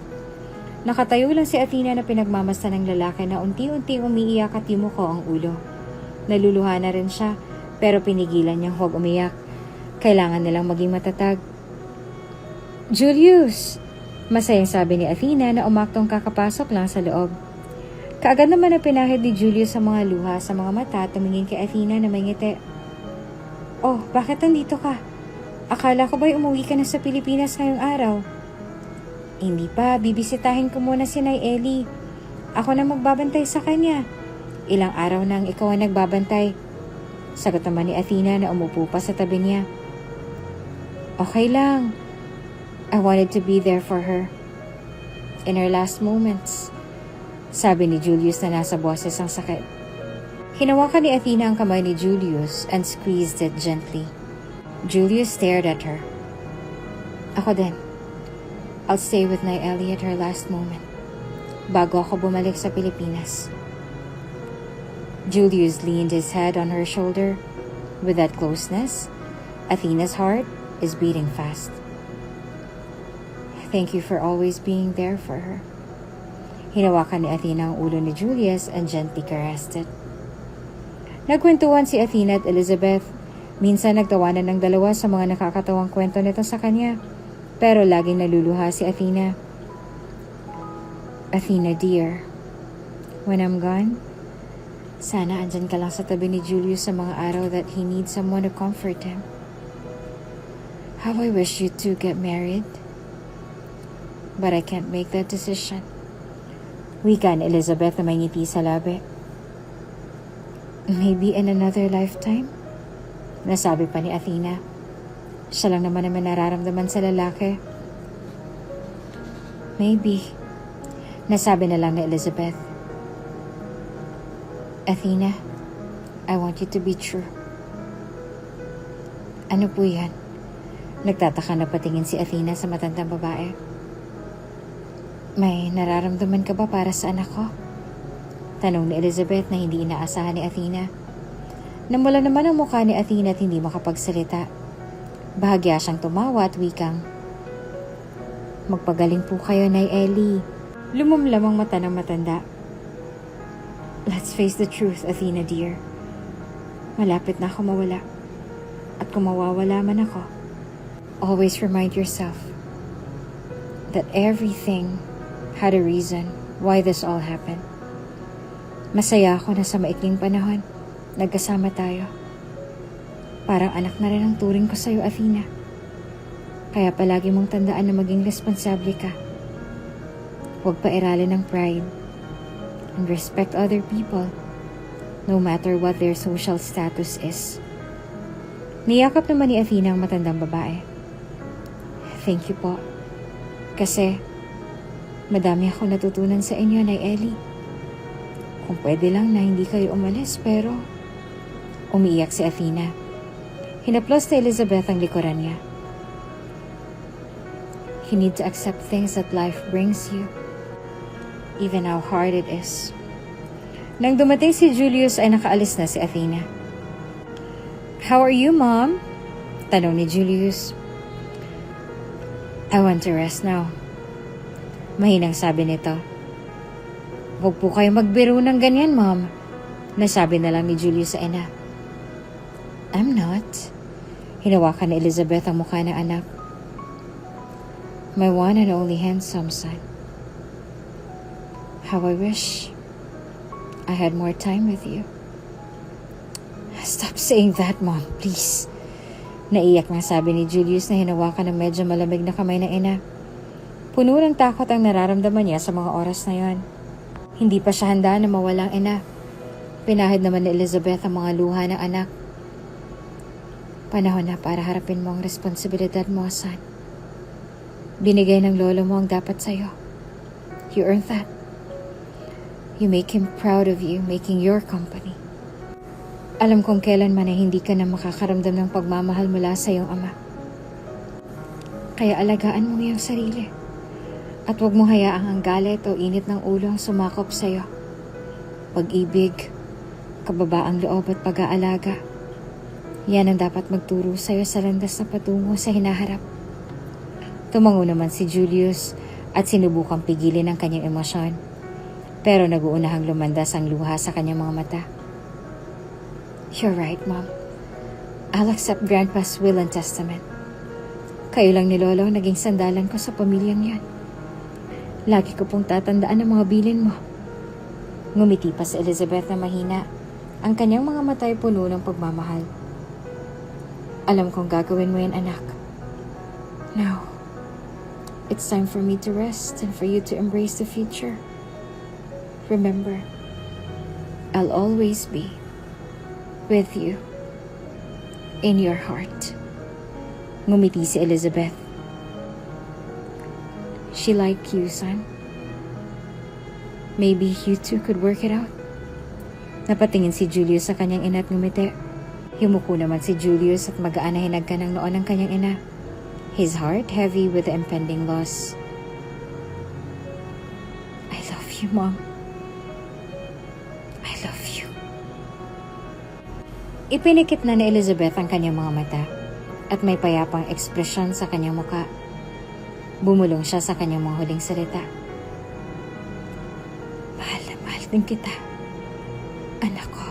Nakatayo lang si Athena na pinagmamasdan ng lalaki na unti-unting umiiyak at yumuko ang ulo. Naluluha na rin siya pero pinigilan niyang huwag umiyak. Kailangan nilang maging matatag. Julius! Masayang sabi ni Athena na umaktong kakapasok lang sa loob. Kaagad naman na pinahid ni Julius sa mga luha sa mga mata at tumingin kay Athena na may ngiti. Oh, bakit nandito ka? Akala ko ba'y umuwi ka na sa Pilipinas ngayong araw? Hindi pa, bibisitahin ko muna si Nay Ellie. Ako na magbabantay sa kanya. Ilang araw nang ikaw ang nagbabantay. Sagot naman ni Athena na umupo pa sa tabi niya. Okay lang. I wanted to be there for her. In her last moments. Sabi ni Julius na nasa boses ang sakit. Hinawakan ni Athena ang kamay ni Julius and squeezed it gently. Julius stared at her. Ako din. I'll stay with Nay Ellie at her last moment. Bago ako bumalik sa Pilipinas. Julius leaned his head on her shoulder. With that closeness, Athena's heart is beating fast. Thank you for always being there for her. Hinawakan ni Athena ang ulo ni Julius and gently caressed it. Nagkwentuhan si Athena at Elizabeth. Minsan nagtawanan ng dalawa sa mga nakakatawang kwento nito sa kanya, pero laging naluluha si Athena. Athena dear, when I'm gone, sana andyan ka lang sa tabi ni Julius sa mga araw that he needs someone to comfort him. How I wish you two get married. But I can't make that decision. Wika ni Elizabeth na may ngiti sa labi. Maybe in another lifetime? Nasabi pa ni Athena. Siya lang naman nararamdaman sa lalaki. Maybe. Nasabi na lang ni Elizabeth. Athena, I want you to be true. Ano po yan? Nagtataka na patingin si Athena sa matandang babae. May nararamdaman ka ba para sa anak ko? Tanong ni Elizabeth na hindi inaasahan ni Athena. Namula naman ang mukha ni Athena at hindi makapagsalita. Bahagya siyang tumawa at wikang, magpagaling po kayo, Nay Ellie. Lumamlam ang mata ng matanda. Let's face the truth, Athena dear. Malapit na ako mawala. At kung mawawala man ako, always remind yourself that everything had a reason why this all happened. Masaya ako na sa maikling panahon, nagkasama tayo. Parang anak na rin ang turing ko sa'yo, Athena. Kaya palagi mong tandaan na maging responsable ka. Huwag pairalin ng pride. And respect other people, no matter what their social status is. Niyakap naman ni Athena ang matandang babae. Thank you po. Kasi, madami ako natutunan sa inyo, Nay Ellie. Kung pwede lang na hindi kayo umalis, pero umiiyak si Athena. Hinaplos ni Elizabeth ang likuran niya. You need to accept things that life brings you, even how hard it is. Nang dumating si Julius ay nakaalis na si Athena. How are you, Mom? Tanong ni Julius. I want to rest now. Mahinang sabi nito. Huwag po kayo magbiro ng ganyan, Mom. Nasabi na lang ni Julius sa ina. I'm not. Hinawakan ni Elizabeth ang mukha ng anak. My one and only handsome son. How I wish I had more time with you. Stop saying that, Mom, please. Naiyak na sabi ni Julius na hinawakan ng medyo malamig na kamay ng ina. Puno ng takot ang nararamdaman niya sa mga oras na yon. Hindi pa siya handa na mawalang ina. Pinahid naman ni Elizabeth ang mga luha ng anak. Panahon na para harapin mo ang responsibilidad mo, son. Binigay ng lolo mo ang dapat sa'yo. You earned that. You make him proud of you, making your company. Alam kong kailanman ay hindi ka na makakaramdam ng pagmamahal mula sa iyong ama. Kaya alagaan mo iyong sarili. At huwag mo hayaang ang galit o init ng ulo ang sumakop sa iyo. Pag-ibig, kababaang loob at pag-aalaga. Yan ang dapat magturo sa iyo sa landas na patungo sa hinaharap. Tumango naman si Julius at sinubukang pigilin ang kanyang emosyon. Pero naguunahang lumandas ang luha sa kanyang mga mata. You're right, Mom. I'll accept Grandpa's will and testament. Kayo lang ni Lolo naging sandalan ko sa pamilyang yan. Lagi ko pong tatandaan ang mga bilin mo. Ngumiti pa si Elizabeth na mahina. Ang kanyang mga mata ay puno ng pagmamahal. Alam kong gagawin mo yan, anak. Now, it's time for me to rest and for you to embrace the future. Remember, I'll always be with you in your heart. Ngumiti si Elizabeth. She like you, son. Maybe you two could work it out. Napatingin si Julius sa kanyang ina at ngumiti. Yumuko naman si Julius at magaan na hinagka ng noon ng kanyang ina. His heart heavy with the impending loss. I love you, Mom. I love you. Ipinikit na ni Elizabeth ang kanyang mga mata at may payapang ekspresyon sa kanyang muka. Bumulong siya sa kanyang mga huling salita. Mahal na mahal din kita, anak ko.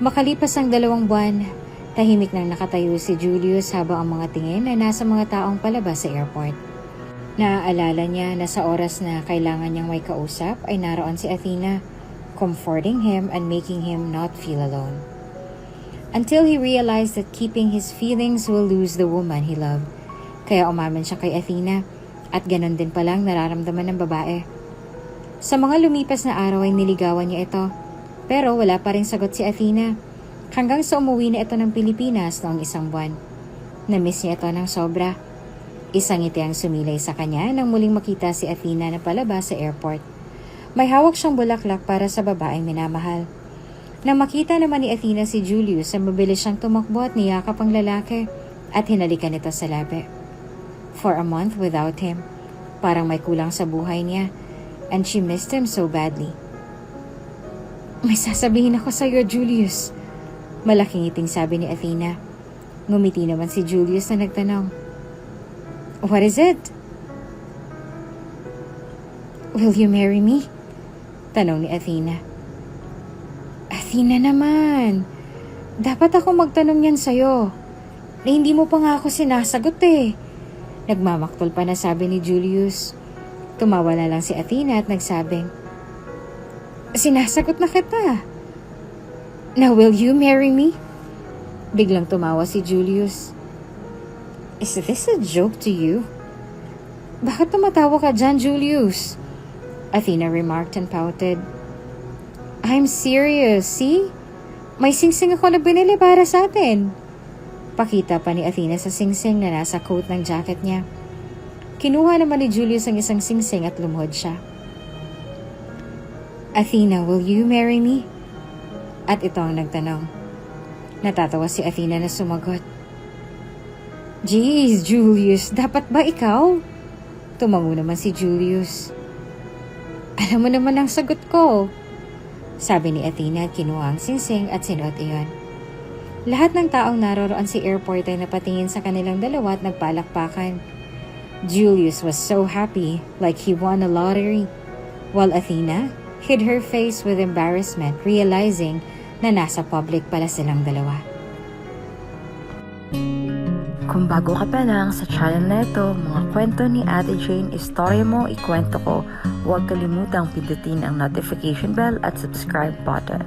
Makalipas ang 2 buwan, tahimik nang nakatayo si Julius habang ang mga tingin ay nasa mga taong palabas sa airport. Naaalala niya na sa oras na kailangan niyang may kausap ay naroon si Athena, comforting him and making him not feel alone. Until he realized that keeping his feelings will lose the woman he loved. Kaya umamin siya kay Athena at ganon din palang nararamdaman ng babae. Sa mga lumipas na araw ay niligawan niya ito, pero wala pa rin sagot si Athena. Hanggang sa umuwi na ito ng Pilipinas noong 1 buwan. Namiss niya ito ng sobra. Isang ngiti ang sumilay sa kanya nang muling makita si Athena na palabas sa airport. May hawak siyang bulaklak para sa babaeng minamahal. Nang makita naman ni Athena si Julius, ay mabilis siyang tumakbo at niyakap ang lalaki at hinalikan ito sa labi. For a month without him, parang may kulang sa buhay niya and she missed him so badly. May sasabihin ako sa iyo, Julius. Malaking ngiting sabi ni Athena. Ngumiti naman si Julius na nagtanong. What is it? Will you marry me? Tanong ni Athena. Athena naman. Dapat ako magtanong yan sa'yo. Na hindi mo pa nga ako sinasagot eh. Nagmamaktol pa na sabi ni Julius. Tumawa na lang si Athena at nagsabing, sinasagot na kita. Now will you marry me? Biglang tumawa si Julius. Is this a joke to you? Bakit tumatawa ka dyan, Julius? Athena remarked and pouted. I'm serious, see? May singsing ako na binili para sa atin. Pakita pa ni Athena sa singsing na nasa coat ng jacket niya. Kinuha naman ni Julius ang isang singsing at lumuhod siya. Athena, will you marry me? At ito ang nagtanong. Natatawa si Athena na sumagot. Jeez, Julius, dapat ba ikaw? Tumango naman si Julius. Alam mo naman ang sagot ko. Sabi ni Athena at kinuha ang singsing at sinuot iyon. Lahat ng taong naroroon sa airport ay napatingin sa kanilang dalawa at nagpalakpakan. Julius was so happy, like he won a lottery, while Athena hid her face with embarrassment, realizing na nasa public pala silang dalawa. Kung bago ka pa lang sa channel na ito, mga kwento ni Ate Jane, istorya mo, ikwento ko, huwag kalimutang pindutin ang notification bell at subscribe button.